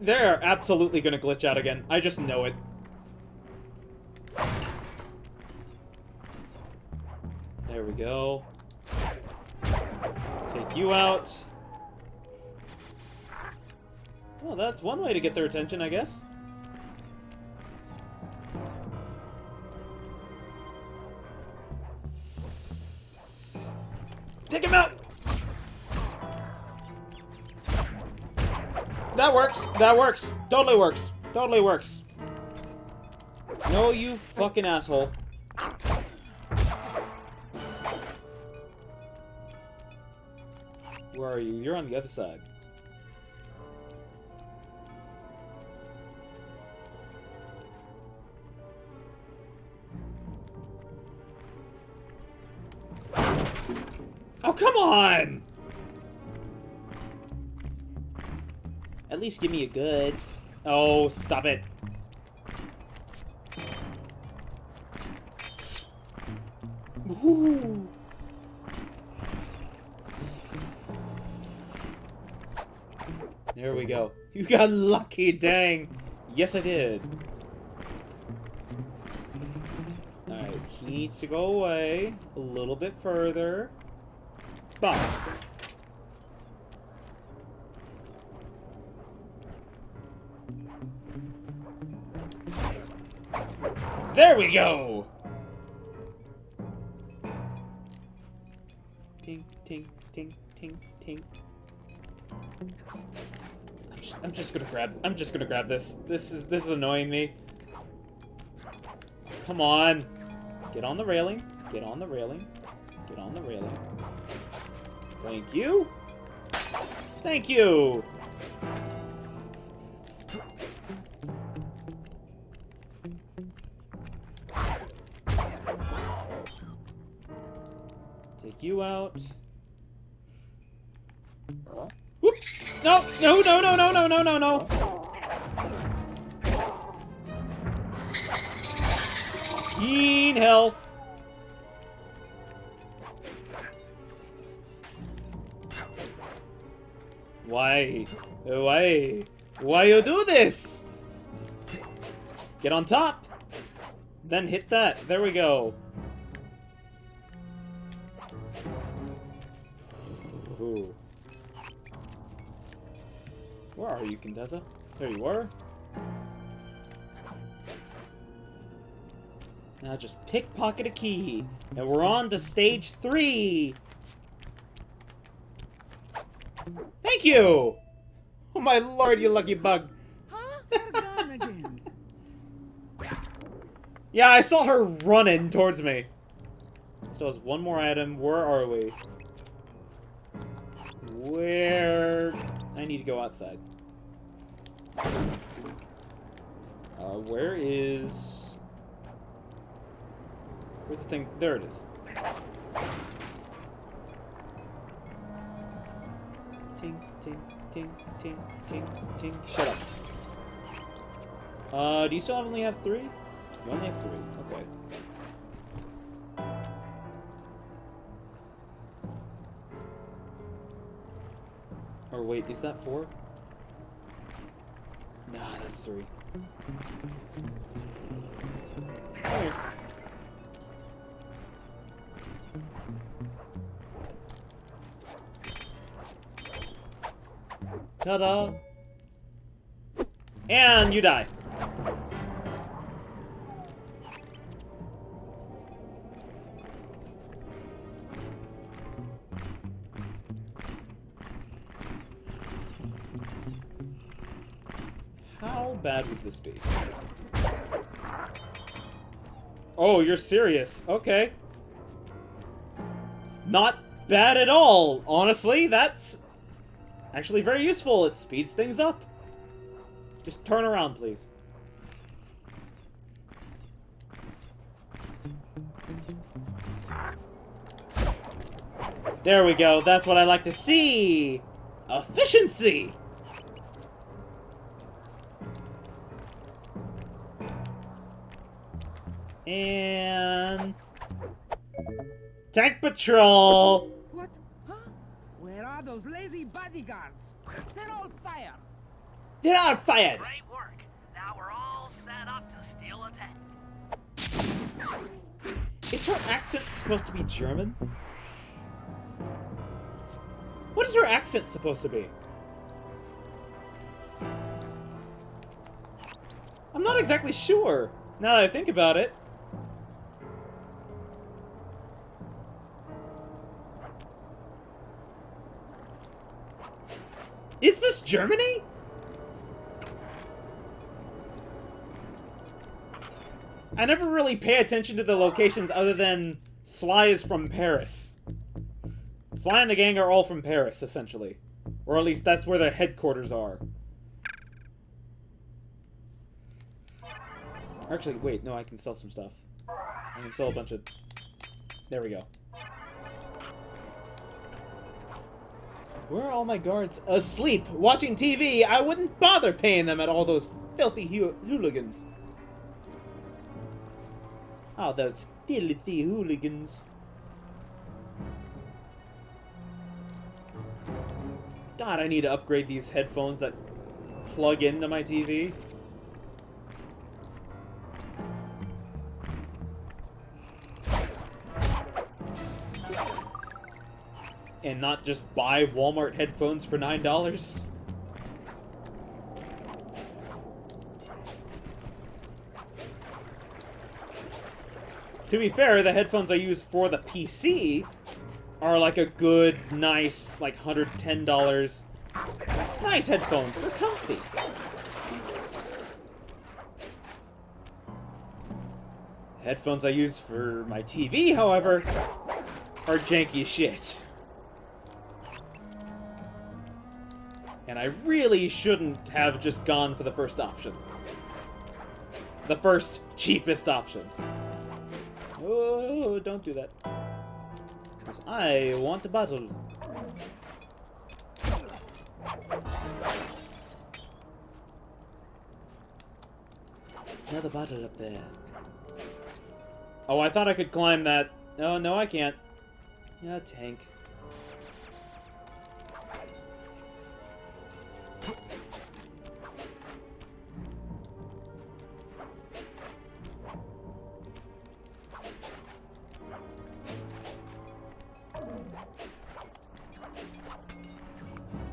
They're absolutely gonna glitch out again. I just know it. There we go. Take you out. Well, that's one way to get their attention, I guess. Take him out! That works! That works! Totally works! Totally works! No, you fucking asshole. Where are you? You're on the other side. Oh, come on! At least give me a goods. Oh, stop it. Ooh. There we go. You got lucky, dang. Yes, I did. Alright, he needs to go away a little bit further. Bye. There we go! Ting, ting, ting, ting, ting. I'm just gonna grab this. This is annoying me. Come on. Get on the railing. Get on the railing. Get on the railing. Thank you. Thank you. Take you out. Whoop! No! No! No! No! No! No! No! No! No! Keen hell. Why? Why? Why you do this? Get on top. Then hit that. There we go. Ooh. Where are you, Contessa? There you are. Now just pickpocket a key. And we're on to stage 3. Thank you! Oh my lord, you lucky bug. Huh? They're gone again. Yeah, I saw her running towards me. Still has one more item. Where are we? Where... I need to go outside. Where is... Where's the thing? There it is. Ting, ting, ting, ting, ting, ting. Shut up. Do you still only have 3? You only have 3. Okay. Or wait, is that 4? Nah, that's 3. Alright. Ta-da! And you die. How bad would this be? Oh, you're serious. Okay. Not bad at all, honestly. That's actually very useful. It speeds things up. Just turn around, please. There we go. That's what I like to see. Efficiency. And tank patrol. What? Huh? Where are those lazy bodyguards? They're all fired. They're all fired. Great work. Now we're all set up to steal a tank. Is her accent supposed to be German? What is her accent supposed to be? I'm not exactly sure, now that I think about it. Is this Germany? I never really pay attention to the locations other than Sly is from Paris. Sly and the gang are all from Paris, essentially. Or at least that's where their headquarters are. Actually, wait, no, I can sell some stuff. I can sell a bunch of... There we go. Where are all my guards? Asleep, watching TV. I wouldn't bother paying them at all those filthy hooligans. Oh, those filthy hooligans. God, I need to upgrade these headphones that plug into my TV. And not just buy Walmart headphones for $9. To be fair, the headphones I use for the PC are like a good, nice, like $110. Nice headphones. They're comfy. Headphones I use for my TV, however, are janky as shit. And I really shouldn't have just gone for the first option. The first, cheapest option. Oh, don't do that. Because I want a battle. Another battle up there. Oh, I thought I could climb that. Oh, no, I can't. Yeah, tank.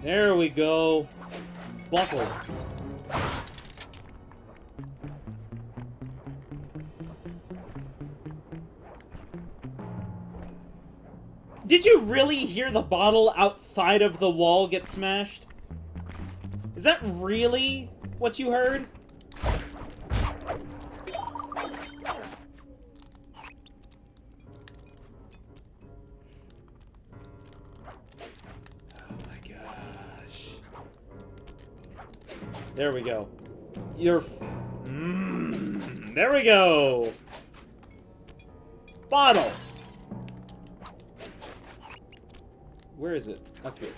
There we go. Bottle. Did you really hear the bottle outside of the wall get smashed? Is that really what you heard? There we go. You're... there we go! Bottle! Where is it? Up here.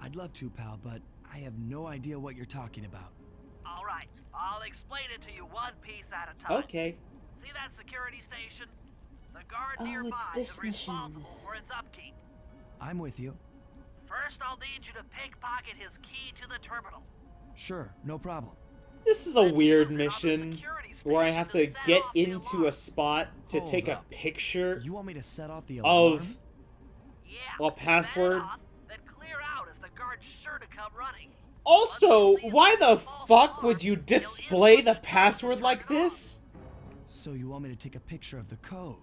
I'd love to, pal, but I have no idea what you're talking about. All right, I'll explain it to you one piece at a time. Okay. See that security station? The guard Oh, nearby it's is this mission. responsible for its upkeep. I'm with you. First, I'll need you to pickpocket his key to the terminal. Sure, no problem. This is a weird mission where I have to get into a spot to Hold take a up. picture You want me to set off the alarm? of Yeah, a password. set it off, then clear out as the guard's sure to come running. Also, why the fuck would you display the password like this? So you want me to take a picture of the code?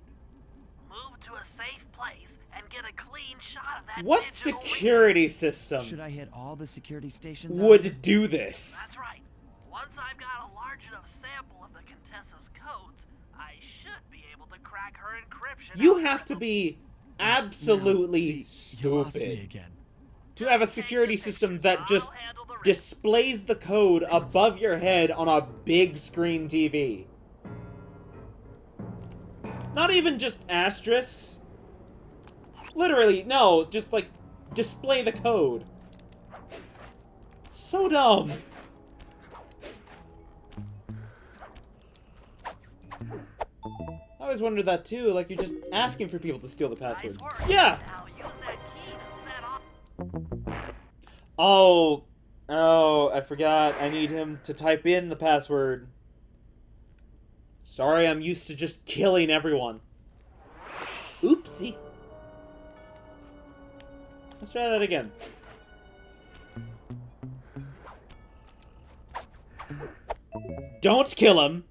Move to a safe place and get a clean shot of that What digital security system Should I hit all the security stations? would do this? That's right. Once I've got a large enough sample of the Contessa's codes, I should be able to crack her encryption. You have to be absolutely Now, see, you lost me stupid again. to have a security system that just displays the code above your head on a big screen TV. Not even just asterisks. Literally, no, just like display the code. So dumb. I always wondered that too, like you're just asking for people to steal the password. Yeah! Now use that key to set off. Oh, I forgot. I need him to type in the password. Sorry, I'm used to just killing everyone. Oopsie. Let's try that again. Don't kill him.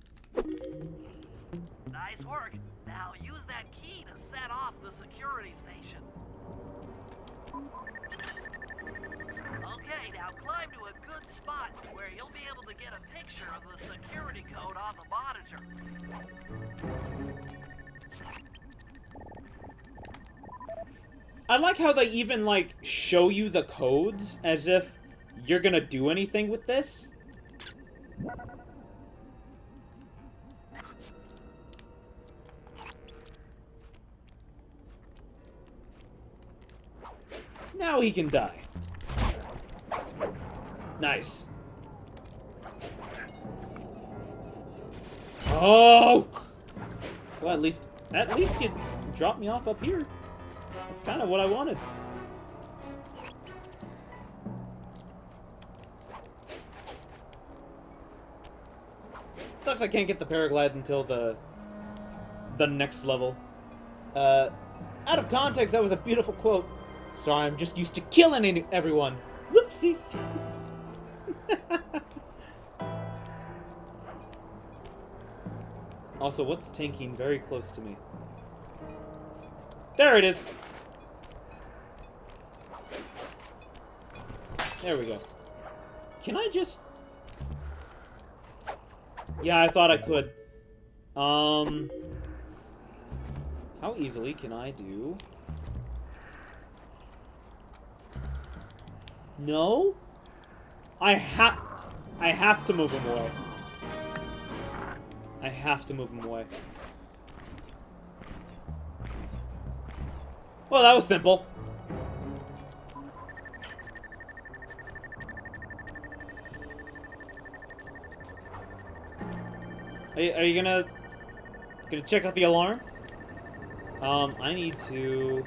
Nice work. Now use that key to set off the security station. Okay, now climb to a good spot where you'll be able to get a picture of the security code on the monitor. I like how they even, like, show you the codes as if you're gonna do anything with this. Now he can die. Nice. Oh! Well, at least you dropped me off up here. That's kind of what I wanted. Sucks I can't get the paraglide until the next level. Out of context, that was a beautiful quote. Sorry, I'm just used to killing everyone. Whoopsie. Also, what's tanking very close to me? There it is. There we go. Can I just... Yeah, I thought I could. How easily can I do... No? I have to move him away. I have to move him away. Well, that was simple. Are you gonna check out the alarm? I need to...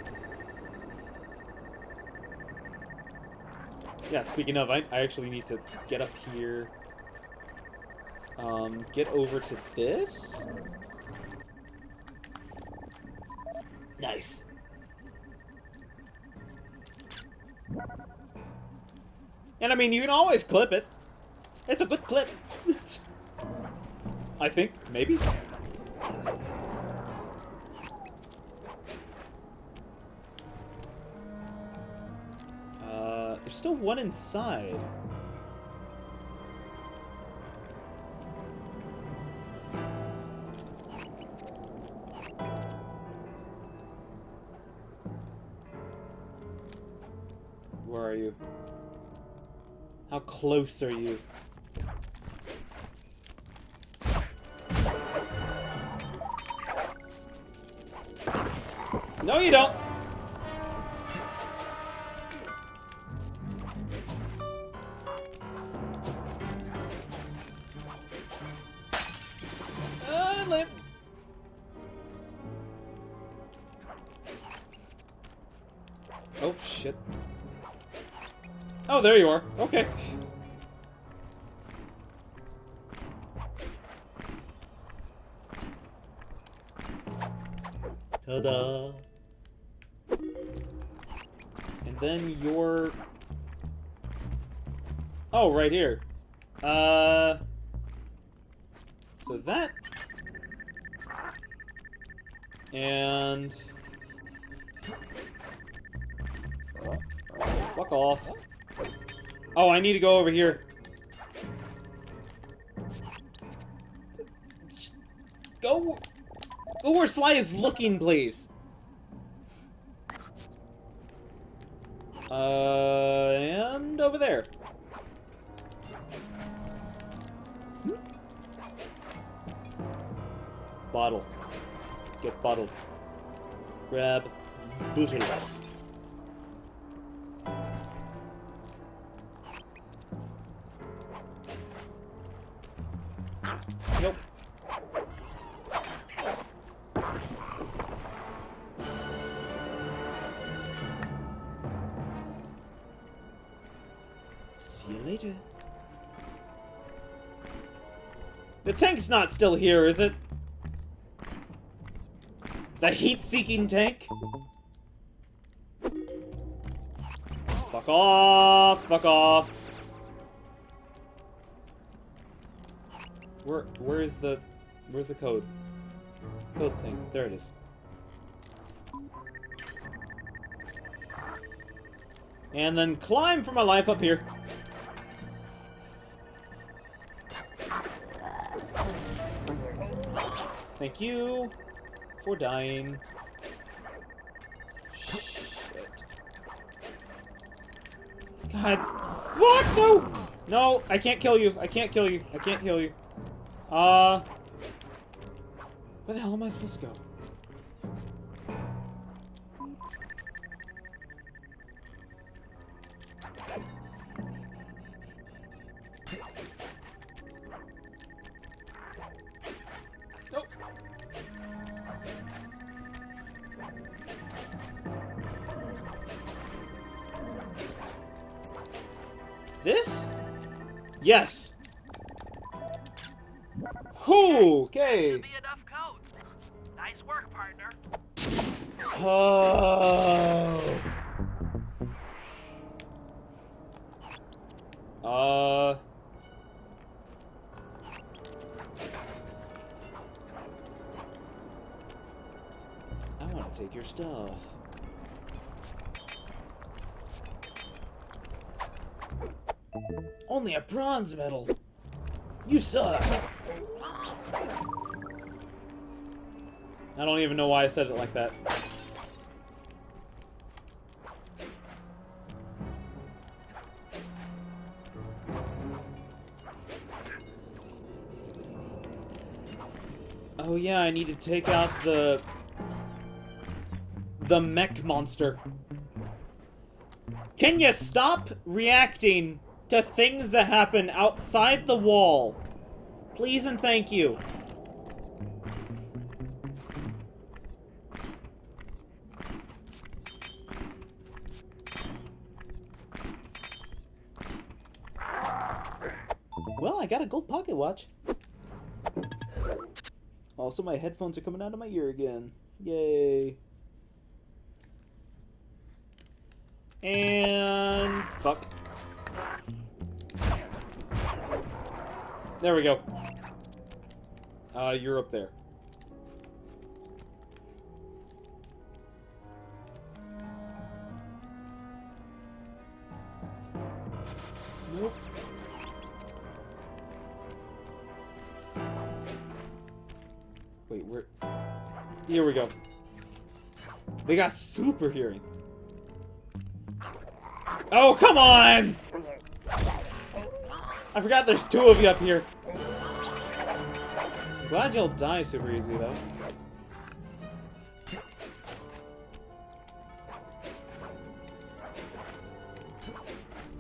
Yeah, speaking of, I actually need to get up here. Get over to this. Nice. And I mean, you can always clip it. It's a good clip. I think, maybe. There's still one inside. Where are you? How close are you? No, you don't. shit. Oh, there you are. Okay. Ta-da! And then you're... Oh, right here. So that... And... Fuck off. Oh, I need to go over here. Go where Sly is looking, please. And over there. Bottle. Get bottled. Grab bootle. Nope. See you later. The tank's not still here, is it? The heat-seeking tank? Fuck off! Fuck off! Where's the code? Code thing. There it is. And then climb for my life up here. Thank you for dying. Shit. God. Fuck, no! No, I can't kill you. I can't kill you. I can't kill you. Where the hell am I supposed to go? Nope. This? Yes. Okay. Should be enough codes. Nice work, partner. Oh. I want to take your stuff. Only a bronze medal. You suck. I don't even know why I said it like that. Oh yeah, I need to take out the mech monster. Can you stop reacting to things that happen outside the wall? Please and thank you. Well, I got a gold pocket watch. Also, my headphones are coming out of my ear again. Yay. And... fuck. There we go. You're up there. Nope. Wait, where? Here we go. They got super hearing. Oh, come on! I forgot there's two of you up here. Glad you'll die super easy, though.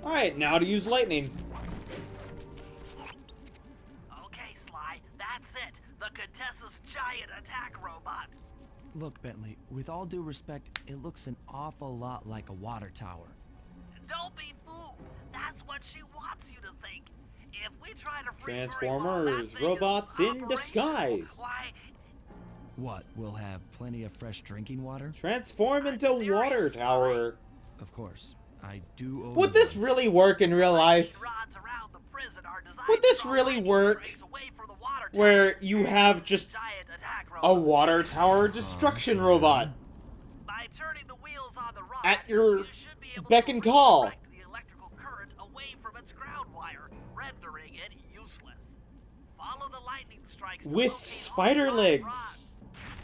Alright, now to use lightning. Okay, Sly, that's it. The Contessa's giant attack robot. Look, Bentley, with all due respect, it looks an awful lot like a water tower. Don't be fooled. That's what she wants you to think. If we try to free that Transformers, thing robots is in operational, disguise. Why, What, we'll have plenty of fresh drinking water? Transform into water tower. Of course. I do owe Would you this one. really work in real life? rods around the prison are designed Would this to draw really lightning work? strikes away from the water Where tower you have just giant attack a robot. water tower destruction robot By turning the wheels on the rod, at your you should be able beck to and call. redirect the electrical current away from its ground wire, rendering it useless. Follow the lightning strikes to With locate all spider live legs. rods.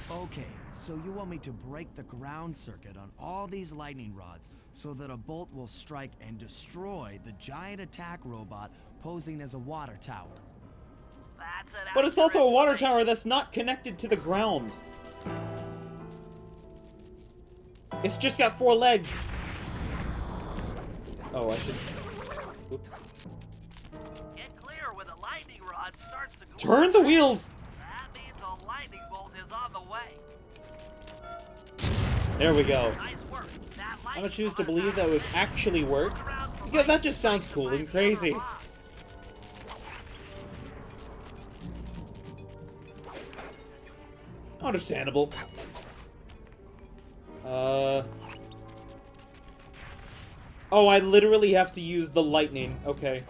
Okay, so you want me to break the ground circuit on all these lightning rods so that a bolt will strike and destroy the giant attack robot posing as a water tower. That's an But it's also a water accurate tower that's not connected to the ground. It's just got 4 legs. Oh, I should... Oops. Get clear when the lightning rod starts to go. Turn the wheels! That means a lightning bolt is on the way. There we go. Nice work. That I'm gonna choose to believe that would actually work, because that just sounds cool and crazy. Understandable. Oh, I literally have to use the lightning. Okay.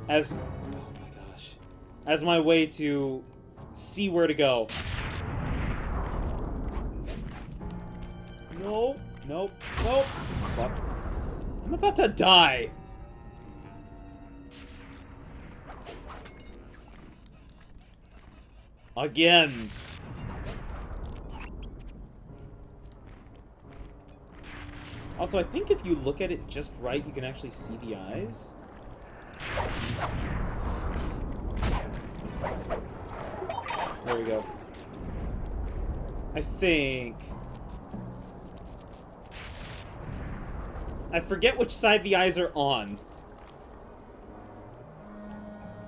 As... Oh my gosh. As my way to see where to go. No. Nope. Nope. Fuck. I'm about to die. Again. Also, I think if you look at it just right, you can actually see the eyes. There we go. I think... I forget which side the eyes are on.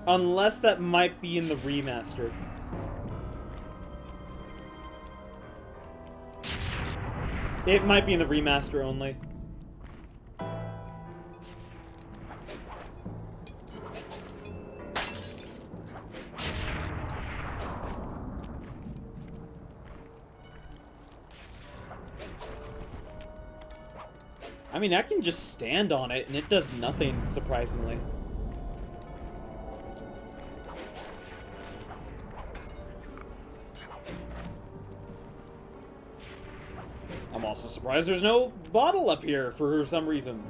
Unless that might be in the remaster. It might be in the remaster only. I mean, I can just stand on it and it does nothing, surprisingly. I'm also surprised there's no bottle up here for some reason.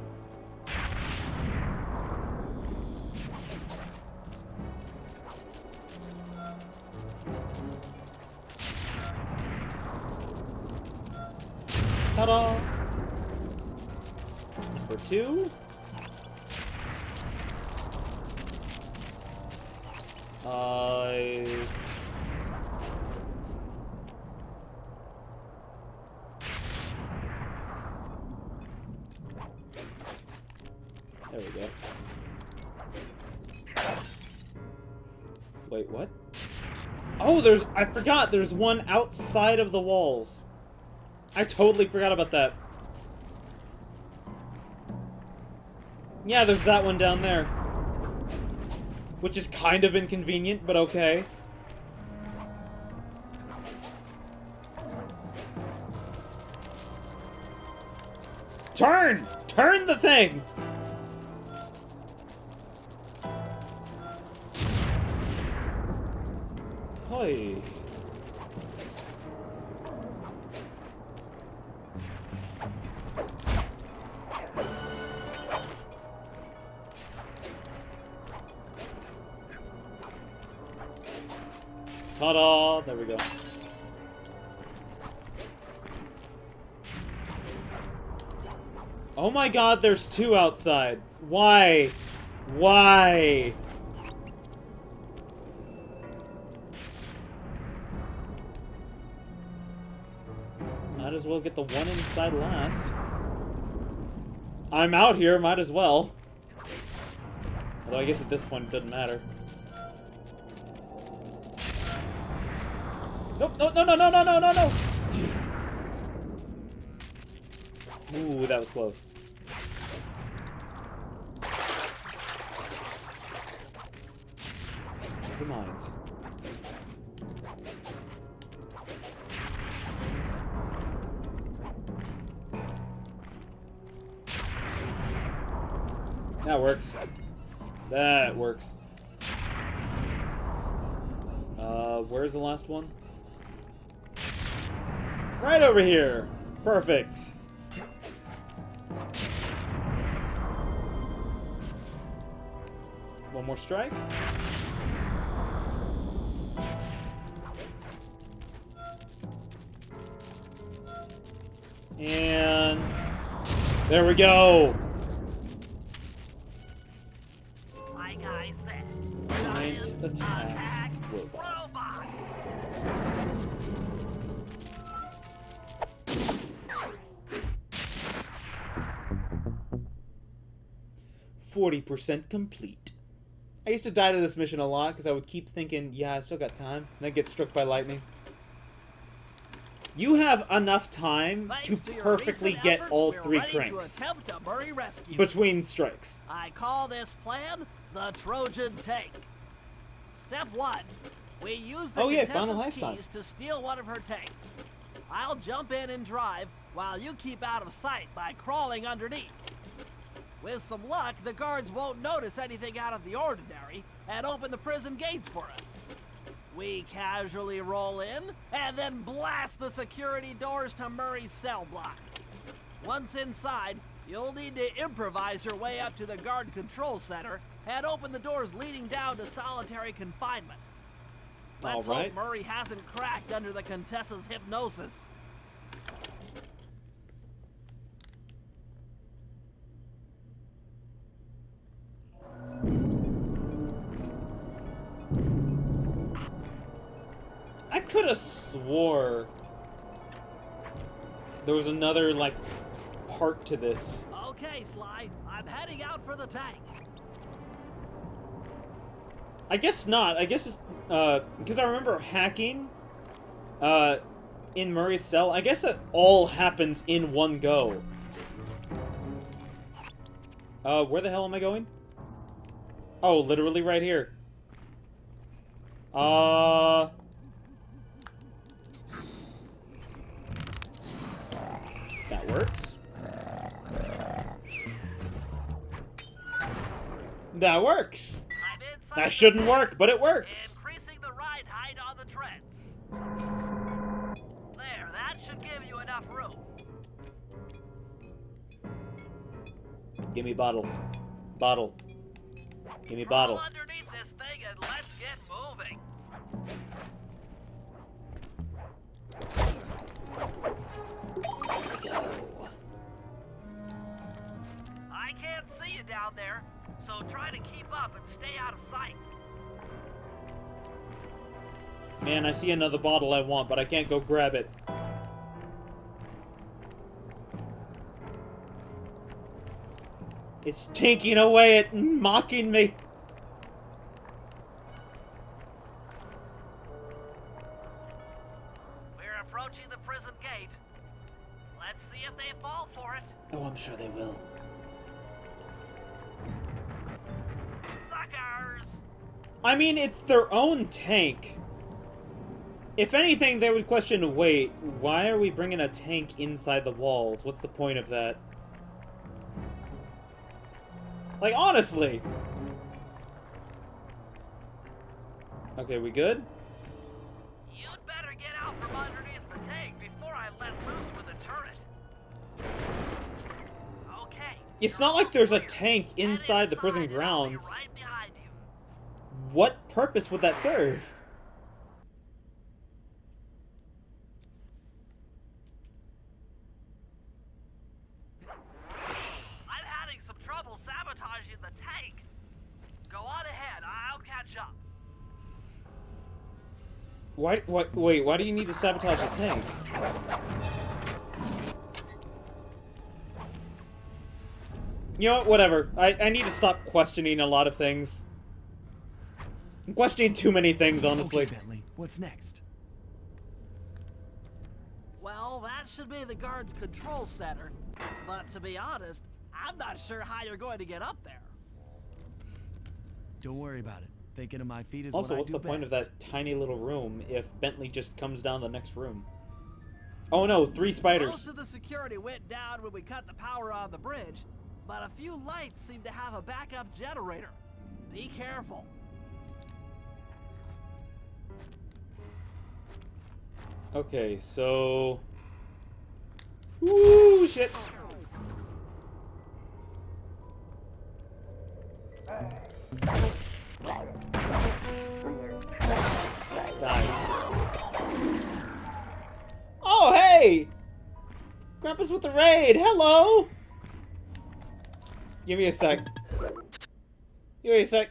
Ta-da! Number 2. There we go. Wait, what? Oh, I forgot, there's one outside of the walls. I totally forgot about that. Yeah, there's that one down there. Which is kind of inconvenient, but okay. Turn! Turn the thing! Hoi. Ta-da! There we go. Oh my god, there's 2 outside. Why? Why? Might as well get the one inside last. I'm out here, might as well. Although I guess at this point it doesn't matter. Nope, no, no, no, no, no, no, no, no! Ooh, that was close. Never mind. That works. That works. Where's the last one? Right over here. Perfect. One more strike. And there we go. Like I said, Giant attack robot. 40% complete. I used to die to this mission a lot because I would keep thinking, yeah, I still got time, and then get struck by lightning. You have enough time to perfectly get all 3 cranks between strikes. I call this plan the Trojan Tank. Step 1. We use the contestant's keys to steal one of her tanks. I'll jump in and drive while you keep out of sight by crawling underneath. With some luck, the guards won't notice anything out of the ordinary and open the prison gates for us. We casually roll in and then blast the security doors to Murray's cell block. Once inside, you'll need to improvise your way up to the guard control center and open the doors leading down to solitary confinement. Let's hope Murray hasn't cracked under the Contessa's hypnosis. I could have swore there was another, like, part to this. Okay, Sly. I'm heading out for the tank. I guess not. I guess it's, because I remember hacking, in Murray's cell. I guess it all happens in one go. Where the hell am I going? Oh, literally right here. That works. That works. That shouldn't work, but it works. Increasing the ride height on the treads. There, that should give you enough room. Give me bottle. Bottle. Give me bottle. Crawl underneath this thing and let's get moving. I can't see you down there, so try to keep up and stay out of sight. Man, I see another bottle I want, but I can't go grab it. It's tinking away at mocking me. We're approaching the prison gate. Let's see if they fall for it. Oh, I'm sure they will. Suckers! I mean, it's their own tank. If anything, they would question, wait, why are we bringing a tank inside the walls? What's the point of that? Like, honestly. Okay, we good? You'd better get out from underneath the tank before I let loose with the turret. Okay. It's not like there's a tank inside the prison grounds. Right behind you. What purpose would that serve? I'm having some trouble sabotaging the tank. Go on ahead, I'll catch up. Wait, why do you need to sabotage the tank? You know what, whatever. I need to stop questioning a lot of things. I'm questioning too many things, honestly. Okay, Bentley, what's next? Well, that should be the guard's control center. But to be honest, I'm not sure how you're going to get up there. Don't worry about it. Thinking of my feet is Also, what I what's do the point of best. that tiny little room if Bentley just comes down the next room? Oh no, 3 spiders. Most of the security went down when we cut the power on the bridge, but a few lights seem to have a backup generator. Be careful. Okay, so... Ooh, shit. Die. Oh, hey! Grandpa's with the raid! Hello! Give me a sec. Give me a sec.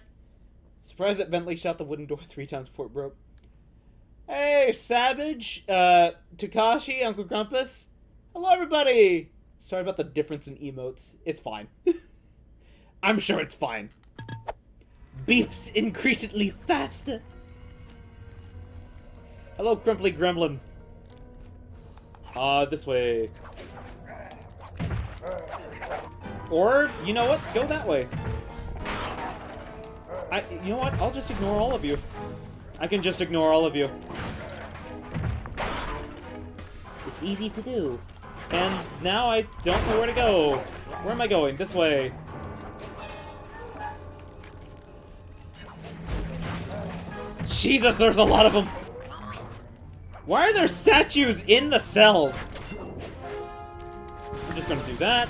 Surprised that Bentley shot the wooden door 3 times before it broke. Hey, Savage, Takashi, Uncle Grumpus. Hello, everybody! Sorry about the difference in emotes. It's fine. I'm sure it's fine. Beeps increasingly faster. Hello, Crumply Gremlin. This way. Or, you know what? Go that way. You know what? I'll just ignore all of you. I can just ignore all of you. It's easy to do. And now I don't know where to go. Where am I going? This way. Jesus, there's a lot of them. Why are there statues in the cells? I'm just gonna do that.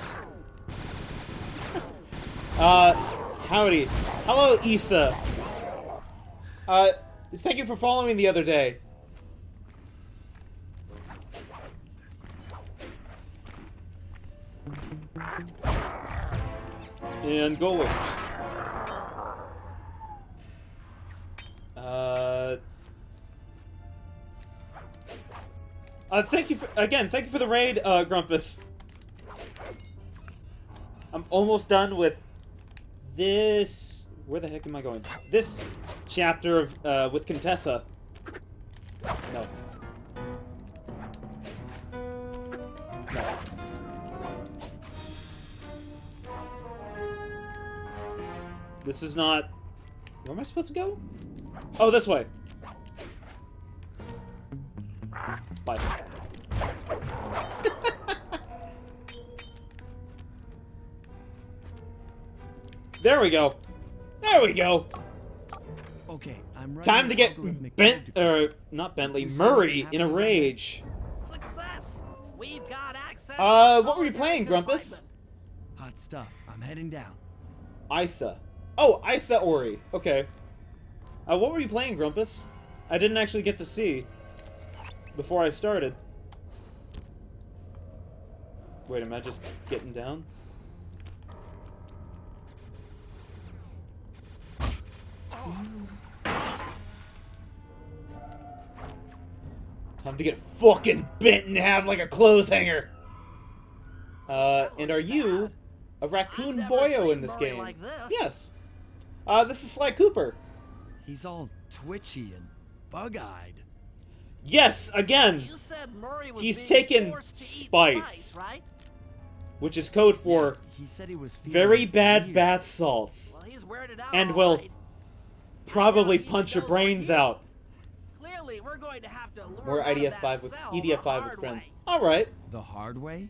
Howdy. Hello, Issa. Thank you for following the other day. And go away. Thank you for the raid, Grumpus. I'm almost done with this. Where the heck am I going? This chapter of with Contessa. No. No. This is not. Where am I supposed to go? Oh, this way. Bye. There we go. There we go. Okay, I'm ready. Time to get not Bentley, Murray in a rage. Success! We've got access What were you playing, Grumpus? Hot stuff. I'm heading down. Isa. Oh, Isa Ori. Okay. What were you playing, Grumpus? I didn't actually get to see before I started. Wait, am I just getting down? Time to get fucking bent and have like a clothes hanger. And are you a raccoon boyo in this game? Like this. Yes. This is Sly Cooper. He's all twitchy and bug-eyed. Yes, again. You said Murray was He's being taken forced to eat spice, right? which is code for He said he was very bad weird. bath salts, Well, he's weirded out and all will right. probably Now he punch your knows brains we're here. out. Clearly, we're going to have to lure More him out of IDF5 that with cell EDF5 the with hard friends. way. All right. The hard way?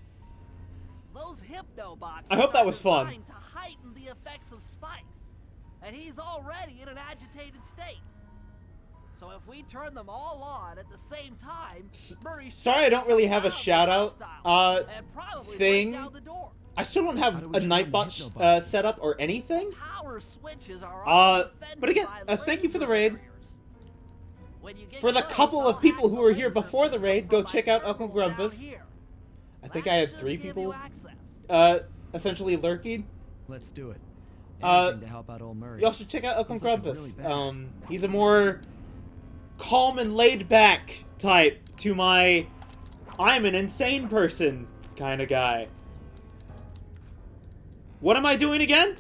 Those hypnobots I hope that was fun. designed to heighten the effects of spice, and he's already in an agitated state. So if we turn them all on at the same time, Murray Sorry, I don't really have a should shout out and probably thing. break down the door. I still don't How have do a we turn Nightbot on hypnobots? set up or anything. Power switches are all defended But again, by thank you for the laser raid. barriers. When you get For the close, couple I'll of people hack who were the here laser before the system raid, from go my check out Uncle terminal down Grumpus. here. I think That I had should 3 give you people, access. essentially lurking. Let's do it. Uh, Anything to help out old Murray. Y'all should check out Uncle He's looking Grumpus. really bad. He's a more calm and laid back type to my I'm an insane person kind of guy. What am I doing again?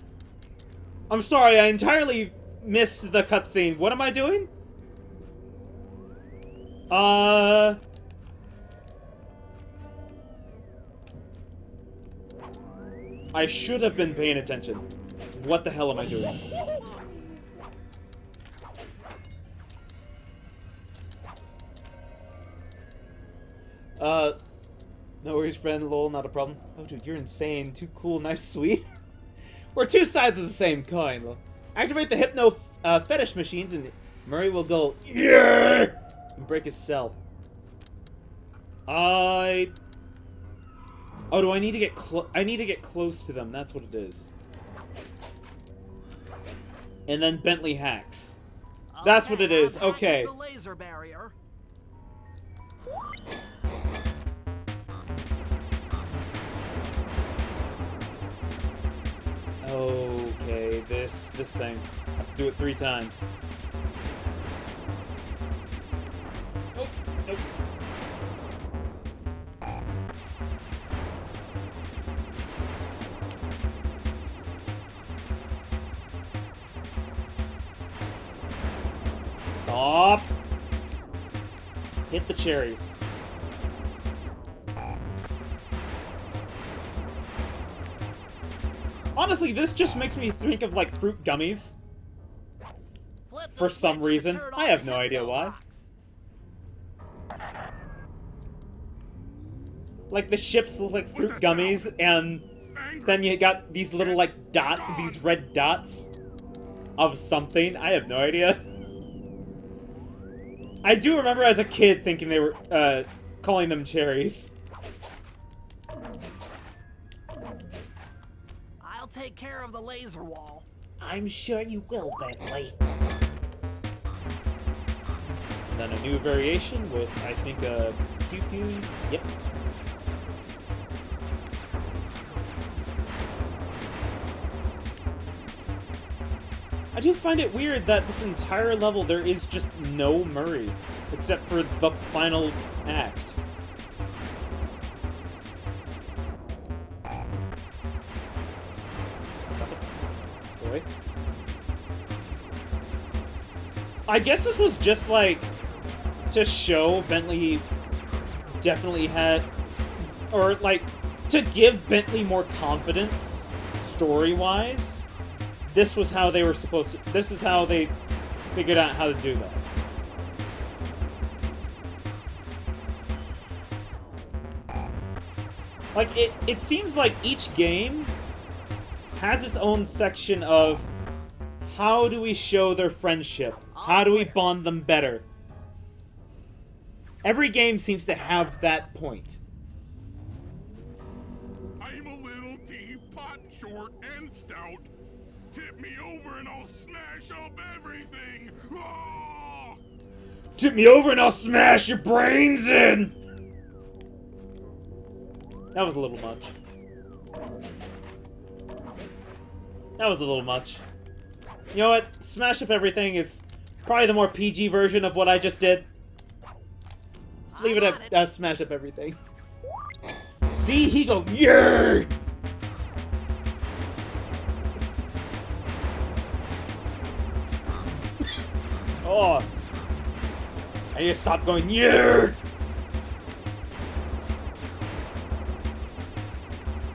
I'm sorry, I entirely missed the cutscene. What am I doing? I should have been paying attention. What the hell am I doing? No worries, friend. Lol, not a problem. Oh, dude, you're insane. Too cool, nice, sweet. We're two sides of the same coin. Lol. Activate the hypno fetish machines, and Murray will go yeah and break his cell. Oh, do I need to get I need to get close to them. That's what it is. And then Bentley hacks. That's what it is. Okay. The laser barrier. Okay, this thing. I have to do it 3 times. Oh, nope. Stop! Hit the cherries. Honestly, this just makes me think of, like, fruit gummies. For some reason. I have no idea why. Like, the ships look like fruit gummies, and then you got these little, like, these red dots of something. I have no idea. I do remember as a kid thinking they were, calling them cherries. I'll take care of the laser wall. I'm sure you will, Bentley. Then a new variation with, I think, a pew-pew. Yep. I do find it weird that this entire level there is just no Murray, except for the final act. Boy. I guess this was just like to show Bentley definitely had, or like to give Bentley more confidence story-wise. This was how they were supposed to. This is how they figured out how to do that. Like, it seems like each game has its own section of how do we show their friendship? How do we bond them better? Every game seems to have that point. I'm a little teapot, short and stout. Tip me over and I'll smash up everything! Ah! Tip me over and I'll smash your brains in! That was a little much. That was a little much. You know what? Smash up everything is probably the more PG version of what I just did. Let's leave it at smash up everything. See? He go, yeah! Oh. I need to stop going, yeah!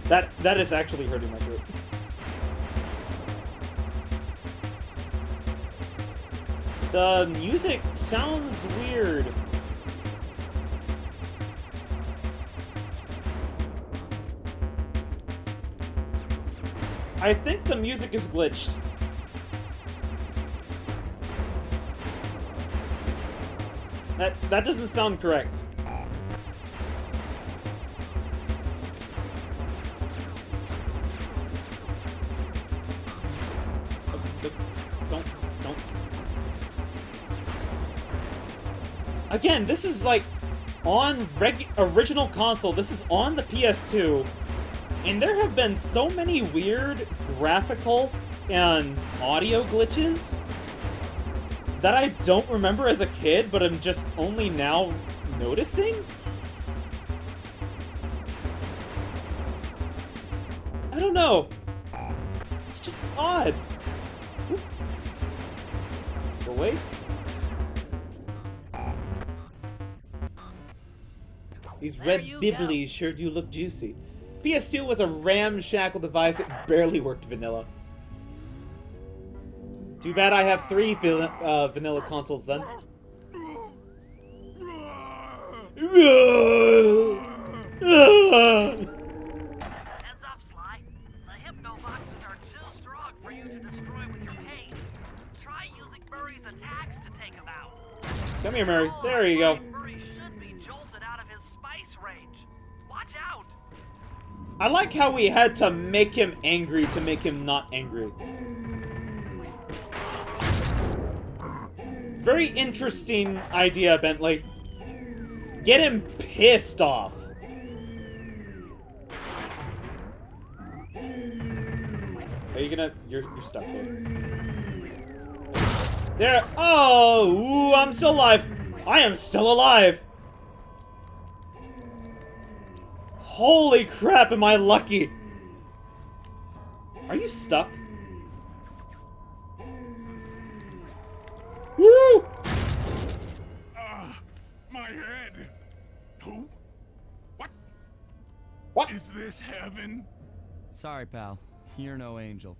That is actually hurting my throat. The music sounds weird. I think the music is glitched. That doesn't sound correct. Don't. Again, this is like on original console. This is on the PS2, and there have been so many weird graphical and audio glitches that I don't remember as a kid, but I'm just only now noticing? I don't know. It's just odd. Oop. Go away. These red bibblies sure do look juicy. PS2 was a ramshackle device that barely worked vanilla. Too bad I have 3 vanilla consoles then. Heads up, Sly. The hypno boxes are too strong for you to destroy with your pain. Try using Murray's attacks to take them out. Come here, Murray. There you go. Murray should be jolted out of his spice range. Watch out! I like how we had to make him angry to make him not angry. Very interesting idea, Bentley. Get him pissed off. Are you gonna... You're stuck there. There... Oh! Ooh, I'm still alive. I am still alive. Holy crap, am I lucky. Are you stuck? Woo! My head. Who? What? What? Is this heaven? Sorry, pal. You're no angel.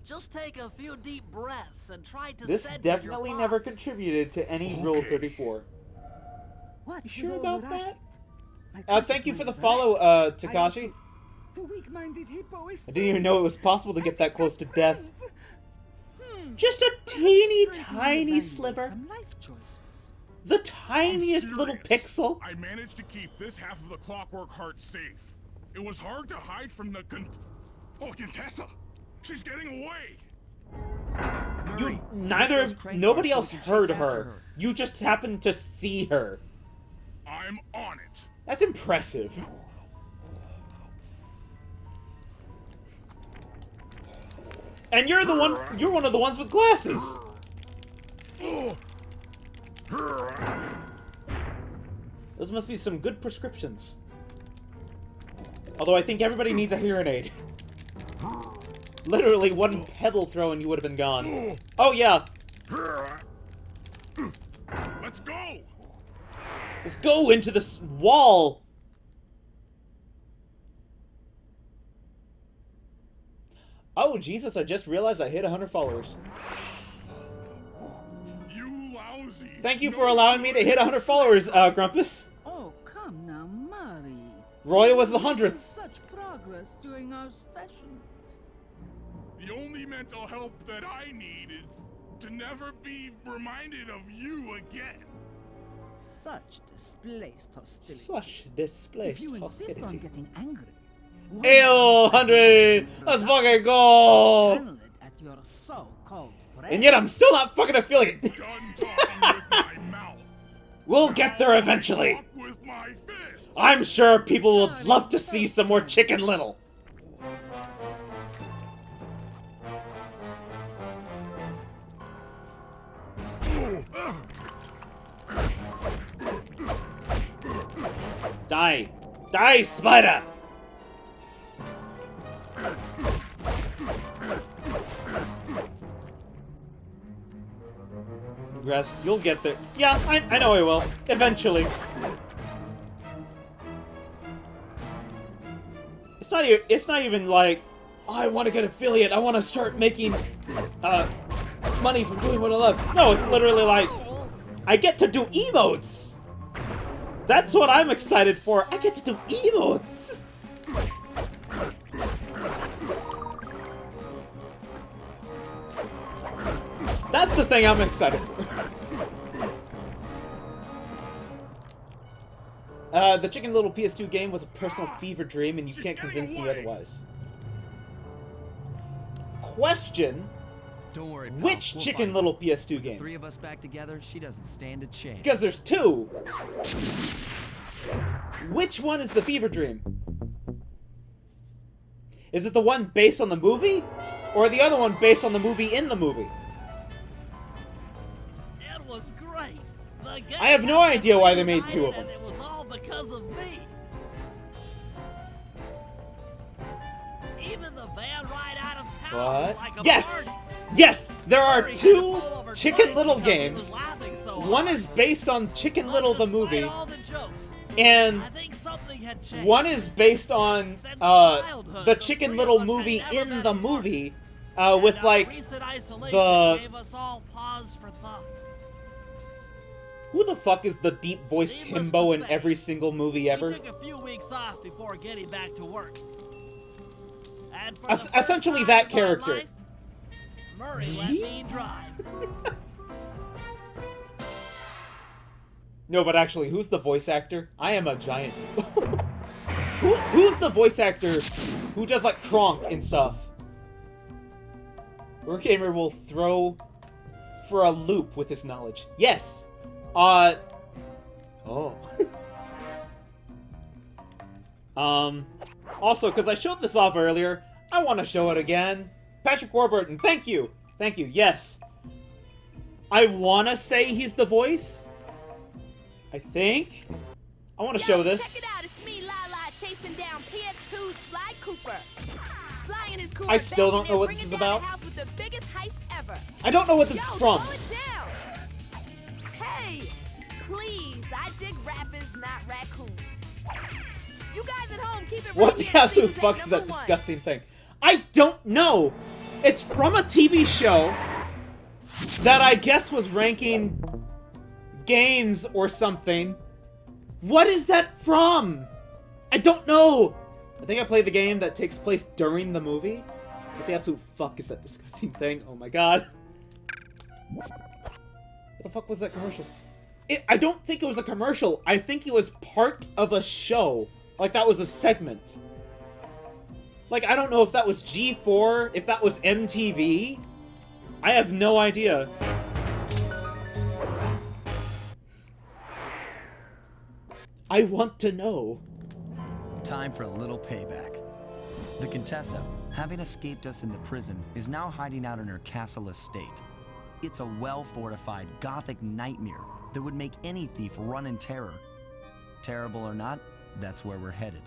Just take a few deep breaths and try to This center definitely your never thoughts. contributed to any Rule 34. What's You sure with all about the that? racket? My Thank you for the consciousness follow, is Takashi. The weak-minded hippo is I didn't even know it was possible to get that close to death. Hmm. Just a teeny tiny sliver. Some life choices. The tiniest little pixel. I managed to keep this half of the Clockwork Heart safe. It was hard to hide from the Contessa! She's getting away! You nobody else heard her. You just happened to see her. I'm on it. That's impressive. And you're one of the ones with glasses. Those must be some good prescriptions. Although I think everybody needs a hearing aid. Literally one pebble throw and you would have been gone. Oh yeah. Let's go. Let's go into this wall. Oh Jesus, I just realized I hit 100 followers. You lousy. Thank you for allowing me to hit 100 followers, Grumpus. Oh, come now, Murray. Roy was the We've made 100th. Such progress during our sessions. The only mental help that I need is to never be reminded of you again. Such displaced hostility. Such If displaced you insist on hostility. getting angry, why Ayo, not 100! Let's fucking go! channel it at your so-called friend? And yet I'm still not fucking a feeling it. Done talking with my mouth. We'll get there eventually. Talk with my fists. I'm sure people would love to see some more Chicken Little. Die. Die, spider! Grass, you'll get there. Yeah, I know I will. Eventually. It's not even like, oh, I want to get affiliate, I want to start making money from doing what I love. No, it's literally like, I get to do emotes! That's what I'm excited for. I get to do emotes! That's the thing I'm excited for. The Chicken Little PS2 game was a personal fever dream, and you can't convince me otherwise. Question: Don't worry, pal. which We'll Chicken find Little her. PS2 game? Three of us back together, she doesn't stand a chance. Because there's two. Which one is the fever dream? Is it the one based on the movie, or the other one based on the movie in the movie? It was great. The game I have no got idea us why they made two of reunited, them. and it was all because of me. Even the van ride out of town was What? like a Yes! party. Yes! There are Murray had to two pull over Chicken twice Little because he games. was laughing so One hard. is based on Chicken But Little the despite movie, all the jokes, and I think something had changed. One is based on Since the childhood, the Chicken three Little of us had movie never in been the apart. movie, And with our like recent isolation the gave us all pause for thought. who the fuck is the deep voiced Needless himbo to in say, every single movie ever? We took a few weeks off before getting back to work. And for Es- the first essentially time that in my character. life, Murray let me drive. No, but actually, who's the voice actor? I am a giant. Who's the voice actor who does like Kronk and stuff? Wargamer will throw for a loop with his knowledge. Yes. Oh. Also, because I showed this off earlier, I want to show it again. Patrick Warburton, thank you. Thank you, yes. I want to say he's the voice. I think. I want to show this. Check it out, it's me, Lala, chasing down PS2 Sly Cooper. Sly and his crew I are still back don't and know they're what this bringing is down about. the house with the biggest heist ever. I don't know what this Yo, is from. slow it down. Hey, please, I dig rappers, not raccoons. You guys at home, keep it What right the here. absolute Season fuck is that number 1. disgusting thing? I don't know. It's from a TV show that I guess was ranking games or something. What is that from? I don't know. I think I played the game that takes place during the movie. What the absolute fuck is that disgusting thing? Oh my god. What the fuck was that commercial? I don't think it was a commercial. I think it was part of a show. Like that was a segment. Like, I don't know if that was G4, if that was MTV. I have no idea. I want to know. Time for a little payback. The Contessa, having escaped us in the prison, is now hiding out in her castle estate. It's a well-fortified Gothic nightmare that would make any thief run in terror. Terrible or not, that's where we're headed.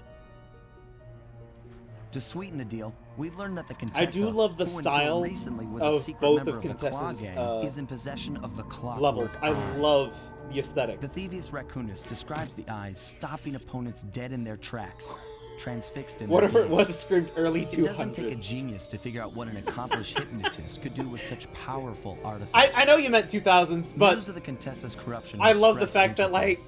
To sweeten the deal, we've learned that the Contessa, I do love the who until style recently was of a secret both member of of the Claw Contessa's Gang, is in possession of the Clockwork levels. I Eyes. love the aesthetic. The Thieves Raccoonist describes the eyes stopping opponents dead in their tracks, transfixed in Whatever their it was, it screamed early 200s. It doesn't take a genius to figure out what an accomplished hypnotist could do with such powerful artifacts. I know you meant 2000s, but News of the Contessa's corruption I has love the spread fact that, interpol. like,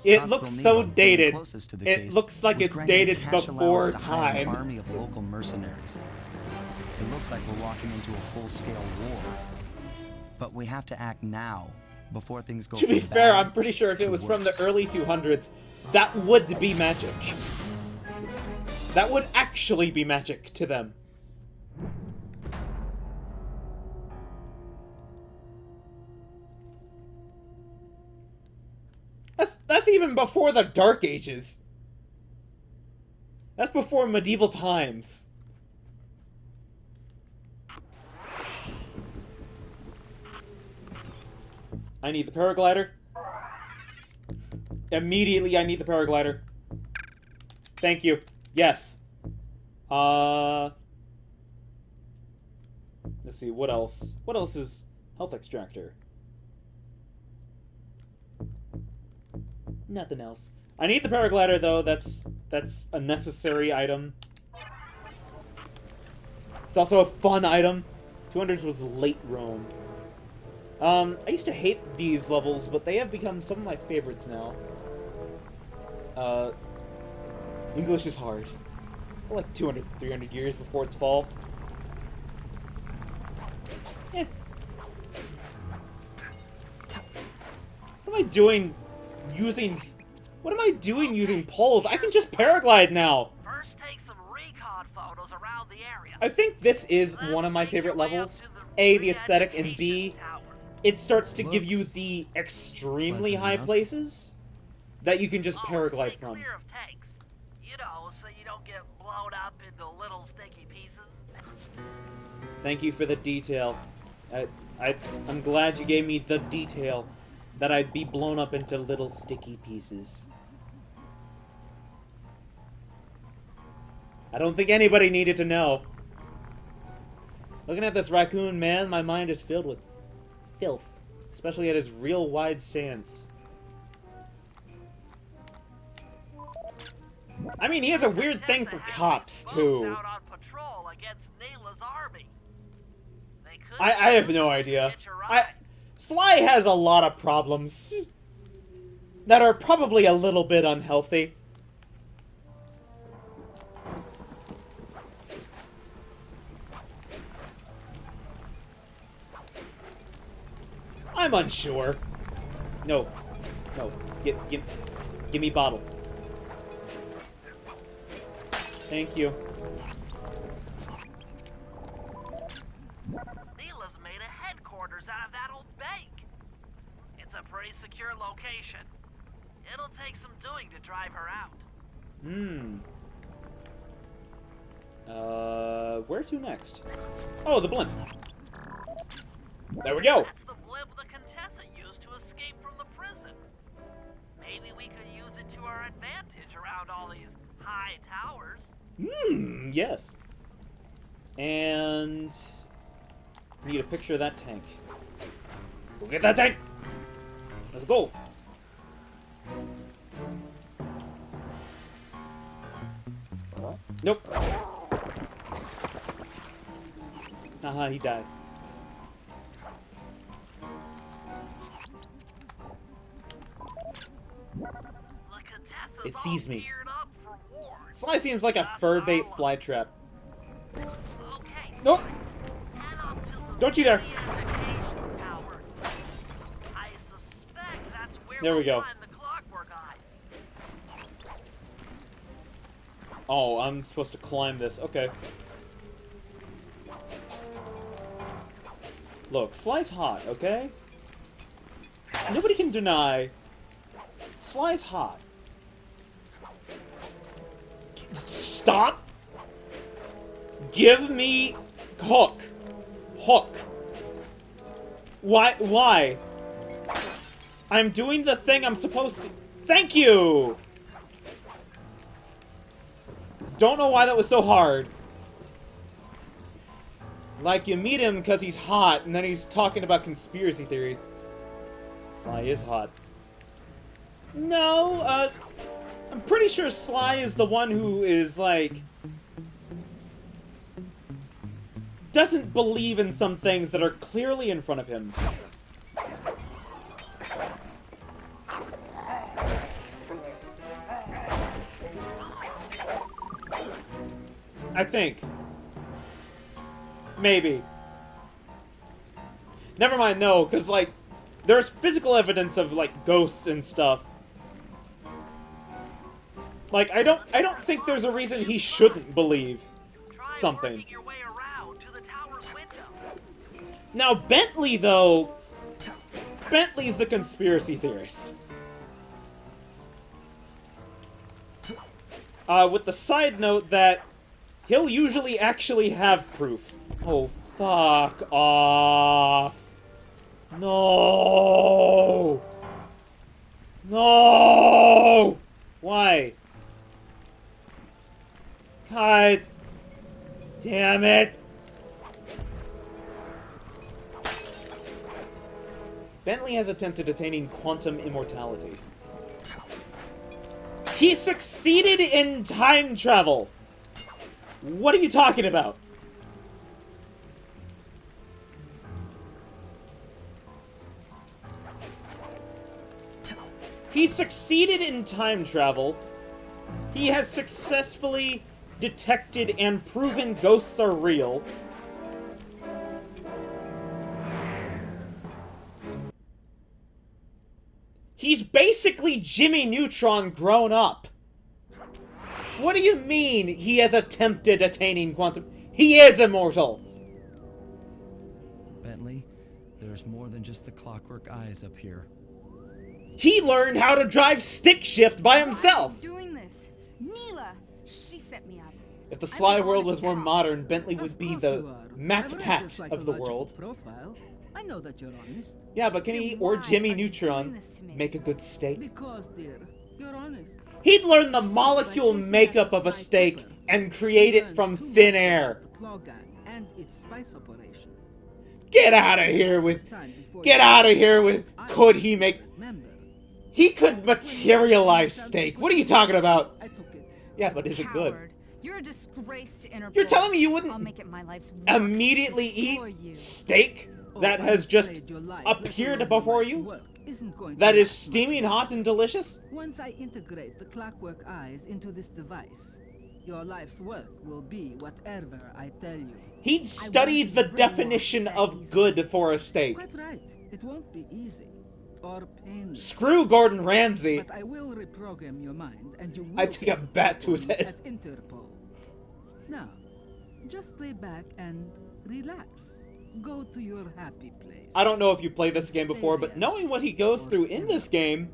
it Constable looks so Nemo, dated. being closest to the It case, looks like was it's granted dated cash before allowance to hire an time. army of local mercenaries. It looks like we're walking into a full-scale war. But we have to act now, before things go To be from fair, bad I'm pretty sure if it to was from the worse. early 200s, that would be magic. That would actually be magic to them. That's even before the Dark Ages. That's before medieval times. I need the paraglider. Immediately, I need the paraglider. Thank you. Yes. Let's see, what else? What else is health extractor? Nothing else. I need the paraglider though. That's a necessary item. It's also a fun item. 200s was late Rome. I used to hate these levels, but they have become some of my favorites now. English is hard. For like 200, 300 years before its fall. Eh. What am I doing using... What am I doing using poles? I can just paraglide now! First, take some recon photos around the area. I think this is one of my favorite levels. A, the aesthetic, and B, it starts to give you the extremely pleasant high enough. places that you can just Oh, paraglide stay from. clear of tanks. You know, so you don't get blown up into little sticky pieces. Thank you for the detail. I'm glad you gave me the detail that I'd be blown up into little sticky pieces. I don't think anybody needed to know. Looking at this raccoon, man, my mind is filled with filth. Especially at his real wide stance. I mean, he has a weird thing for cops, too. Out on patrol against Nayla's army. They could I have no idea. Sly has a lot of problems that are probably a little bit unhealthy. I'm unsure. No. No. Give me bottle. Thank you. Neela's made a headquarters out of that old bank. It's a pretty secure location. It'll take some doing to drive her out. Where to next? Oh, the blimp. There we go. That's the blimp the Contessa used to escape from the prison. Maybe we could use it to our advantage around all these high towers. Yes. And need a picture of that tank. Go get that tank. Let's go. Nope. Haha, he died. It sees me. Sly seems like a fur-bait flytrap. Nope! Don't you dare! There we go. Oh, I'm supposed to climb this. Okay. Look, Sly's hot, okay? Nobody can deny Sly's hot. Stop! Give me hook. Hook. Why? I'm doing the thing I'm supposed to. Thank you! Don't know why that was so hard. Like, you meet him because he's hot, and then he's talking about conspiracy theories. Sly is hot. No, I'm pretty sure Sly is the one who is, like, doesn't believe in some things that are clearly in front of him. I think. Maybe. Never mind, no, because, like, there's physical evidence of, like, ghosts and stuff. Like, I don't think there's a reason he shouldn't believe something. Now, Bentley, though... Bentley's the conspiracy theorist. With the side note that he'll usually actually have proof. Oh, fuck off. No! No! Why? God damn it. Bentley has attempted attaining quantum immortality. He succeeded in time travel! What are you talking about? He succeeded in time travel. He has successfully detected and proven ghosts are real. He's basically Jimmy Neutron grown up. What do you mean he has attempted attaining quantum? He is immortal! Bentley, there's more than just the clockwork eyes up here. He learned how to drive stick shift by himself! Why are you doing this? Neela, she set me up. If the Sly world was more modern, Bentley would be the Matt Pat of the world. Profile. I know that you're honest. Yeah, but can he or Jimmy Neutron make a good steak? Because, dear, you're honest. He'd learn the molecule makeup of a steak and create it from thin air. And its spice operation. Get out of here with... Get out of here with... Could he make... He could materialize steak. What are you talking about? Yeah, but is it good? Coward. You're a disgrace to Interpol. You're telling me you I'll wouldn't make it my life's work immediately to destroy you. eat steak that has just appeared before you? That is steaming hot and delicious? Once I integrate the clockwork eyes into this device, your life's work will be whatever I tell you. He'd studied the definition of good for a steak. Quite right. It won't be easy or painless. Screw Gordon Ramsay. But I will reprogram your mind, and you will I take a bat to his head. at Interpol. Now, just lay back and relax. Go to your happy place. I don't know if you played this game before, but knowing what he goes through in this game,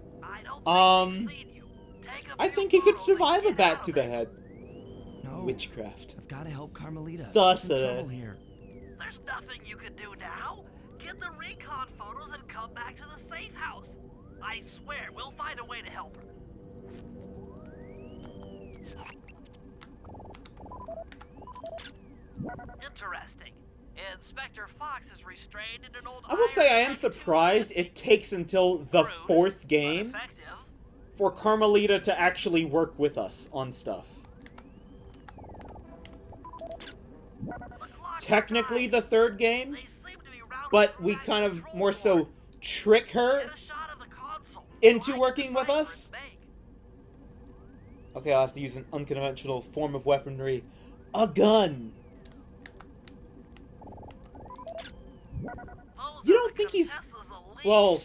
I think he could survive a bat to the head. No. Witchcraft. I've got to help Carmelita. Thus, She's in trouble here. There's nothing you can do now. Get the recon photos and come back to the safe house. I swear, we'll find a way to help her. Interesting. Inspector Fox is restrained in an old I will say I am iron surprised it takes until the fourth game effective. for Carmelita to actually work with us on stuff. Technically the third game, but we kind of more so trick her into working with us. Okay, I'll have to use an unconventional form of weaponry. A gun! You don't think he's... Well,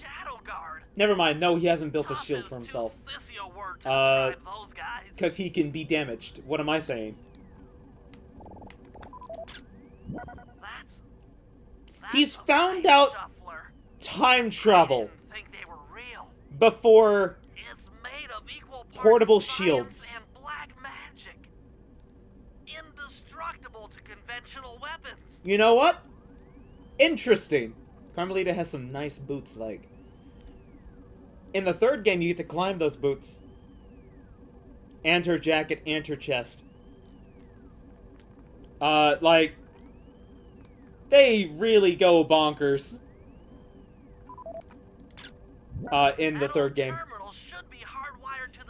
never mind. No, he hasn't built a shield for himself. Because he can be damaged. What am I saying? He's found out time travel before portable shields. Indestructible to conventional weapons. You know what? Interesting. Carmelita has some nice boots, like. In the third game, you get to climb those boots. And her jacket and her chest. Like... They really go bonkers. In the third game.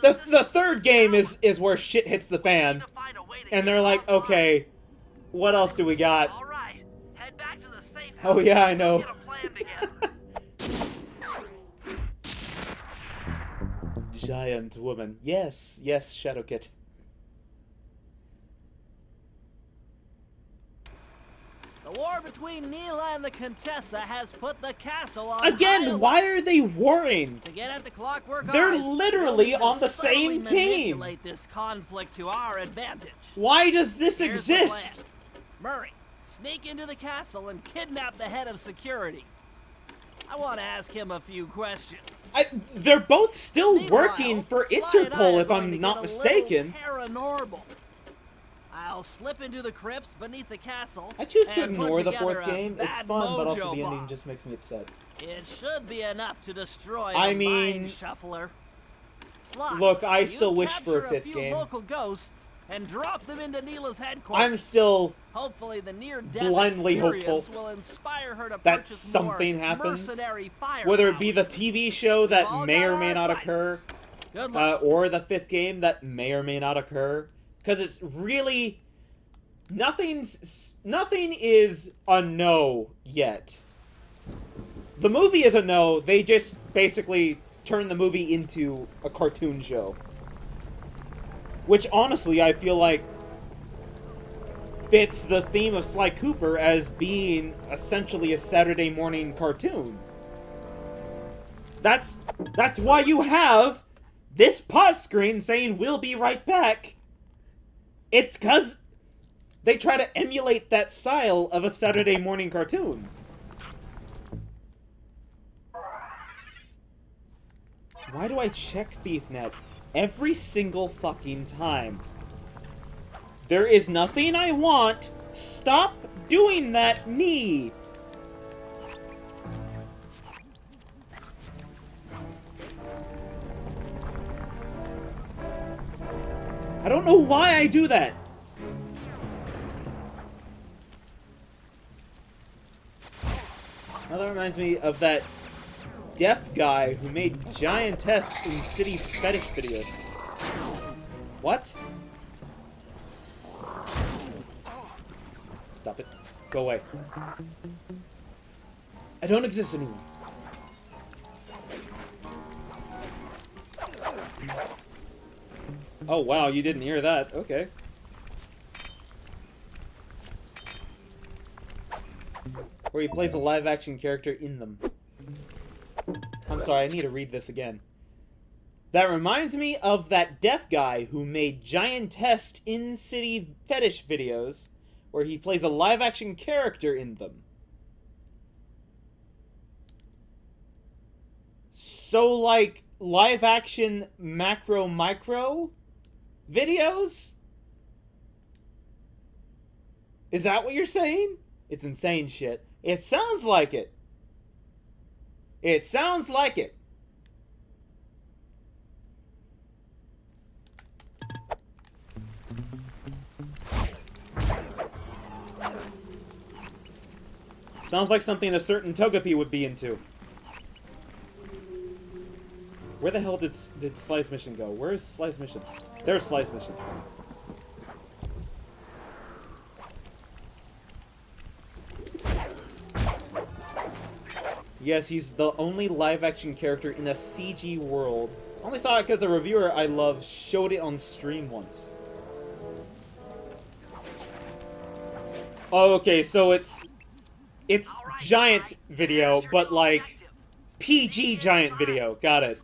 The third game is where shit hits the fan. And they're like, okay, what else do we got? Oh yeah, I know. Giant woman. Yes, yes, Shadowkit. The war between Neela and the Contessa has put the castle on Again, why are they warring? To get at the clockwork They're eyes, literally we'll on the same team. Manipulate this conflict to our advantage. Why does this Here's the exist? plan. Murray, sneak into the castle and kidnap the head of security. I want to ask him a few questions. They're both still Meanwhile, working for Sly and I Interpol, are if going I'm to not get a mistaken. little paranormal. I'll slip into the crypts beneath the castle. I choose to and put ignore the together fourth a game. It's bad fun, but also mojo the ending bomb. just makes me upset. It should be enough to destroy I the mean, mind shuffler. Sly, look, I you still wish for a capture fifth few game. local ghosts and drop them into Neela's headquarters. I'm still Hopefully the near-death blindly experience hopeful will inspire her to that purchase something more happens. mercenary Whether it be the firepower. TV show We've that all may got or may our not sights. occur, Good luck. or the fifth game that may or may not occur. Because it's really... Nothing is a no yet. The movie is a no, they just basically turn the movie into a cartoon show. Which, honestly, I feel like fits the theme of Sly Cooper as being essentially a Saturday morning cartoon. That's why you have this pause screen saying, "We'll be right back." It's 'cause they try to emulate that style of a Saturday morning cartoon. Why do I check ThiefNet every single fucking time? There is nothing I want. Stop doing that, me. I don't know why I do that. Now that reminds me of that deaf guy who made giantess in city fetish videos. What? Stop it. Go away. I don't exist anymore. Oh, wow, you didn't hear that. Okay. Where he plays a live-action character in them. I'm sorry, I need to read this again. That reminds me of that deaf guy who made giantest in-city fetish videos where he plays a live-action character in them. So, like, live-action macro-micro videos? Is that what you're saying? It's insane shit. It sounds like it. It sounds like it. Sounds like something a certain Togepi would be into. Where the hell did Slice Mission go? Where's Slice Mission? There's Slice Mission. Yes, he's the only live-action character in a CG world. I only saw it because a reviewer I love showed it on stream once. Oh, okay, so it's giant video, but like PG giant video. Got it.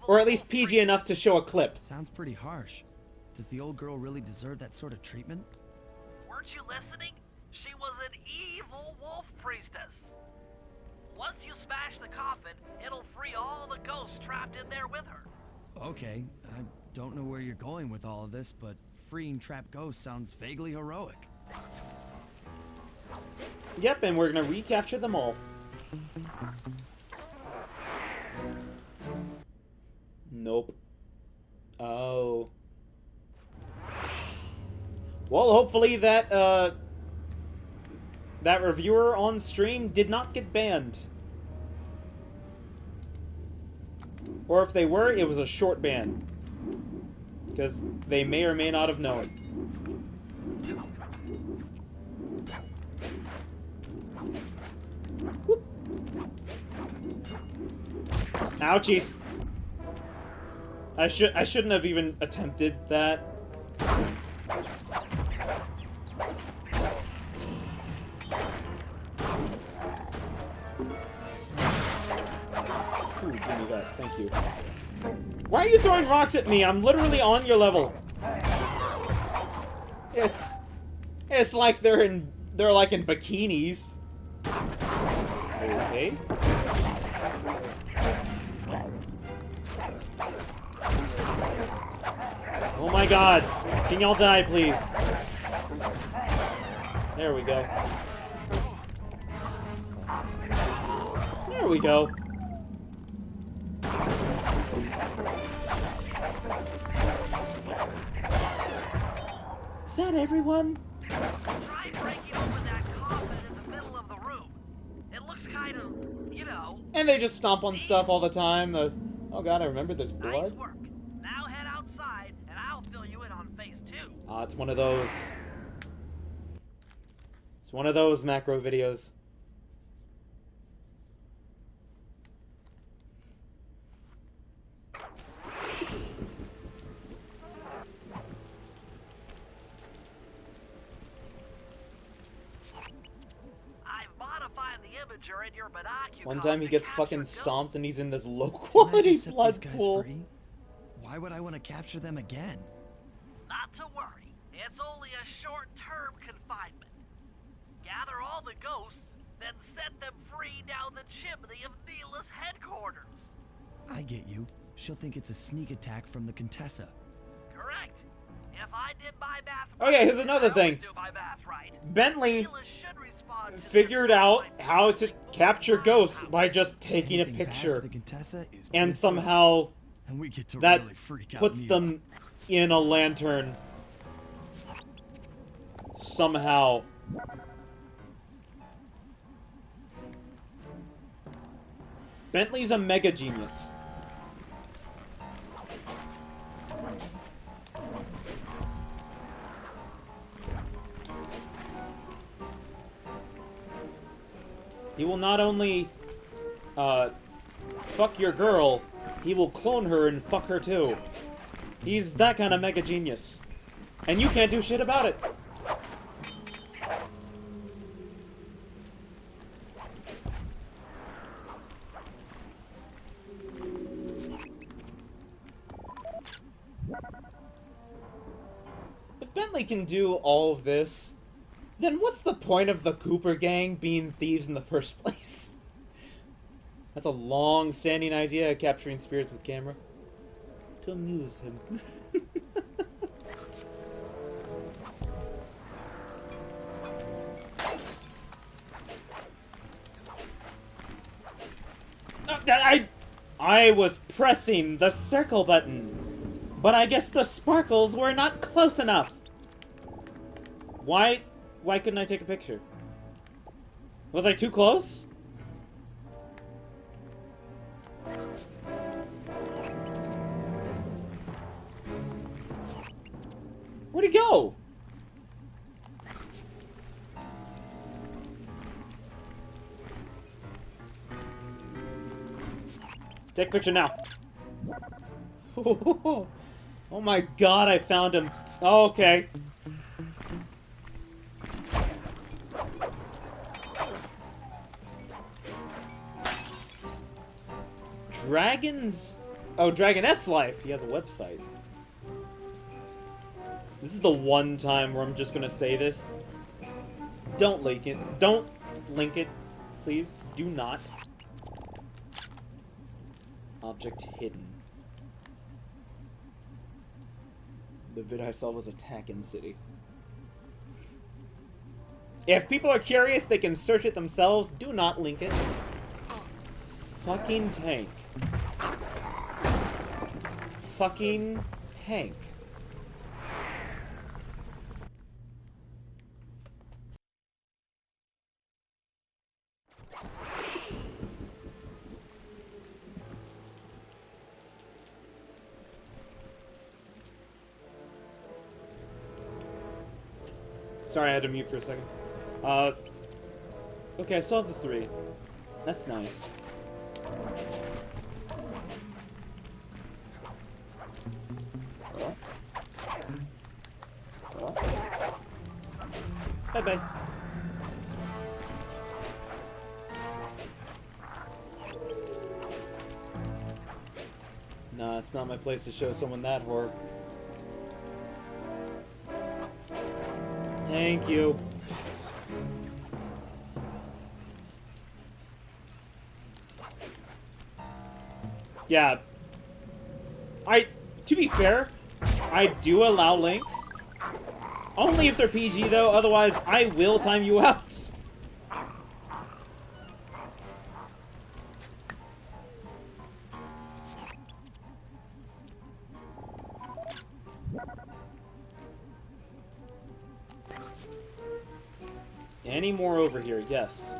Or at least PG enough to show a clip. Sounds pretty harsh. Does the old girl really deserve that sort of treatment? Weren't you listening? She was an evil wolf priestess. Once you smash the coffin, it'll free all the ghosts trapped in there with her. Okay, I don't know where you're going with all of this, but freeing trapped ghosts sounds vaguely heroic. Yep, and we're gonna recapture them all. Nope. Oh. Well, hopefully that, that reviewer on stream did not get banned. Or if they were, it was a short ban. Because they may or may not have known. Whoop. Ouchies. I shouldn't have even attempted that. Ooh, give me that. Thank you. Why are you throwing rocks at me? I'm literally on your level. It's like they're like in bikinis. Okay. Oh my god. Can y'all die, please? There we go. There we go. Is that everyone? Try breaking open that coffin in the middle of the room. It looks kind of, you know... And they just stomp on stuff all the time. Oh god, I remember there's blood. Nice work. Now head outside, and I'll fill you in on phase 2. Ah, it's one of those. It's one of those macro videos. In your One time he gets fucking stomped and he's in this low quality blood pool. Free? Why would I want to capture them again? Not to worry. It's only a short-term confinement. Gather all the ghosts, then set them free down the chimney of Neela's headquarters. I get you. She'll think it's a sneak attack from the Contessa. Correct. If I did my math right, okay, here's another thing. Bentley figured out how to capture ghosts by just taking a picture, and somehow that puts them in a lantern. Somehow. Bentley's a mega genius. He will not only, fuck your girl, he will clone her and fuck her too. He's that kind of mega genius. And you can't do shit about it. If Bentley can do all of this, then what's the point of the Cooper gang being thieves in the first place? That's a long-standing idea of capturing spirits with camera. To amuse him. I was pressing the circle button, but I guess the sparkles were not close enough. Why couldn't I take a picture? Was I too close? Where'd he go? Take a picture now. Oh my god, I found him. Oh, okay. Dragons... Oh, Dragon S Life. He has a website. This is the one time where I'm just gonna say this. Don't link it. Don't link it. Please. Do not. Object hidden. The vid I saw was Attacking City. If people are curious, they can search it themselves. Do not link it. Fucking tank. Fucking tank. Sorry, I had to mute for a second. Okay, I still have the 3. That's nice. Bye-bye. Nah, it's not my place to show someone that horror. Thank you. Yeah. To be fair, I do allow links. Only if they're PG though, otherwise I will time you out. Any more over here? Yes.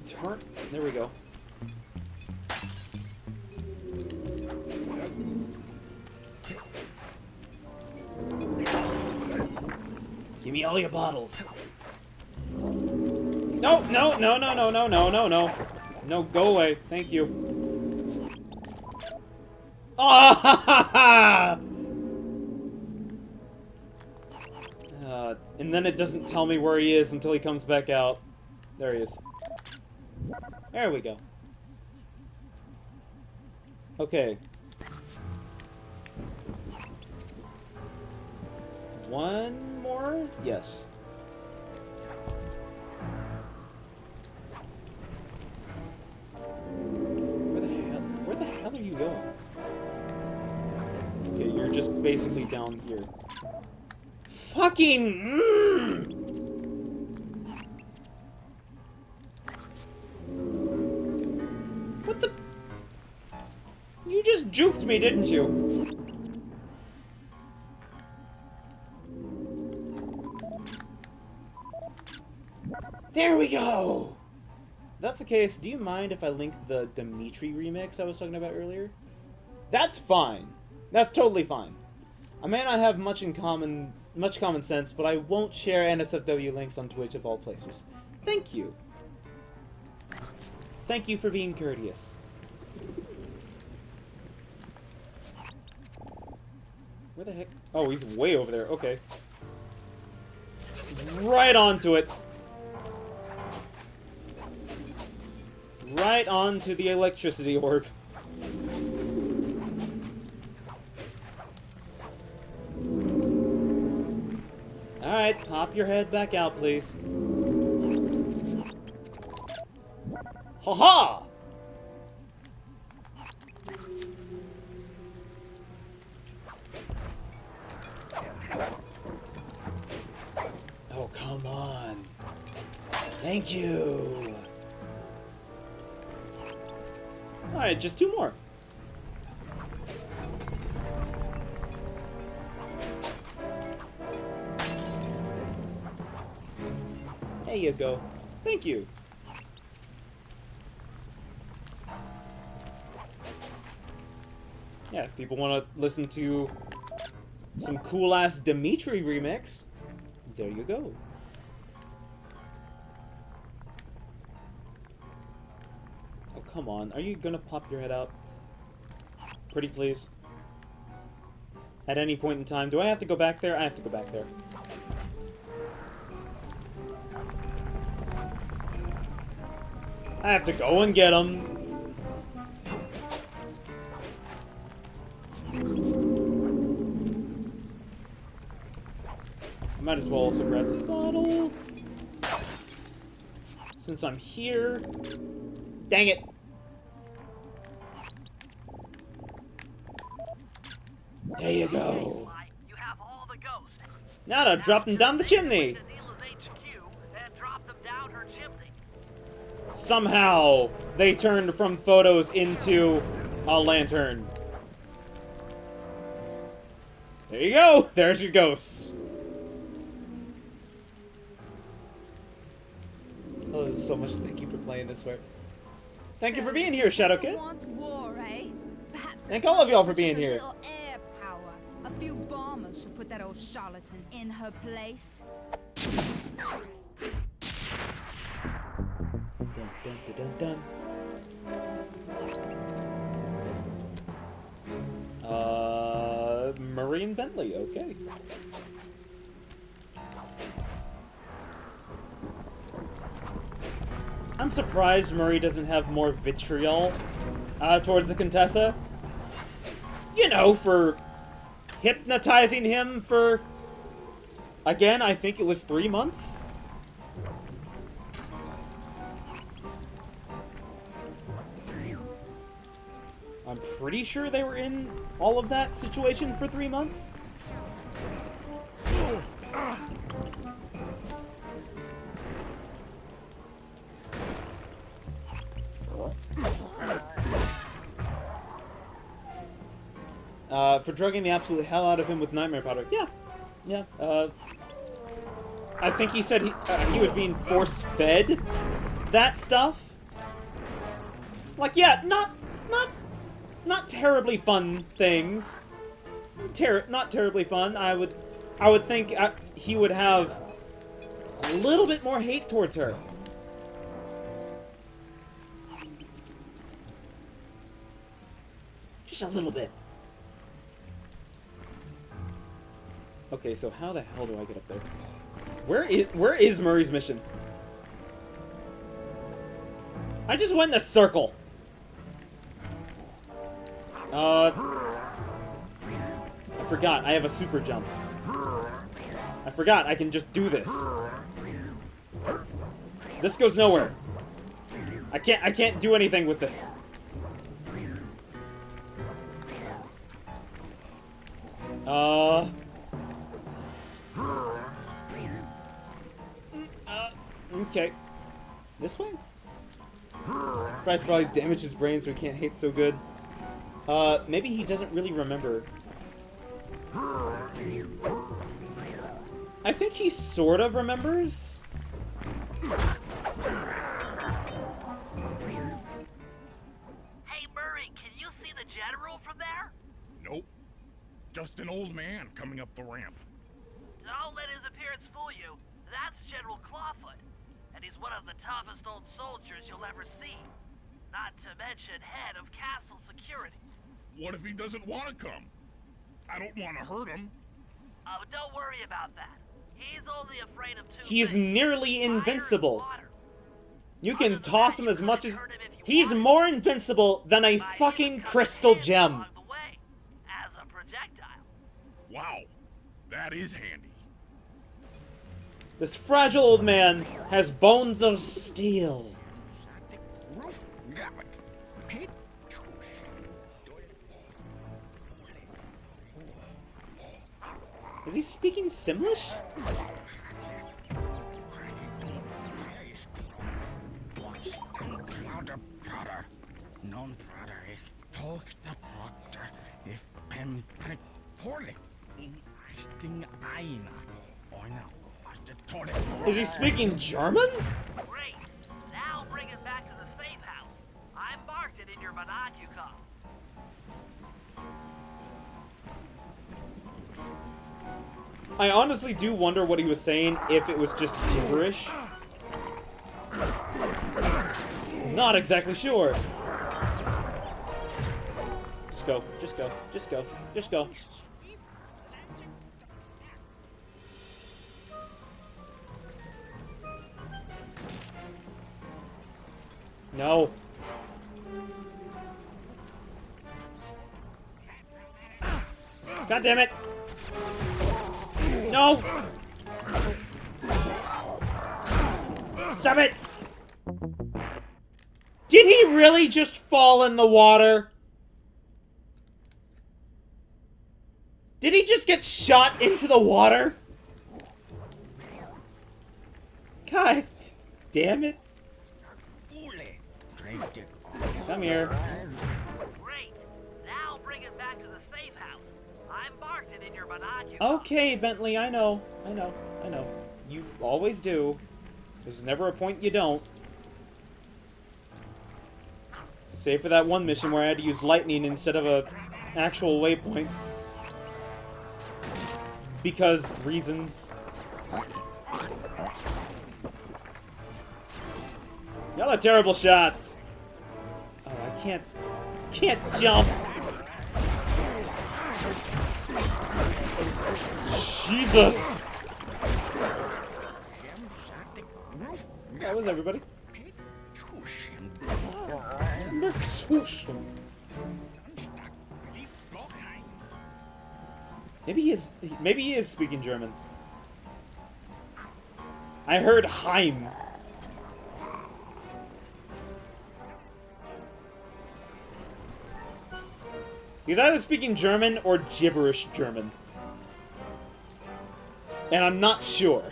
Turn. There we go. Give me all your bottles. No, no, no, no, no, no, no, no, no. No, go away. Thank you. Ah! And then it doesn't tell me where he is until he comes back out. There he is. There we go. Okay. One more? Yes. Where the hell are you going? Okay, you're just basically down here. Fucking... What the... You just juked me, didn't you? There we go! If that's the case, do you mind if I link the Dimitri remix I was talking about earlier? That's fine. That's totally fine. I may not have much common sense, but I won't share NSFW links on Twitch of all places. Thank you. Thank you for being courteous. Where the heck? Oh, he's way over there. Okay. Right onto it. Right onto the electricity orb. Alright, pop your head back out, please. Ha-ha! Oh, come on. Thank you. Alright, just 2 more. There you go. Thank you. Yeah, if people want to listen to some cool-ass Dimitri remix, there you go. Oh, come on. Are you gonna pop your head out? Pretty please. At any point in time. Do I have to go back there? I have to go back there. I have to go and get him. Might as well also grab this bottle. Since I'm here. Dang it. There you go. You have all the ghosts. Now to drop them down the chimney. Somehow, they turned from photos into a lantern. There you go. There's your ghosts. Oh, this is so much. Thank you for playing this way. Thank you for being here, Shadowkid. War, eh? Thank all of y'all for being here. Air power. A few bombers should put that old charlatan in her place. Dun, dun, dun, dun, dun. Murray and Bentley, okay. I'm surprised Murray doesn't have more vitriol towards the Contessa. You know, for hypnotizing him for, again, I think it was 3 months? I'm pretty sure they were in all of that situation for 3 months. For drugging the absolute hell out of him with nightmare powder. Yeah. Yeah. I think he said he was being force-fed that stuff. Like, yeah, not terribly fun things. Not terribly fun. I would think he would have a little bit more hate towards her. Just a little bit. Okay, so how the hell do I get up there? Where is Murray's mission? I just went in a circle. I forgot. I have a super jump. I forgot. I can just do this. This goes nowhere. I can't do anything with this. Okay. This way? This price probably damaged his brain so he can't hate so good. Maybe he doesn't really remember. I think he sort of remembers. Hey, Murray, can you see the general from there? just an old man coming up the ramp. Don't let his appearance fool you. That's General Clawfoot, and he's one of the toughest old soldiers you'll ever see. Not to mention head of castle security. What if he doesn't want to come? I don't want to hurt him. Oh, don't worry about that. He's only afraid of two He's things. nearly Fire and invincible. water. You can toss him as much as... He's more invincible than a fucking crystal gem. Along the way, as a projectile. Wow, that is handy. This fragile old man has bones of steel. Is he speaking Simlish? Is he speaking German? Great. Now bring it back to the safe house. I marked it in your monocucom. I honestly do wonder what he was saying, if it was just gibberish. Not exactly sure. Just go, just go, just go, just go. No. God damn it. No! Stop it! Did he really just fall in the water? Did he just get shot into the water? God damn it. Come here. Great. Now bring it back to the safe house. I marked it in your monocucom. Okay, Bentley, I know. I know. I know. You always do. There's never a point you don't. Save for that one mission where I had to use lightning instead of a actual waypoint. Because reasons. Y'all are terrible shots. Oh, I can't jump. Jesus. That was everybody. Maybe he is speaking German. I heard Heim. He's either speaking German or gibberish German. And I'm not sure.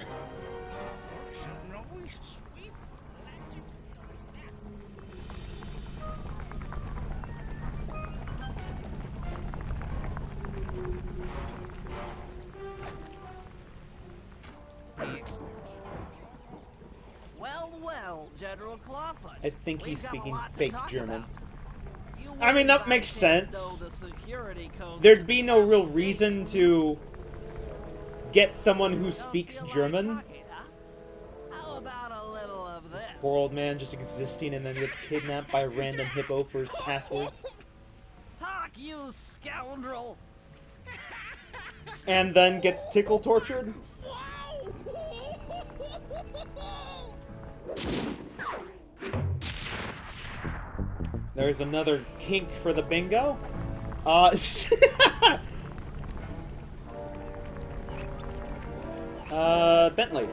Well, General Clawfoot. I think he's We've got a speaking lot to fake talk German. about. You I mean, that wouldn't makes by chance sense. know the security codes There'd be no real reason to get someone who speaks German. How about a little of this? Poor old man just existing and then gets kidnapped by a random hippo for his passwords. Talk, you scoundrel! And then gets tickle tortured. There's another kink for the bingo. Bentley.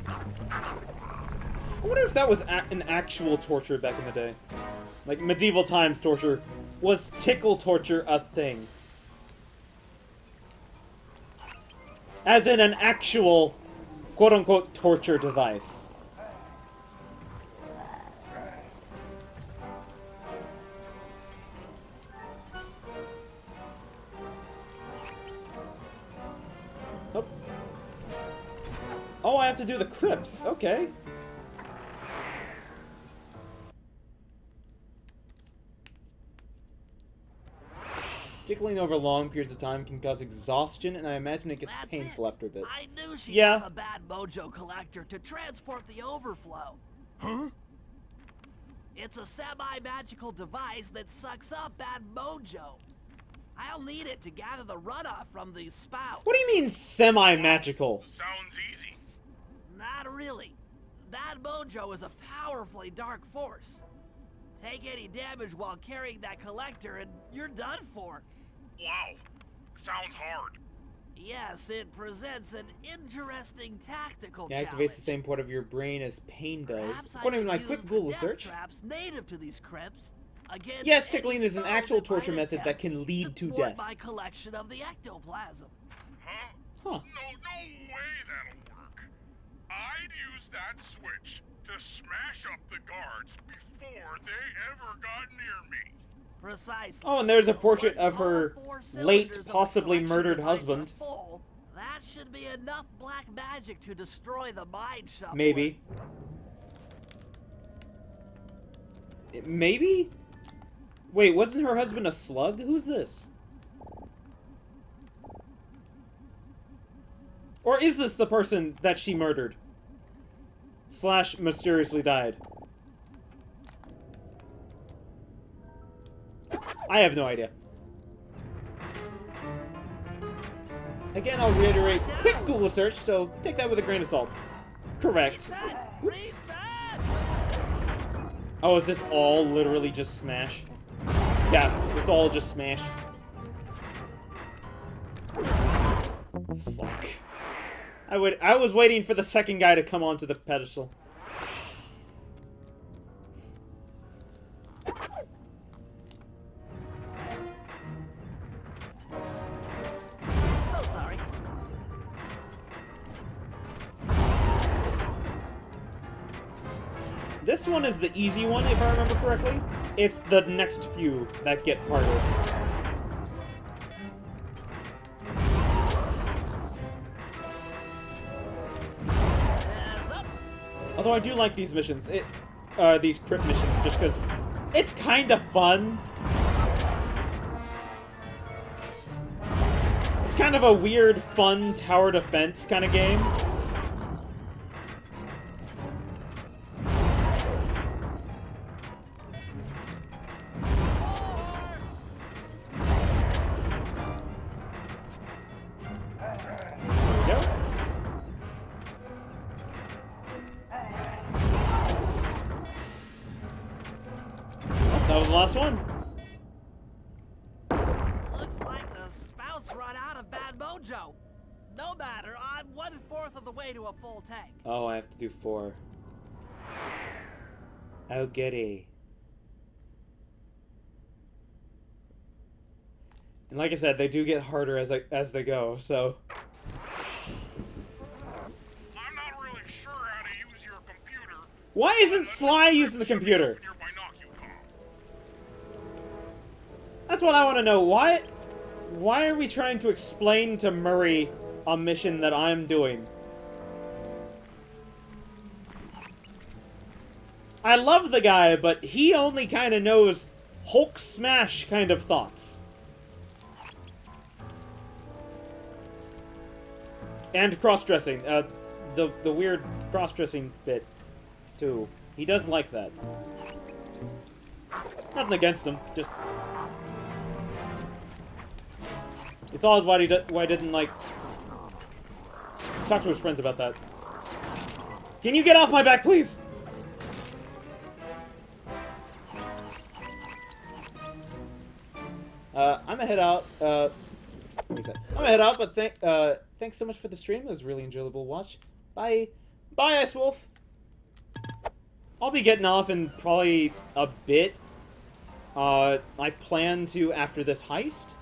I wonder if that was an actual torture back in the day. Like, medieval times torture. Was tickle torture a thing? As in an actual, quote-unquote, torture device. Oh, I have to do the crypts. Okay. Tickling over long periods of time can cause exhaustion, and I imagine it gets That's painful it. after a bit. I knew she'd Yeah. have a bad mojo collector to transport the overflow. Huh? It's a semi-magical device that sucks up bad mojo. I'll need it to gather the runoff from these spouts. What do you mean semi-magical? Sounds easy. Not really. Bad mojo is a powerfully dark force. Take any damage while carrying that collector and you're done for. Wow. Sounds hard. Yes, it presents an interesting tactical It activates challenge. the same part of your brain as pain does. Perhaps I According to could my use quick the Google death search. traps native to these crypts against Yes, any tickling is an foe actual that might torture method that attempt can lead to thwart death. my collection of the ectoplasm. Huh? Huh. No way that'll work. I'd use that switch to smash up the guards before they ever got near me. Precisely. Oh, and there's a portrait Once of her all 4 late, cylinders of the possibly collection murdered device are husband. full, that should be enough black magic to destroy the mind shuffler. Maybe. Maybe? Wait, wasn't her husband a slug? Who's this? Or is this the person that she murdered? Slash mysteriously died? I have no idea. Again, I'll reiterate, quick Google search, so take that with a grain of salt. Correct. Oops. Oh, is this all literally just smash? Yeah, it's all just smash. Fuck. I was waiting for the second guy to come onto the pedestal. So sorry. This one is the easy one, if I remember correctly. It's the next few that get harder. Hands up. Although I do like these missions, these crypt missions, just because it's kind of fun. It's kind of a weird, fun tower defense kind of game. There we go. Oh, that was the last one. Looks like the spouts run out of bad mojo. No matter, I'm 1/4 of the way to a full tank. Oh, I have to do 4. I'll get a. And like I said, they do get harder as they go, so. I'm not really sure how to use your computer. Why isn't Sly using the computer? Your binocular. That's what I want to know. Why are we trying to explain to Murray a mission that I'm doing? I love the guy, but he only kind of knows Hulk smash kind of thoughts. And cross-dressing. The weird cross-dressing bit, too. He does like that. Nothing against him, just... It's odd why he didn't, like... talk to his friends about that. Can you get off my back, please? I'm gonna head out, I'm gonna head out, but thanks so much for the stream. It was a really enjoyable watch. Bye. Bye, Ice Wolf. I'll be getting off in probably a bit. I plan to after this heist.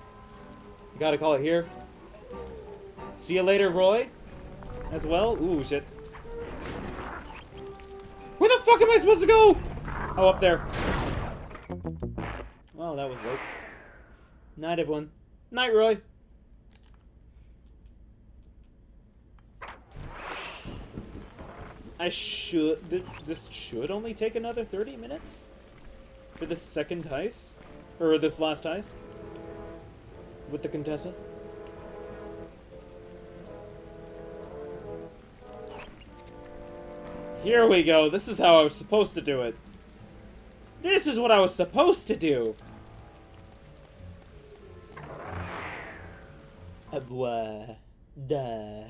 Gotta call it here. See you later, Roy. As well. Ooh, shit. Where the fuck am I supposed to go? Oh, up there. Well, that was late. Night, everyone. Night, Roy. This should only take another 30 minutes? For this second heist? Or this last heist? with the Contessa. Here we go. This is how I was supposed to do it. This is what I was supposed to do. Duh.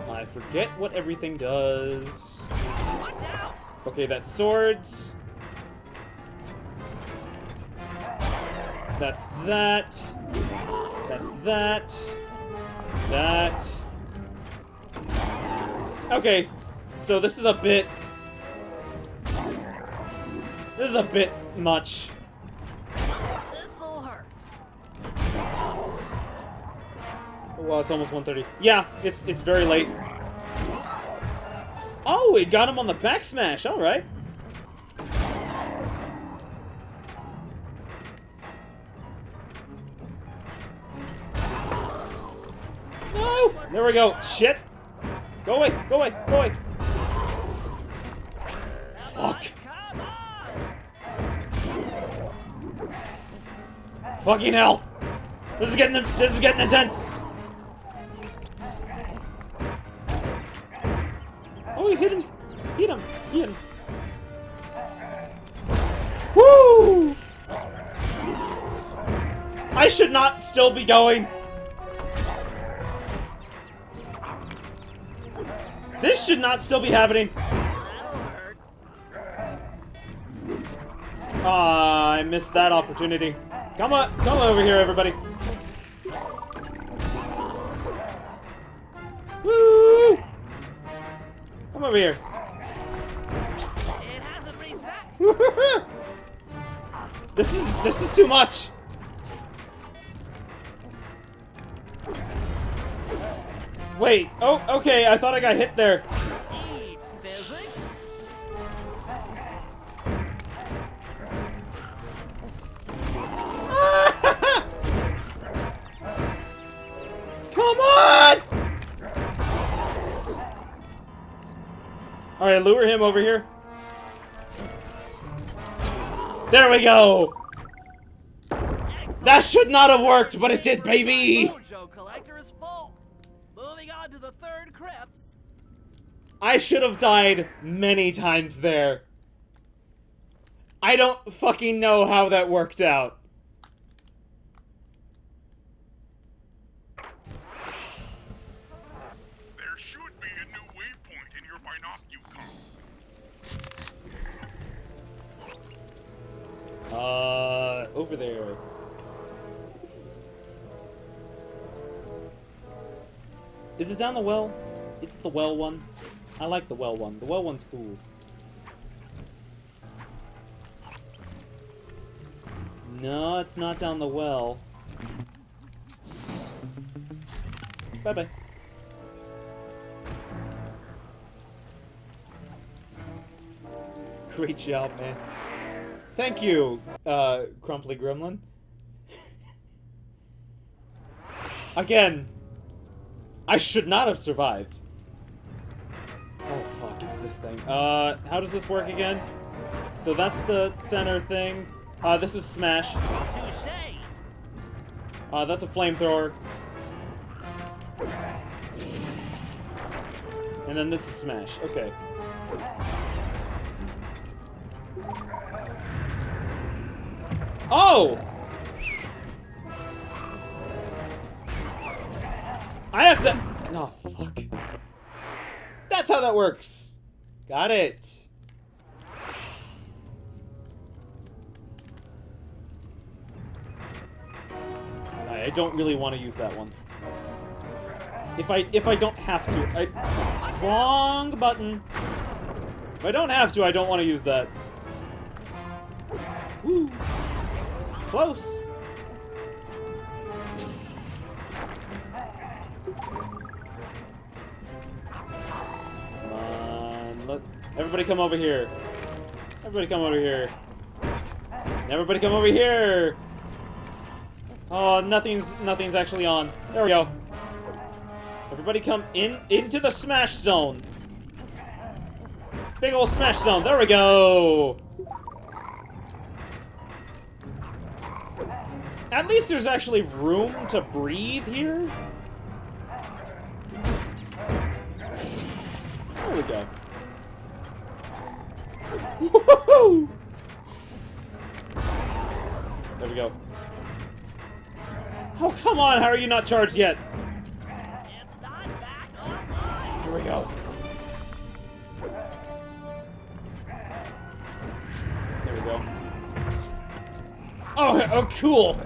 I forget what everything does. Watch out! Okay, that's swords. That's that. That's that. That. Okay, so this is a bit... This is a bit much. This'll hurt. Well, it's almost 1:30. Yeah, it's very late. Oh, it got him on the back smash. All right. No! There we go. Shit. Go away. Go away. Go away. Fuck. Come on! Fucking hell. This is getting intense. Oh, he hit him. Hit him. Hit him. Woo! I should not still be going. This should not still be happening. That'll hurt. Ah, I missed that opportunity. Come on over here, everybody. Woo! Come over here. It hasn't reset. This is too much. Wait. Oh, okay. I thought I got hit there. Eat physics. Come on! All right, lure him over here. There we go. That should not have worked, but it did, baby. Mojo collector is full. Moving on to the third crypt. I should have died many times there. I don't fucking know how that worked out. There should be a new waypoint in your binocular. Over there. Is it down the well? Is it the well one? I like the well one. The well one's cool. No, it's not down the well. Bye-bye. Great job, man. Thank you, Crumply Gremlin. Again, I should not have survived. Oh, fuck, it's this thing. How does this work again? So that's the center thing. This is Smash. Touche. That's a flamethrower. And then this is Smash. Okay. Oh! I have to... Oh, fuck. That's how that works. Got it. I don't really want to use that one. If I don't have to. Wrong button. If I don't have to, I don't want to use that. Woo. Close. Come on. Look. Everybody come over here. Everybody come over here. Everybody come over here. Oh, nothing's actually on. There we go. Everybody come into the smash zone. Big ol' smash zone. There we go. At least there's actually room to breathe here. There we go. Woohoo! There we go. Oh, come on. How are you not charged yet? It's not back online. Here we go. There we go. Oh, cool.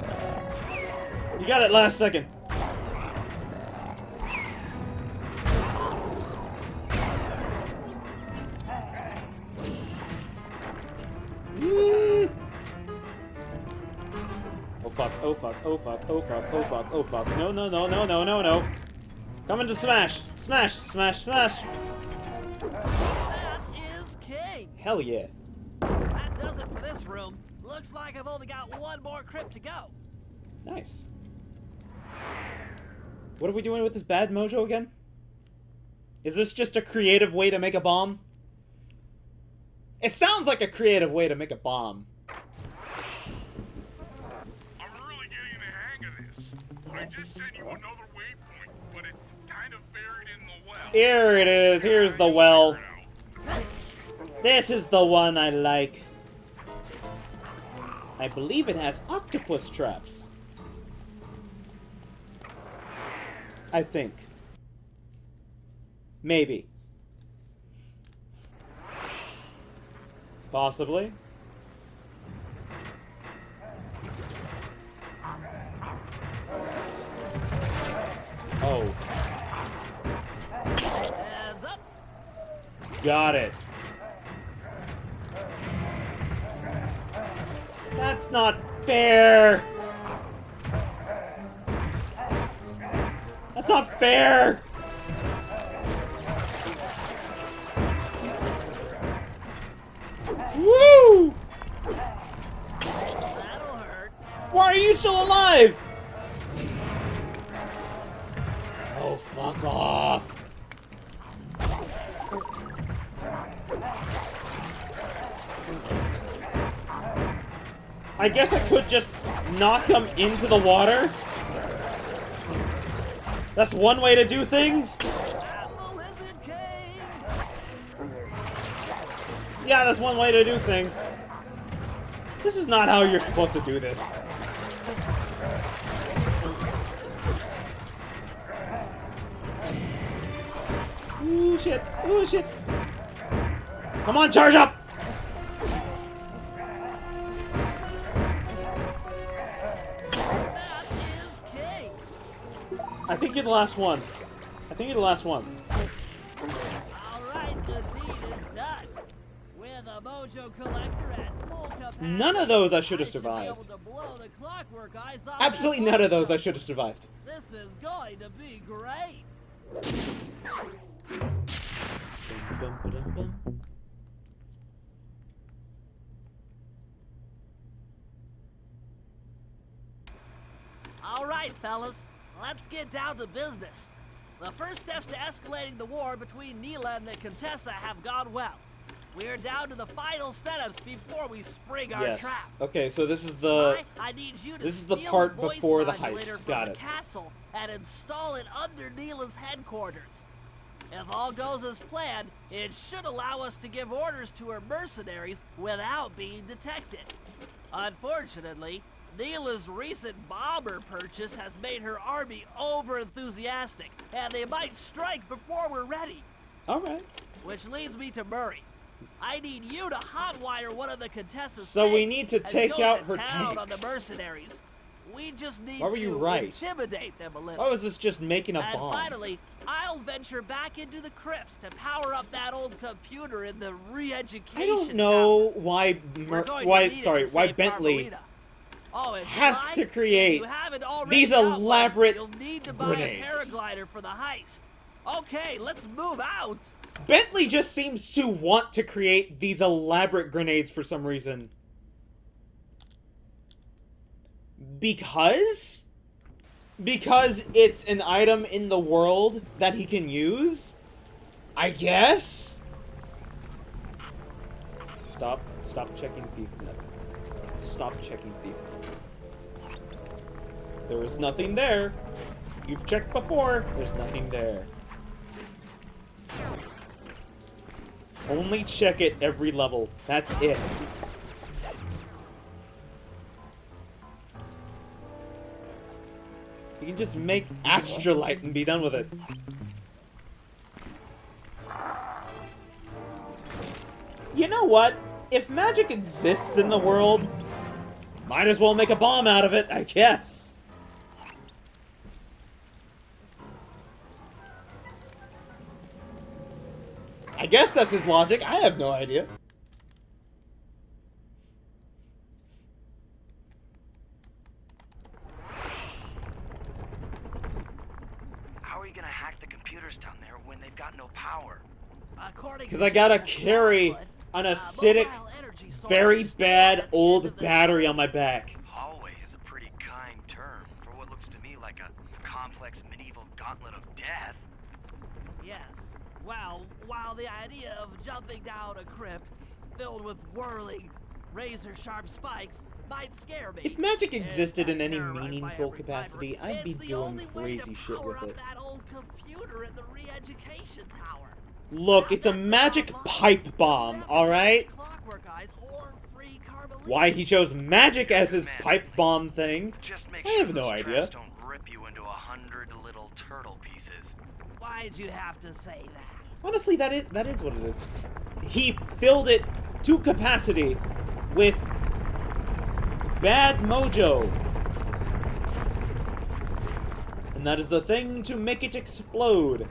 You got it last second. Oh fuck, oh fuck, oh fuck, oh fuck, oh fuck, oh fuck. No, no, no, no, no, no, no. Coming to smash! Smash, smash, smash! That is king. Hell yeah. That does it for this room. Looks like I've only got one more crypt to go. Nice. What are we doing with this bad mojo again? Is this just a creative way to make a bomb? It sounds like a creative way to make a bomb. I'm really getting the hang of this. I just sent you another waypoint, but it's kind of buried in the well. Here it is. Here's the well. This is the one I like. I believe it has octopus traps. I think. Maybe. Possibly. Oh. Heads up. Got it. That's not fair. That's not fair. Woo! That'll hurt. Why are you still alive? Oh, fuck off. I guess I could just knock them into the water. That's one way to do things. Yeah, that's one way to do things. This is not how you're supposed to do this. Ooh, shit. Ooh, shit. Come on, charge up! I think you're the last one. I think you're the last one. Alright, the deed is done. With a mojo collector at full capacity, None of those I should have survived. Absolutely none of those I should have survived. This is going to be great. Bum, ba-dum, bum. Alright, fellas. Let's get down to business. The first steps to escalating the war between Neela and the Contessa have gone well. We're down to the final setups before we spring our trap. Okay, so this is the Sly, I need you to this is the steal part voice before the modulator heist. from Got the it. castle and install it under Neela's headquarters. If all goes as planned, it should allow us to give orders to her mercenaries without being detected. Unfortunately, Neela's recent bomber purchase has made her army over-enthusiastic, and they might strike before we're ready. Alright. Which leads me to Murray. I need you to hotwire one of the Contessa's So we tanks need to and take go out to her town on the tanks. mercenaries. We just need Why were you to right? intimidate them a little. Why was this just making a And bomb? finally, I'll venture back into the crypts to power up that old computer in the re-education I don't know why We're going to need it to why save Bentley Carmelita. Oh, and has Sly, to if create you haven't already these got one, elaborate you'll need to buy grenades. a paraglider for the heist. Okay, let's move out. Bentley just seems to want to create these elaborate grenades for some reason. Because? Because it's an item in the world that he can use? I guess? Stop checking ThiefNet. Stop checking ThiefNet. There was nothing there. You've checked before. There's nothing there. Only check it every level. That's it. You can just make Astralight and be done with it. You know what? If magic exists in the world, might as well make a bomb out of it, I guess. I guess that's his logic. I have no idea. How are you gonna hack the computers down there when they've got no power? Because I gotta carry an acidic, very bad old battery on my back. Hallway is a pretty kind term for what looks to me like a complex medieval gauntlet of death. Yes. Well, while the idea of jumping down a crypt filled with whirling, razor-sharp spikes might scare me. If magic existed in any meaningful capacity, I'd be doing crazy shit with it. That old computer in the re-education tower. Look, it's a magic pipe bomb, alright? Why he chose magic as his pipe bomb thing, I have no idea. Don't rip you into 100 little turtle pieces. Why'd you have to say that? Honestly, that is what it is. He filled it to capacity with bad mojo. And that is the thing to make it explode.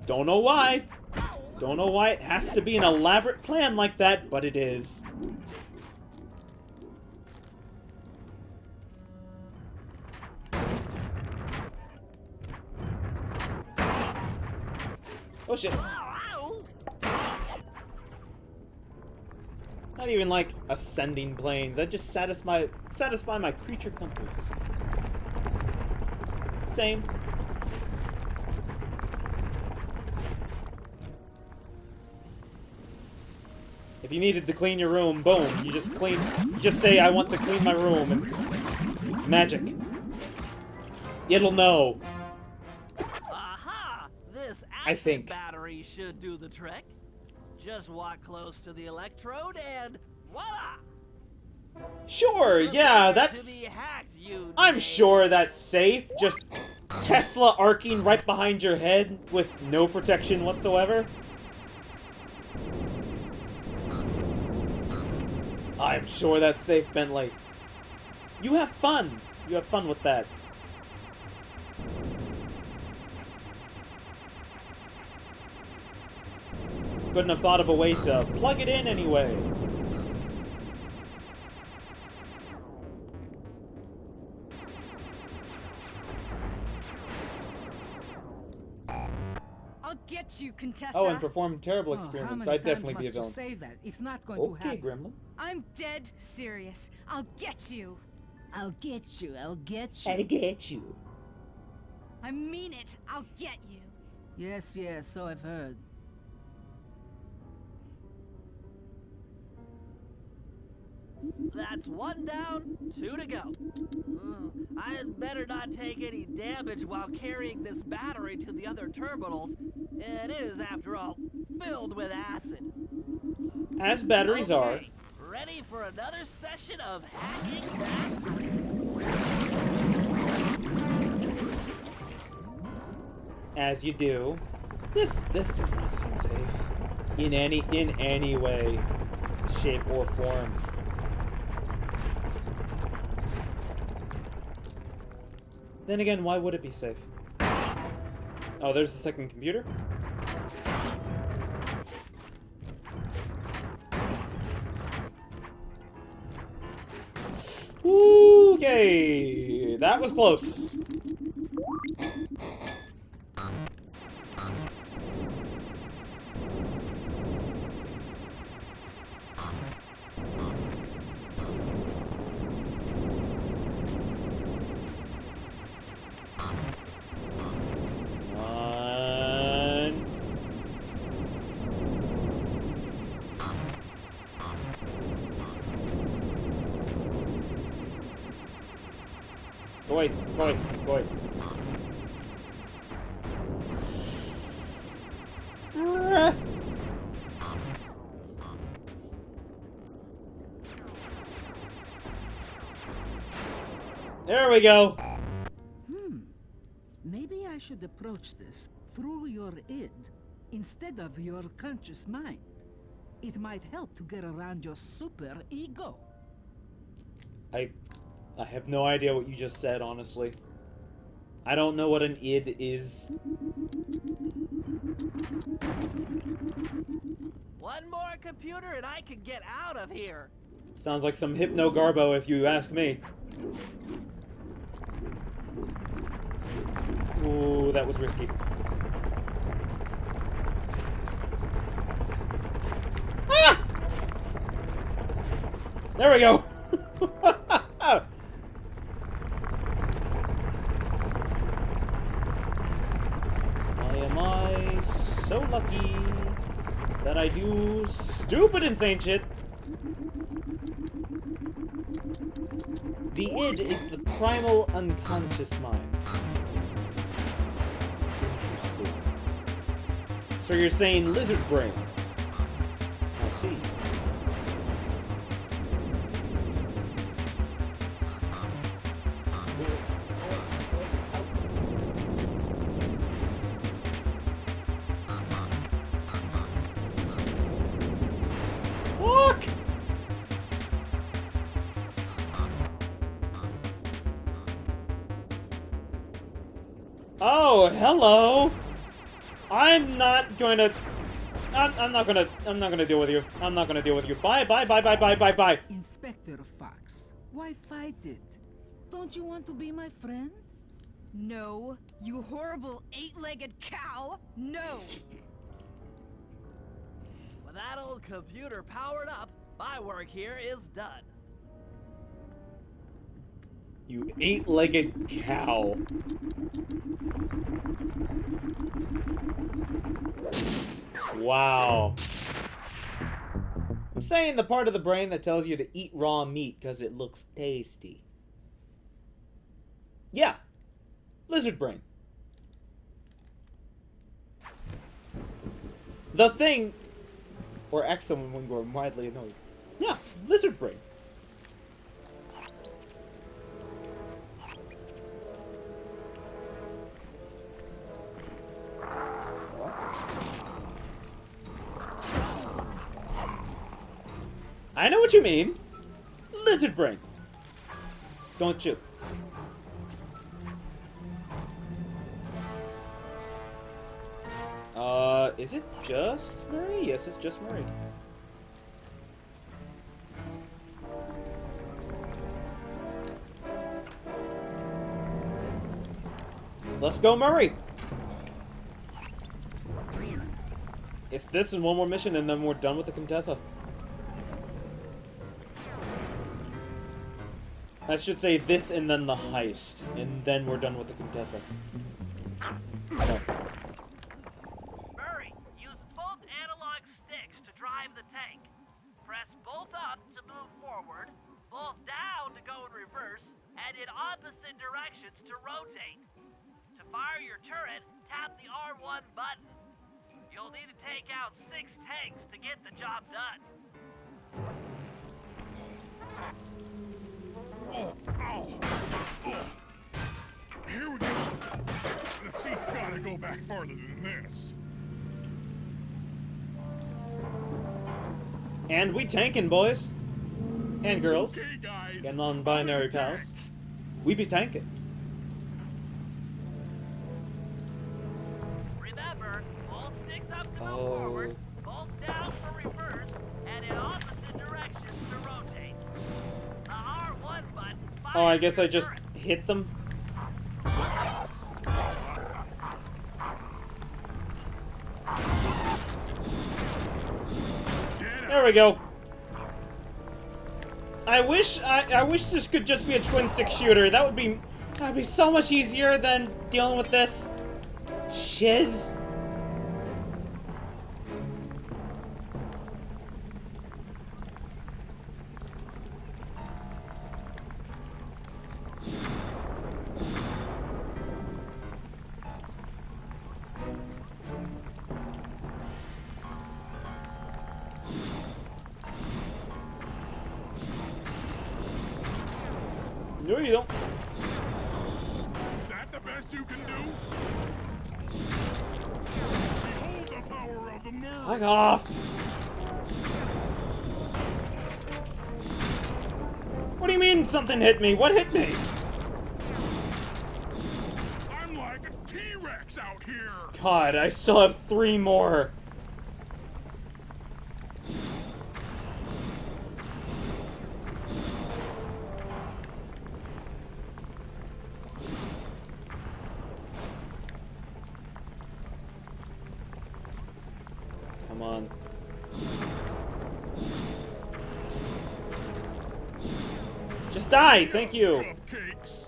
Don't know why. Don't know why it has to be an elaborate plan like that, but it is. Oh shit. Not even like ascending planes. I just satisfy my creature comforts. Same. If you needed to clean your room, boom, you just say I want to clean my room and magic. It'll know. Aha! This I think. battery should do the trick. Just walk close to the electrode and voila! Sure, yeah, that's... I'm sure that's safe. Just Tesla arcing right behind your head with no protection whatsoever. I'm sure that's safe, Bentley. You have fun. You have fun with that. Couldn't have thought of a way to plug it in anyway. I'll get you, Contessa. Oh, and perform terrible experiments. I'd definitely be a villain. Say that? It's not going to Okay, happen. Gremlin. I'm dead serious. I'll get you. I'll get you. I'll get you. I'll get you. I mean it. I'll get you. Yes, yes, so I've heard. That's one down, 2 to go. I had better not take any damage while carrying this battery to the other terminals. It is, after all, filled with acid. As batteries are. Ready for another session of hacking mastery. As you do. This does not seem safe. In any way, shape, or form. Then again, why would it be safe? Oh, there's the second computer. Okay, that was close. Go away. Go away. Go away. There we go. Maybe I should approach this through your id instead of your conscious mind. It might help to get around your super ego. I have no idea what you just said, honestly. I don't know what an id is. One more computer and I can get out of here. Sounds like some hypno garbo if you ask me. Ooh, that was risky. Ah! There we go. Why am I so lucky that I do stupid insane shit? The id is the primal unconscious mind. Interesting. So you're saying lizard brain? I see. Fuck! Oh, hello. I'm not gonna deal with you. I'm not gonna deal with you. Bye, bye, bye, bye, bye, bye, bye. Inspector Fox, why fight it? Don't you want to be my friend? No, you horrible eight-legged cow! No! With that old computer powered up, my work here is done. You eight-legged cow. Wow. I'm saying the part of the brain that tells you to eat raw meat because it looks tasty. Yeah. Lizard brain. The thing... Or X someone when you are widely annoyed. Yeah, lizard brain. I know what you mean. Lizard brain. Don't you? Is it just Murray? Yes, it's just Murray. Let's go, Murray! It's this and one more mission, and then we're done with the Contessa. I should say this and then the heist, and then we're done with the Contessa. No. Murray, use both analog sticks to drive the tank. Press both up to move forward, both down to go in reverse, and in opposite directions to rotate. To fire your turret, tap the R1 button. You'll need to take out 6 tanks to get the job done. Here we go. The seat's gotta go back farther than this. And we tanking, boys. And girls. Okay, guys. And non-binary pals. We be tanking. Remember, both sticks up to move forward, both down for reverse, and in opposite directions to rotate. The R1 button fires Oh, I guess your I just turret. hit them. There we go. I wish this could just be a twin stick shooter. That'd be so much easier than dealing with this shiz. No, you don't. That the best you can do? Behold the power of the moon! Fuck off! What do you mean something hit me? What hit me? I'm like a T-Rex out here! God, I still have 3 more. Come on. Just die, thank you. Cupcakes.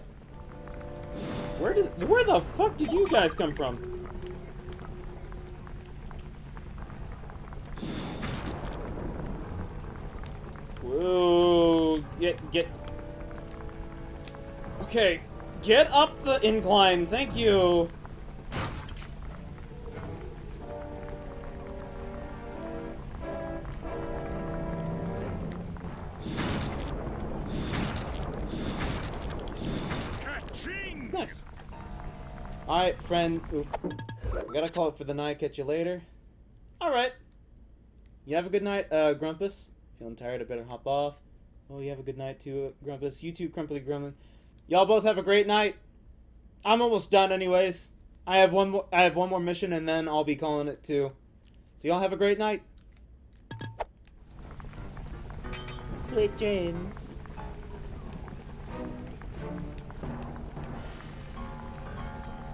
Where the fuck did you guys come from? Whoa, get. Okay, get up the incline, thank you. Nice. Alright, friend. Oop. We gotta call it for the night. Catch you later. Alright. You have a good night, Grumpus. Feeling tired? I better hop off. Oh, you have a good night too, Grumpus. You too, Crumply Gremlin. Y'all both have a great night. I'm almost done, anyways. I have one more mission, and then I'll be calling it too. So y'all have a great night. Sweet dreams.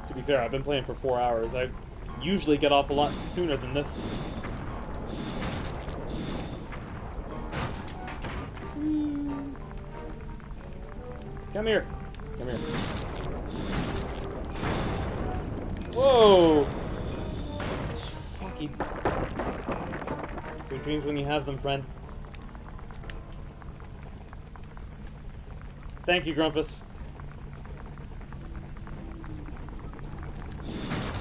To be fair, I've been playing for 4 hours. I usually get off a lot sooner than this. Come here. Come here. Whoa! Fucking... Sweet dreams when you have them, friend. Thank you, Grumpus.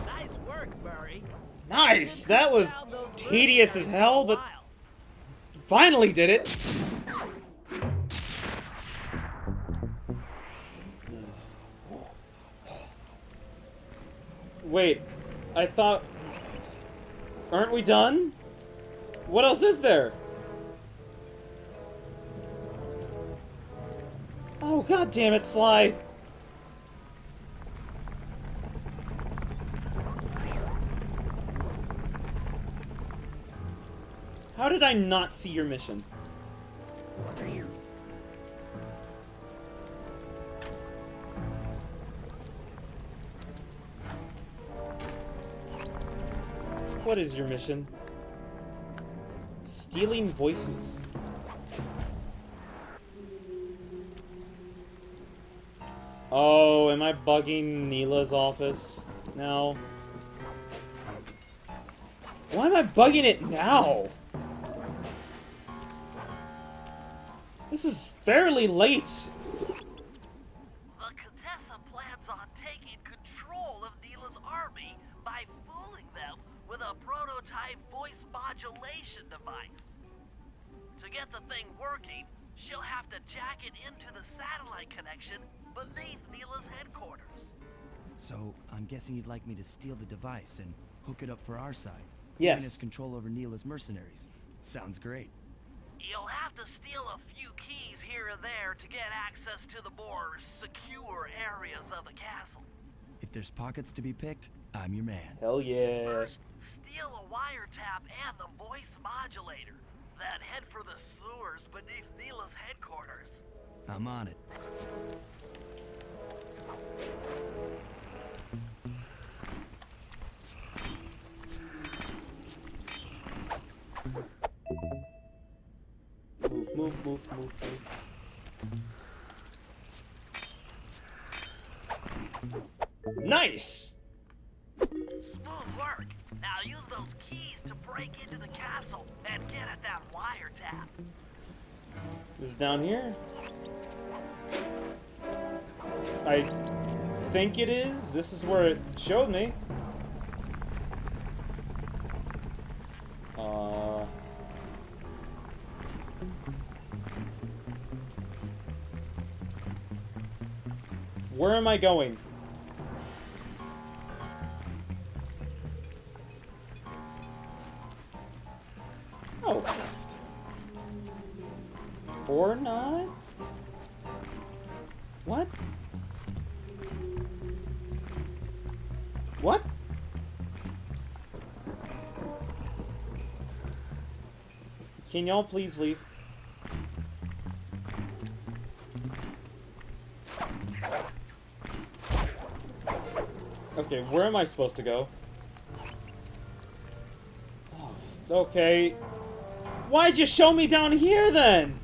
Nice work, Murray. Nice! That was tedious as hell, but finally did it! Nice. Wait, I thought... Aren't we done? What else is there? Oh, god damn it, Sly! How did I not see your mission? What is your mission? Stealing voices. Oh, am I bugging Neela's office now? Why am I bugging it now? This is fairly late. The Contessa plans on taking control of Neela's army by fooling them with a prototype voice modulation device. To get the thing working, she'll have to jack it into the satellite connection beneath Neela's headquarters. So, I'm guessing you'd like me to steal the device and hook it up for our side. Yes. Giving us control over Neela's mercenaries. Sounds great. You'll have to steal a few keys here and there to get access to the more secure areas of the castle. If there's pockets to be picked, I'm your man. Hell yeah. First, steal a wiretap and the voice modulator. Then head for the sewers beneath Neela's headquarters. I'm on it. Move. Nice! Smooth work. Now use those keys to break into the castle and get at that wiretap. This is down here? I think it is. This is where it showed me. Where am I going? Oh. Or not? What? What? Can y'all please leave? Okay, where am I supposed to go? Oh, okay. Why'd you show me down here then?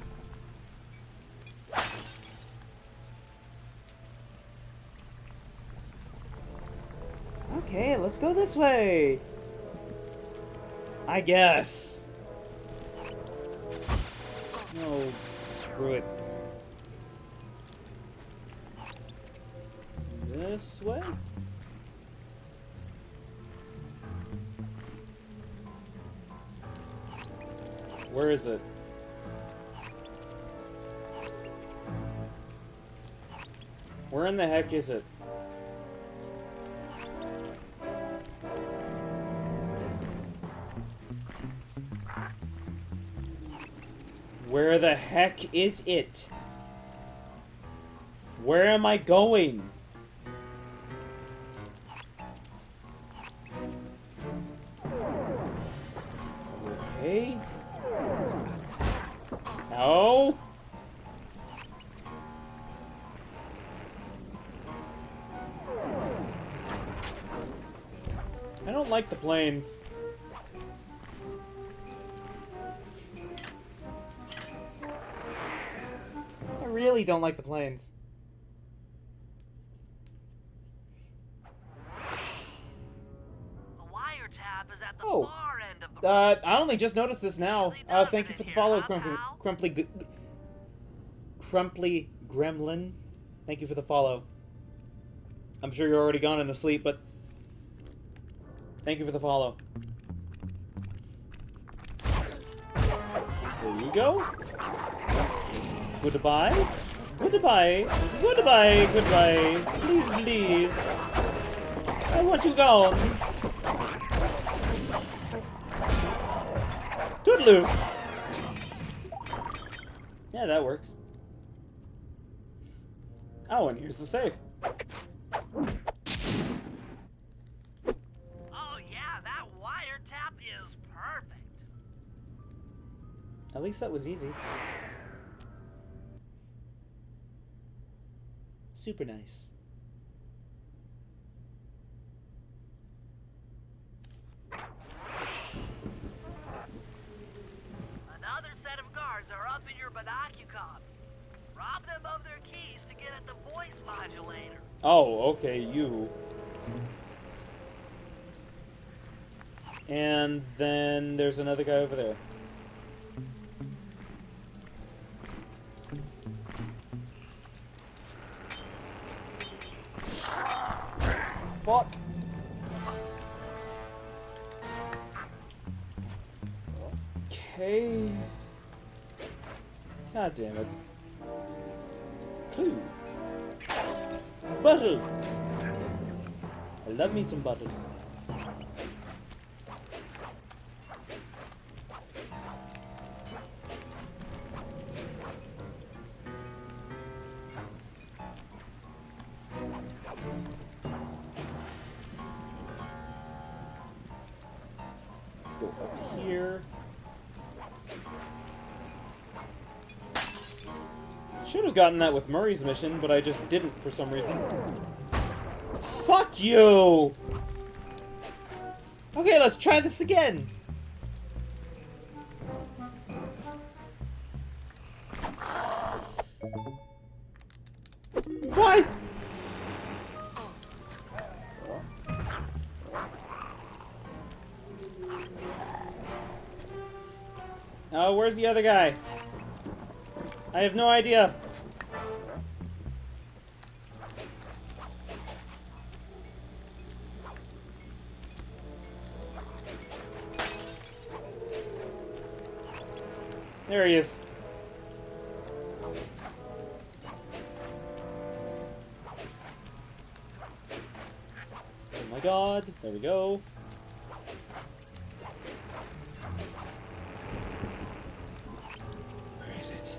Okay, let's go this way. I guess. No, screw it. This way? Where is it? Where in the heck is it? Where the heck is it? Where am I going? Okay. No. I don't like the planes. I really don't like the planes. The wiretap is at the Oh. far end of the room. I only just noticed this now. Thank you for the follow, Crumply Gremlin. Thank you for the follow. I'm sure you're already gone and asleep, but thank you for the follow. There you go. Goodbye. Goodbye. Goodbye. Goodbye. Please leave. I want you gone. Toodaloo. Yeah, that works. Oh, and here's the safe. Oh yeah, that wiretap is perfect. At least that was easy. Super nice. Another set of guards are up in your binocucom. Rob them of their keys to get at the voice modulator. Oh, okay, you. And then there's another guy over there. Fuck. Okay. God damn it. Clue. Butter. I love me some butters. Let's go up here. Should have gotten that with Murray's mission, but I just didn't for some reason. Fuck you! Okay, let's try this again. Why? Oh, where's the other guy? I have no idea. There he is. my god. There we go. Where is it?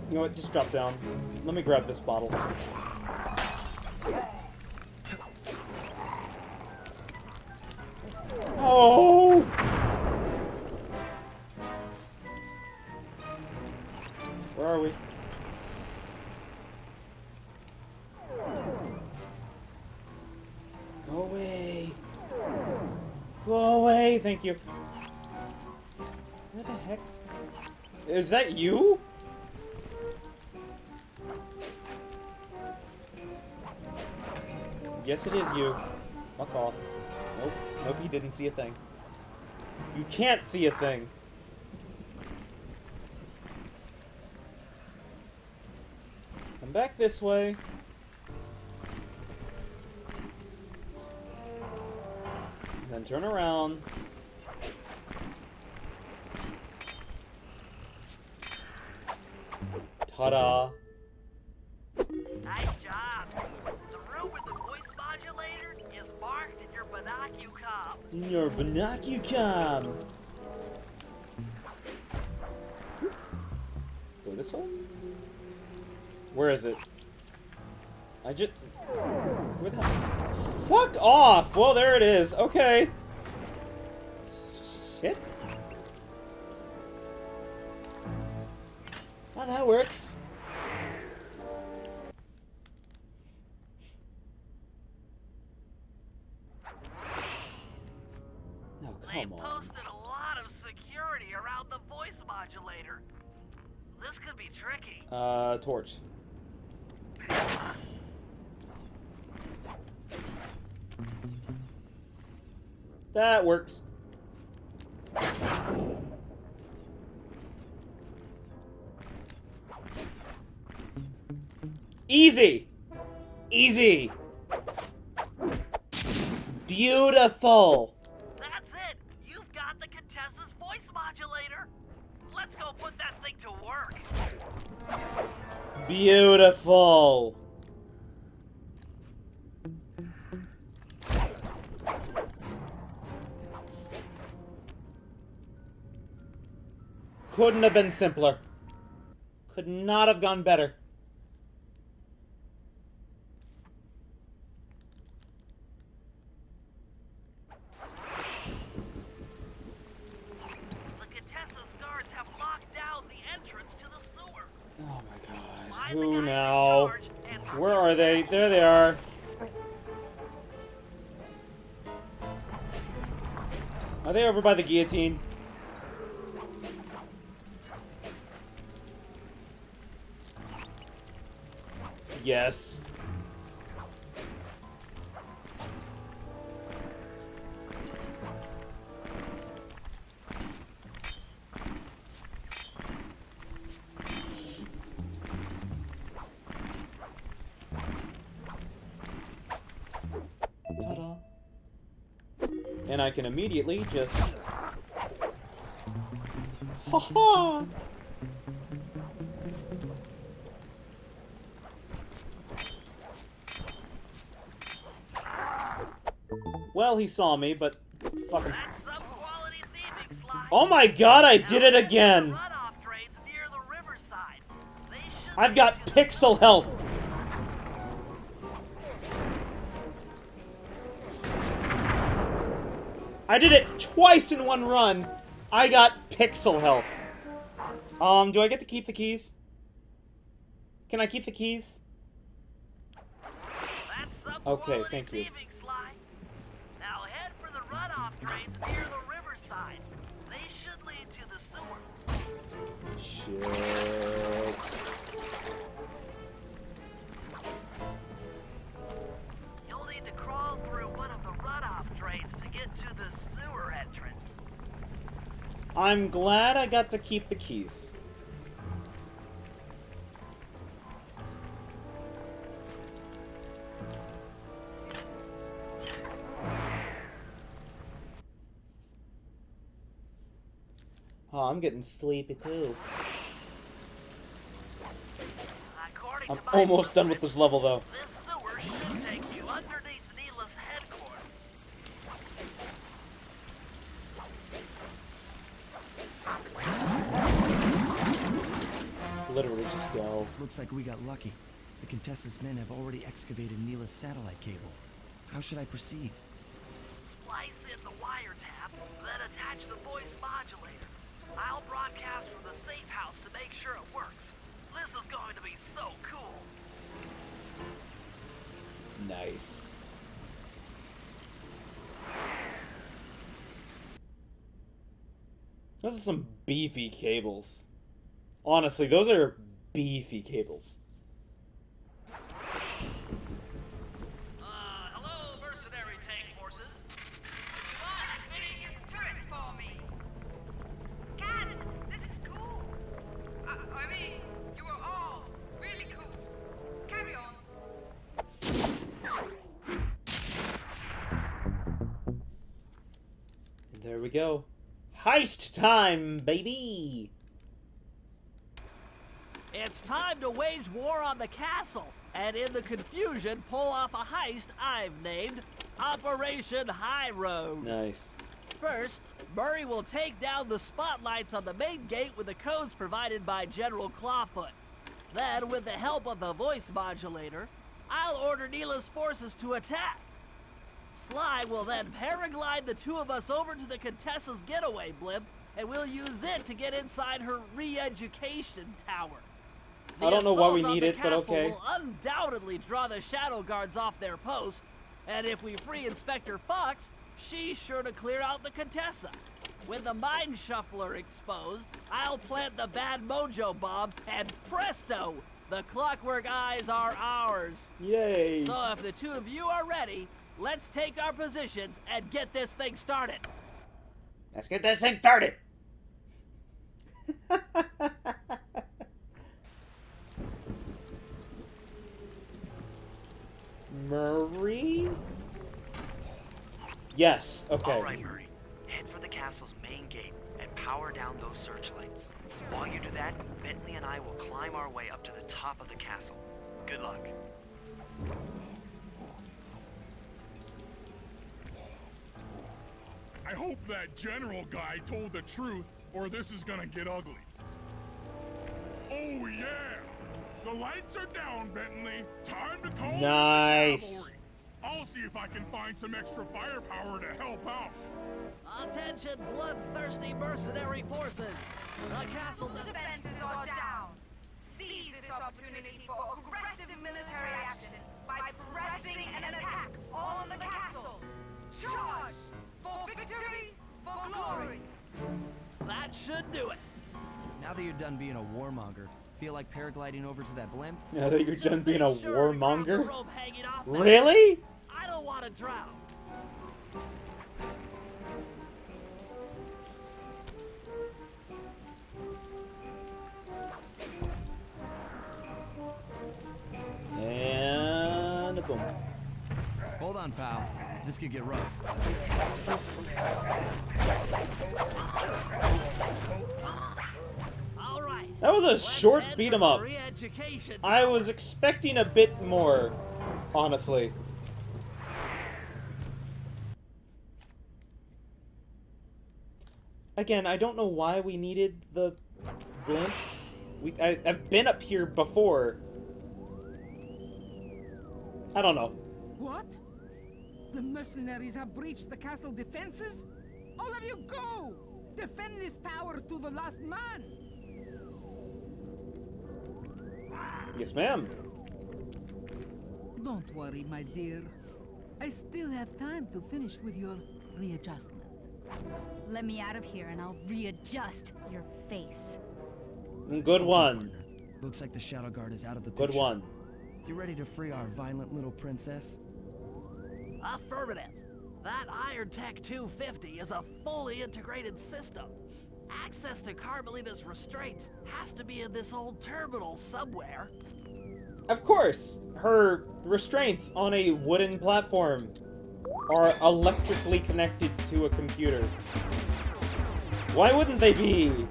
You know what? Just drop down. Let me grab this bottle. Oh! Where are we? Go away. Go away. Thank you. Where the heck? Is that you? Yes, it is you. Fuck off. Nope. Nope, he didn't see a thing. You can't see a thing. Come back this way. Then turn around. Ta-da. Nice job. The room with the voice modulator is marked in your binocucom. In your binocucom. Go this way? Where is it? Where the hell? Fuck off! Well, there it is. Okay. Shit. Well, that works. No, come on. They posted a lot of security around the voice modulator. This could be tricky. Torch. That works. Easy! Easy! Beautiful! That's it! You've got the Contessa's voice modulator! Let's go put that thing to work! Beautiful! Couldn't have been simpler. Could not have gone better. The Contessa's guards have locked down the entrance to the sewer. Oh my god. Find the Who guys in now? charge and Where are they? There they are. Are they over by the guillotine? Yes. Ta-da. And I can immediately just... Ha-ha! Well, he saw me, but fucking... that's some quality thieving, Sly. Oh my god, I did it Now, again! the runoff drains near the riverside. They should I've lead got to the pixel health! I did it twice in one run! I got pixel health. Do I get to keep the keys? Can I keep the keys? That's some Okay, quality thank you. thieving, Sly. Now head for the runoff drains near the riverside. They should lead to the sewer. Shit. You'll need to crawl through one of the runoff drains to get to the sewer entrance. I'm glad I got to keep the keys. Oh, I'm getting sleepy too. I'm almost done with this level though. This sewer should take you underneath Neela's headquarters. Literally just go. Looks like we got lucky. The Contessa's men have already excavated Neela's satellite cable. How should I proceed? Splice in the wiretap, then attach the voice modulator. I'll broadcast from the safe house to make sure it works. This is going to be so cool. Nice. Those are some beefy cables. Honestly, those are beefy cables. Hello, mercenary tank forces. You mind spinning Turrets for me. Guys, this is cool. I mean, you were all really cool. Carry on. And there we go. Heist time, baby! It's time to wage war on the castle, and in the confusion, pull off a heist I've named Operation High Road. Nice. First, Murray will take down the spotlights on the main gate with the codes provided by General Clawfoot. Then, with the help of the voice modulator, I'll order Neela's forces to attack. Sly will then paraglide the two of us over to the Contessa's getaway blimp, and we'll use it to get inside her re-education tower. I don't know why we assault on need the it, but castle okay. will undoubtedly draw the shadow guards off their post, and if we free Inspector Fox, she's sure to clear out the Contessa. With the Mind Shuffler exposed, I'll plant the bad mojo bomb, and presto! The Clockwork Eyes are ours. Yay! So if the two of you are ready, let's take our positions and get this thing started. Let's get this thing started! Murray? Yes, okay. All right, Murray. Head for the castle's main gate and power down those searchlights. While you do that, Bentley and I will climb our way up to the top of the castle. Good luck. I hope that general guy told the truth, or this is gonna get ugly. Oh yeah! The lights are down, Bentley. Time to call Nice. the cavalry. I'll see if I can find some extra firepower to help out. Attention, bloodthirsty mercenary forces! The castle Defenses are down. Seize this opportunity for aggressive military action by pressing an attack on the castle. Charge! For victory, for glory! That should do it. Now that you're done being a warmonger, feel like paragliding over to that blimp? Now that you're done being a Make sure to grab the warmonger? rope hanging off there. Really? I don't want to drown. And boom. Hold on, pal. This could get rough. All right. That was a let's short head beat for 'em the up. re-education I tower. was expecting a bit more, honestly. Again, I don't know why we needed the blimp. I've been up here before. I don't know. What? The mercenaries have breached the castle defenses? All of you go! Defend this tower to the last man! Yes, ma'am. Don't worry, my dear. I still have time to finish with your readjustment. Let me out of here and I'll readjust your face. Good one. Looks like the Shadow Guard is out of the Good picture. one. You ready to free our violent little princess? Affirmative. That Iron Tech 250 is a fully integrated system. Access to Carmelita's restraints has to be in this old terminal somewhere. Of course, her restraints on a wooden platform are electrically connected to a computer. Why wouldn't they be?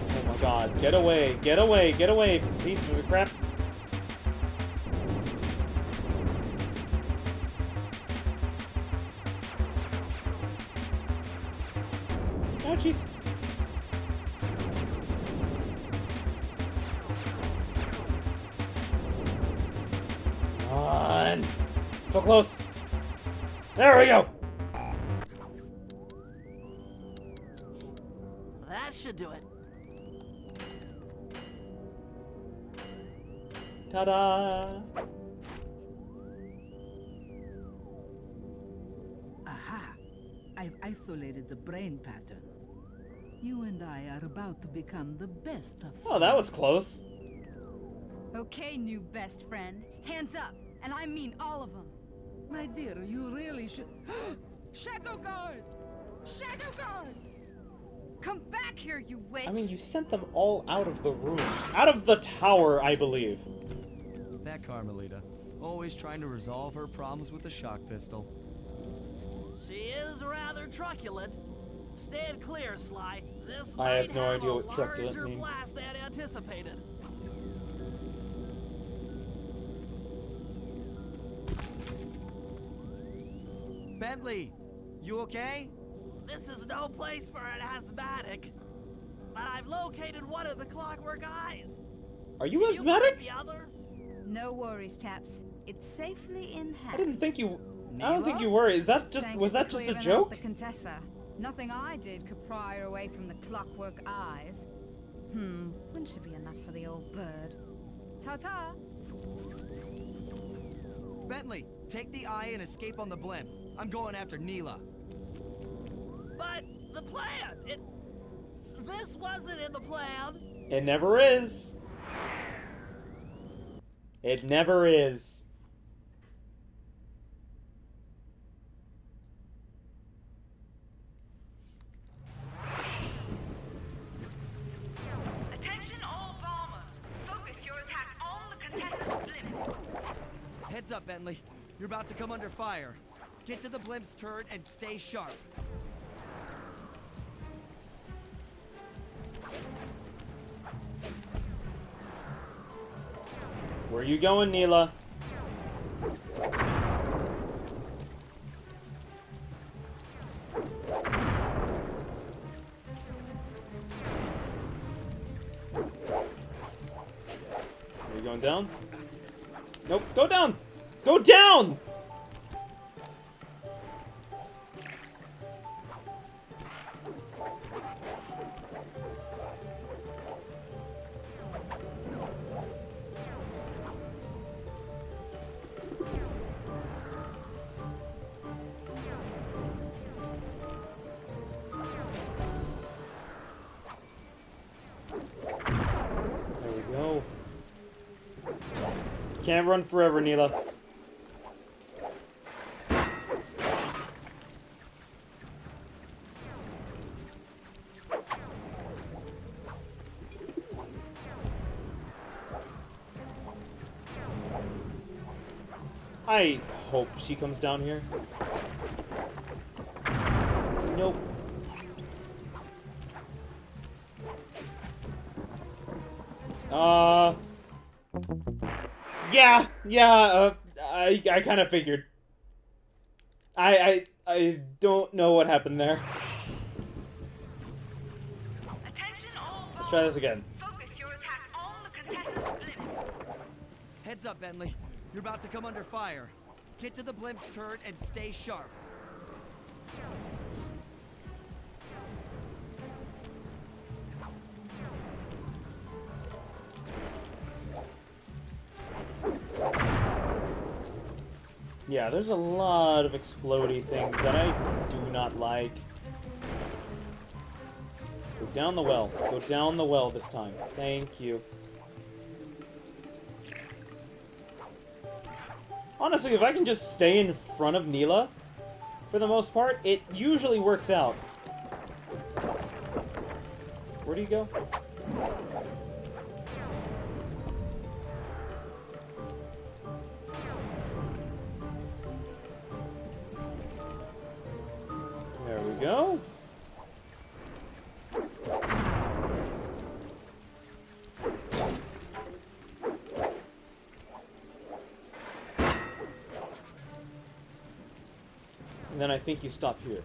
Oh my god, get away, get away, get away, pieces of crap. Oh, jeez. Come on. So close. There we go. That should do it. Ta-da. Aha! I've isolated the brain pattern. You and I are about to become the best of Oh, that was close. Okay, new best friend. Hands up, and I mean all of them. My dear, you really should... Shadow Guard! Shadow Guard! Come back here, you witch! I mean, you sent them all out of the room. Out of the tower, I believe. That Carmelita, always trying to resolve her problems with a shock pistol. She is rather truculent. Stand clear, Sly. This I have might no idea a what truculent larger means. blast than anticipated. Bentley, you okay? This is no place for an asthmatic. But I've located one of the clockwork eyes. Are you You want asthmatic? the other? No worries, chaps. It's safely in hand. I didn't think you... I don't think you were. Is that just... Thanks Was for that just a clearing out joke? The Contessa. Nothing I did could pry her away from the clockwork eyes. Wouldn't she be enough for the old bird? Ta-ta! Bentley, take the eye and escape on the blimp. I'm going after Neela. But the plan! This wasn't in the plan! It never is. It never is. Attention all bombers. Focus your attack on the Contessa's blimp. Heads up, Bentley. You're about to come under fire. Get to the blimp's turret and stay sharp. Where you going, Neela? Are you going down? Nope, go down! Go down! There we go. Can't run forever, Neela. I hope she comes down here. Nope. Yeah, I kind of figured. I don't know what happened there. Attention all bombers. Let's try this again. Focus your attack on the Contessa's blimp. Heads up, Bentley. You're about to come under fire. Get to the blimp's turret and stay sharp. Yeah, there's a lot of explodey things that I do not like. Go down the well. Go down the well this time. Thank you. Honestly, if I can just stay in front of Neela, for the most part, it usually works out. Where do you go? go. And then I think you stop here.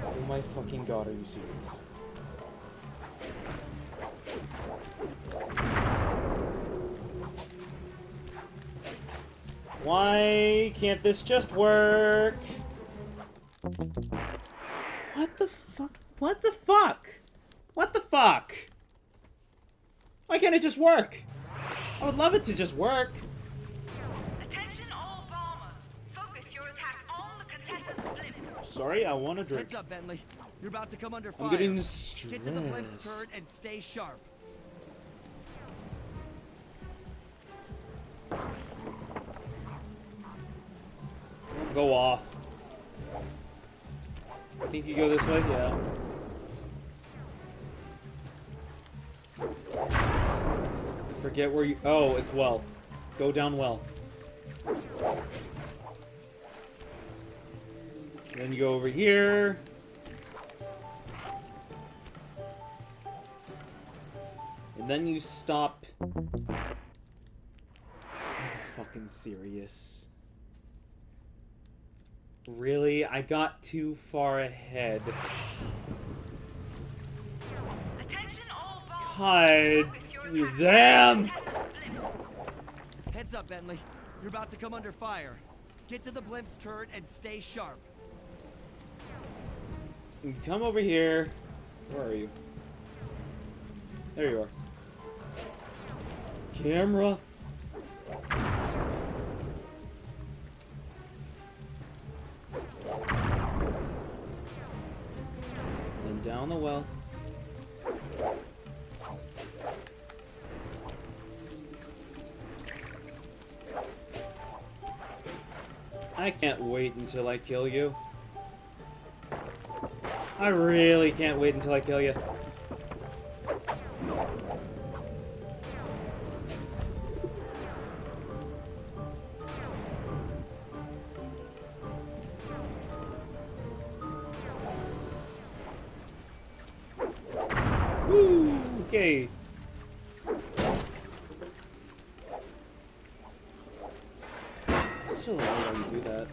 Oh my fucking god, are you serious? Why can't this just work? What the fuck? What the fuck? What the fuck? Why can't it just work? I would love it to just work. Attention all bombers. Focus your attack on the Contessa's blimp. Sorry, I want to drink. Heads up, Bentley. You're about to come under fire. I'm getting Get to the blimp's stressed. turret and stay sharp. Go off. I think you go this way? Yeah. I forget where you... Oh, it's well. Go down well. Then you go over here. And then you stop. Are you fucking serious? Really? I got too far ahead. Attention all God Focus your attack damn! on the Contessa's blimp. Heads up, Bentley. You're about to come under fire. Get to the blimp's turret and stay sharp. Come over here. Where are you? There you are. Camera. And down the well. I can't wait until I kill you. I really can't wait until I kill you. Woo! Okay. I still don't know why you do that.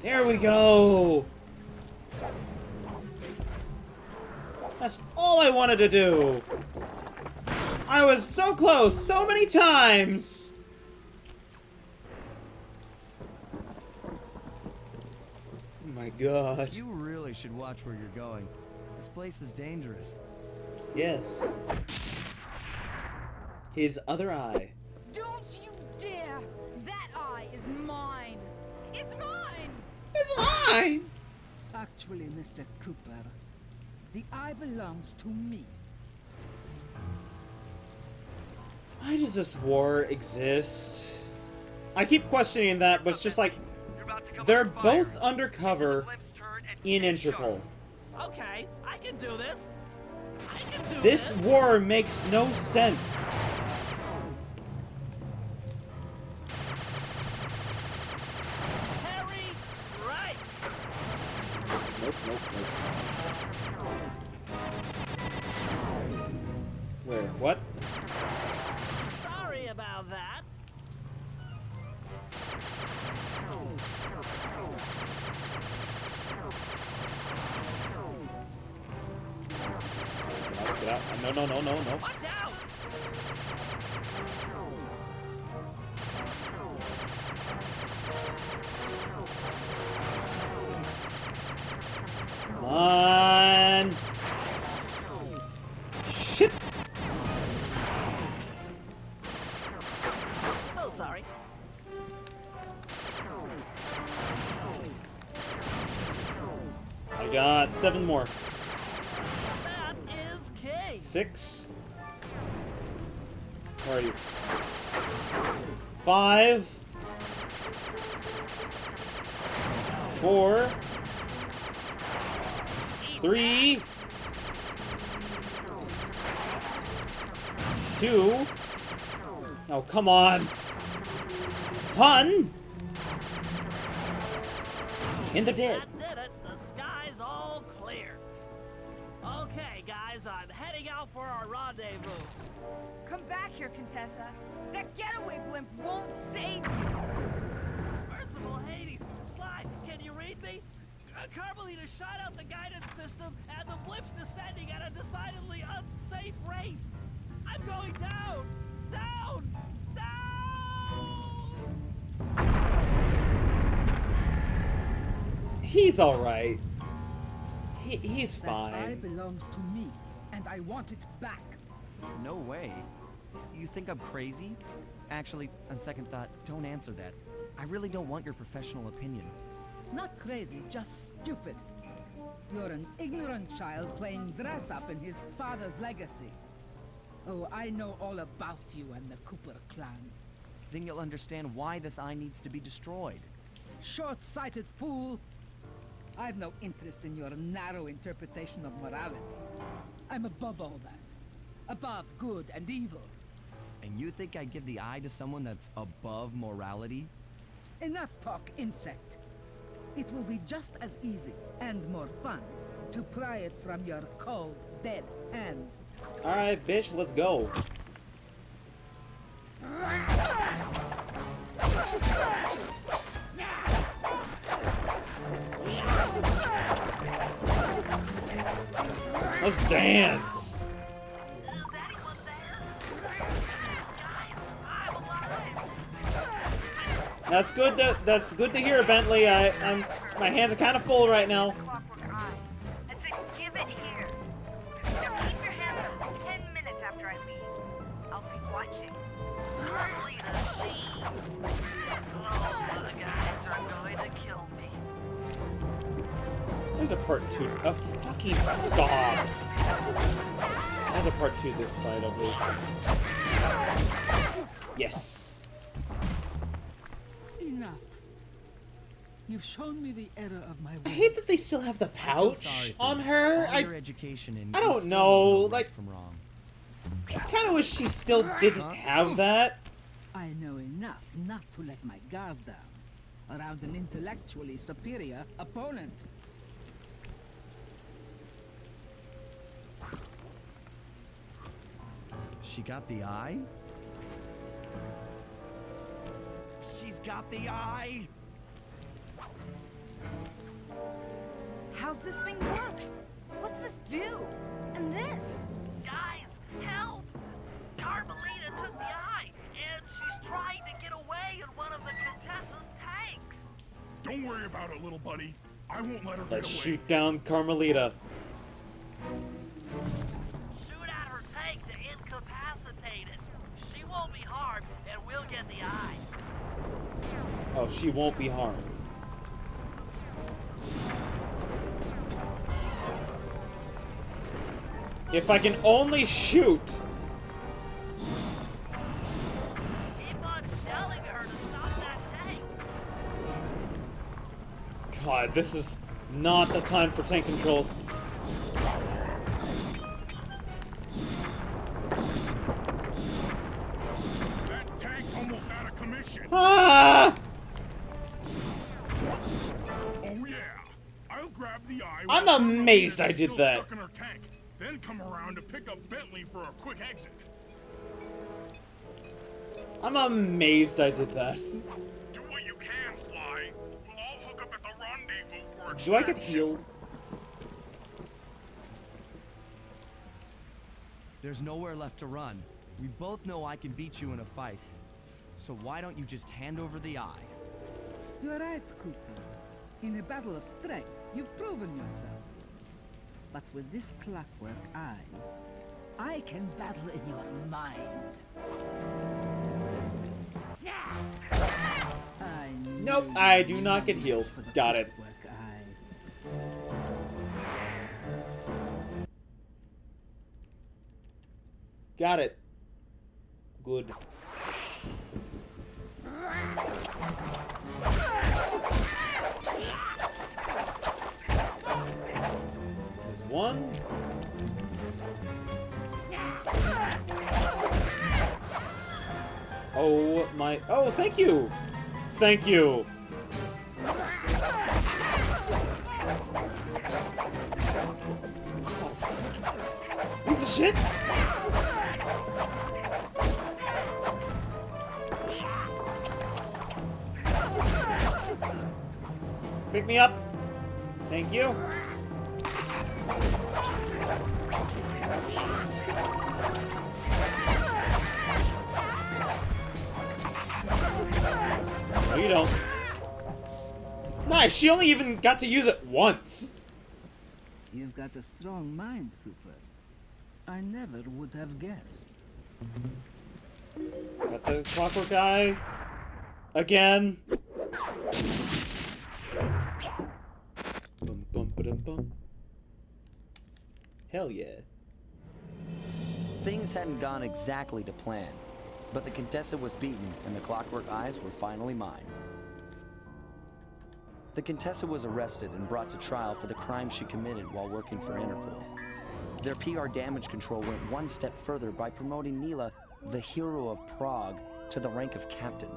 There we go! That's all I wanted to do! I was so close so many times! Oh my god. You really should watch where you're going. This place is dangerous. Yes. His other eye. Don't you dare! That eye is mine! It's mine! It's mine! Actually, Mr. Cooper, the eye belongs to me. Why does this war exist? I keep questioning that, but it's just like, they're both undercover in Interpol. Okay, I can do this. I can do This war makes no sense. Harry, right. Nope, nope, nope. Where? What? Sorry about that. Get out. No, no, no, no, no. Watch out! Come on. Shit. So sorry. I got 7 more. That is king. 6. Where are you? 5. 4. 3, 2. Oh, come on. 1. And they're dead. I did it. The sky's all clear. Okay, guys, I'm heading out for our rendezvous. Come back here, Contessa. That getaway blimp won't save you. Merciful Hades, Sly, can you read me? Carmelita shot out the guidance system, and the blimp's descending at a decidedly unsafe rate. I'm going down! Down! Down! He's alright. He's That eye fine. belongs to me, and I want it back. No way. You think I'm crazy? Actually, on second thought, don't answer that. I really don't want your professional opinion. Not crazy, just stupid. You're an ignorant child playing dress-up in his father's legacy. Oh, I know all about you and the Cooper clan. Then you'll understand why this eye needs to be destroyed. Short-sighted fool! I've no interest in your narrow interpretation of morality. I'm above all that. Above good and evil. And you think I'd give the eye to someone that's above morality? Enough talk, insect. It will be just as easy and more fun to pry it from your cold, dead hand. Alright, bitch, let's go. Let's dance. That's good to hear, Bentley. My hands are kind of full right now. I said, give it here. Now keep your hands up 10 minutes after I leave. I'll be watching. Oh, the guys are going to kill me. There's a part 2. Oh, fucking stop. There's a part 2 this fight, I believe. Yes. Enough. You've shown me the error of my I ways. hate that they still have the pouch on her. All your education and I you don't still know, right like, from wrong. I kind of wish she still didn't have that. I know enough not to let my guard down around an intellectually superior opponent. She got the eye? She's got the eye! How's this thing work? What's this do? And this? Guys, help! Carmelita took the eye, and she's trying to get away in one of the Contessa's tanks. Don't worry about it, little buddy. I won't let her get Let's away. shoot down Carmelita. Shoot at her tank to incapacitate it. She won't be harmed, and we'll get the eye. Oh, she won't be harmed. If I can only shoot. Keep on shelling her to stop that tank. God, this is not the time for tank controls. That tank's almost out of commission. Ah! Oh yeah. I'll grab the eye. I'm while amazed I Carmelita's did still that. Stuck in her tank. Then come around to pick up Bentley for a quick exit. I'm amazed I did that. Do what you can, Sly. We'll all hook up at the rendezvous for a Do I get trip. healed? There's nowhere left to run. We both know I can beat you in a fight. So why don't you just hand over the eye? You're right, Cooper. In a battle of strength, you've proven yourself. But with this clockwork eye, I can battle in your mind. Nope, I do not get healed. Got it. Clockwork eye. Got it. Good. one. Oh my... Oh, thank you! Thank you! Oh, piece of shit! Pick me up! Thank you! No, you don't. Nice, she only even got to use it once. You've got a strong mind, Cooper. I never would have guessed. Got the clockwork eye. Again. Bum, bum, ba-dum, bum. Hell yeah. Things hadn't gone exactly to plan, but the Contessa was beaten and the clockwork eyes were finally mine. The Contessa was arrested and brought to trial for the crime she committed while working for Interpol. Their PR damage control went one step further by promoting Nila, the hero of Prague, to the rank of captain.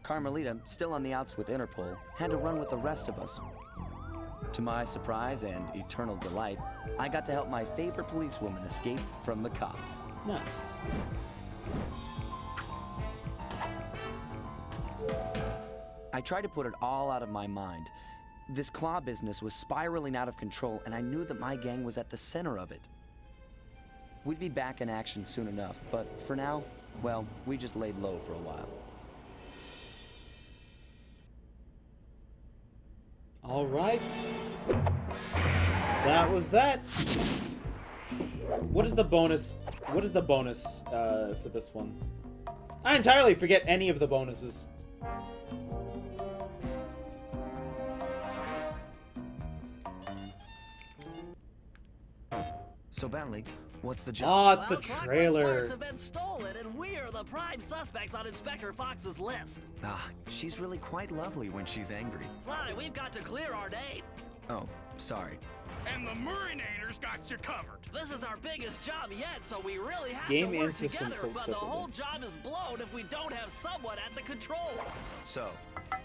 Carmelita, still on the outs with Interpol, had to run with the rest of us. To my surprise and eternal delight, I got to help my favorite policewoman escape from the cops. Nice. I tried to put it all out of my mind. This claw business was spiraling out of control, and I knew that my gang was at the center of it. We'd be back in action soon enough, but for now, well, we just laid low for a while. All right. That was that. What is the bonus? What is the bonus for this one? I entirely forget any of the bonuses. So Bentley, what's the job? Oh, it's the Clockwork's trailer. parts have been stolen, and we're the prime suspects on Inspector Fox's list. Ah, she's really quite lovely when she's angry. Sly, we've got to clear our name. Oh, sorry. And the Murinators got you covered. This is our biggest job yet, so we really have Game to and work system together, so but the separately. whole job is blown if we don't have someone at the controls. So,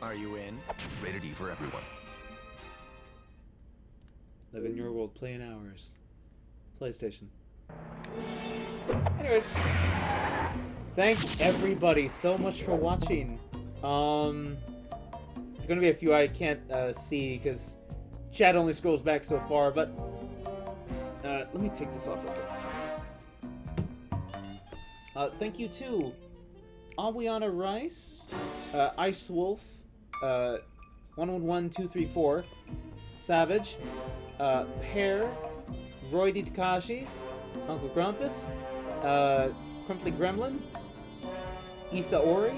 are you in? Rated E for everyone. Live in your world, play in ours. PlayStation. Anyways, thank everybody so much for watching. There's gonna be a few I can't see because chat only scrolls back so far, but let me take this off real quick. Thank you to Awiana Rice, Ice Wolf, 111234, Savage, Pear, Roy D. Takashi, Uncle Grumpus, Crumply Gremlin, Issa Ori,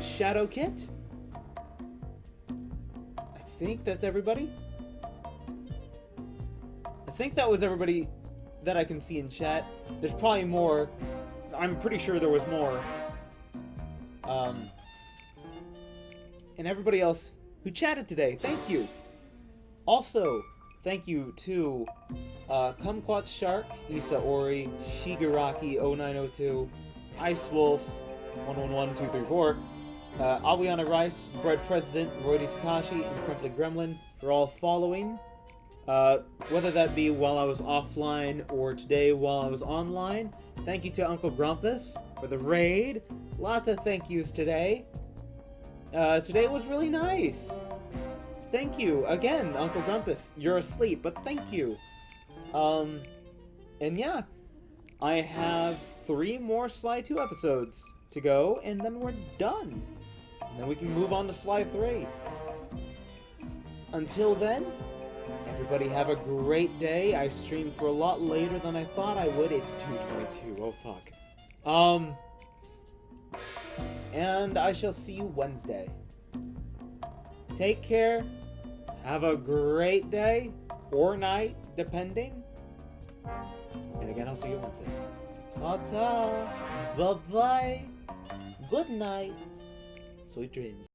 Shadow Kit. I think that's everybody. I think that was everybody that I can see in chat. There's probably more. I'm pretty sure there was more. And everybody else who chatted today, thank you. Also, thank you to Kumquat Shark, Issa Ori, Shigaraki0902, Ice Wolf, 111234, Awiana Rice, Bread President, Roy D. Takashi, and Crumply Gremlin for all following. Whether that be while I was offline or today while I was online. Thank you to Uncle Grumpus for the raid. Lots of thank yous today. Today was really nice. Thank you again, Uncle Grumpus. You're asleep, but thank you. And yeah, I have 3 more Sly 2 episodes to go, and then we're done. And then we can move on to Sly 3. Until then, everybody have a great day. I streamed for a lot later than I thought I would. It's 2:22. Oh fuck. And I shall see you Wednesday. Take care. Have a great day or night, depending. And again, I'll see you Wednesday. Ta-ta. Bye-bye. Good night. Sweet dreams.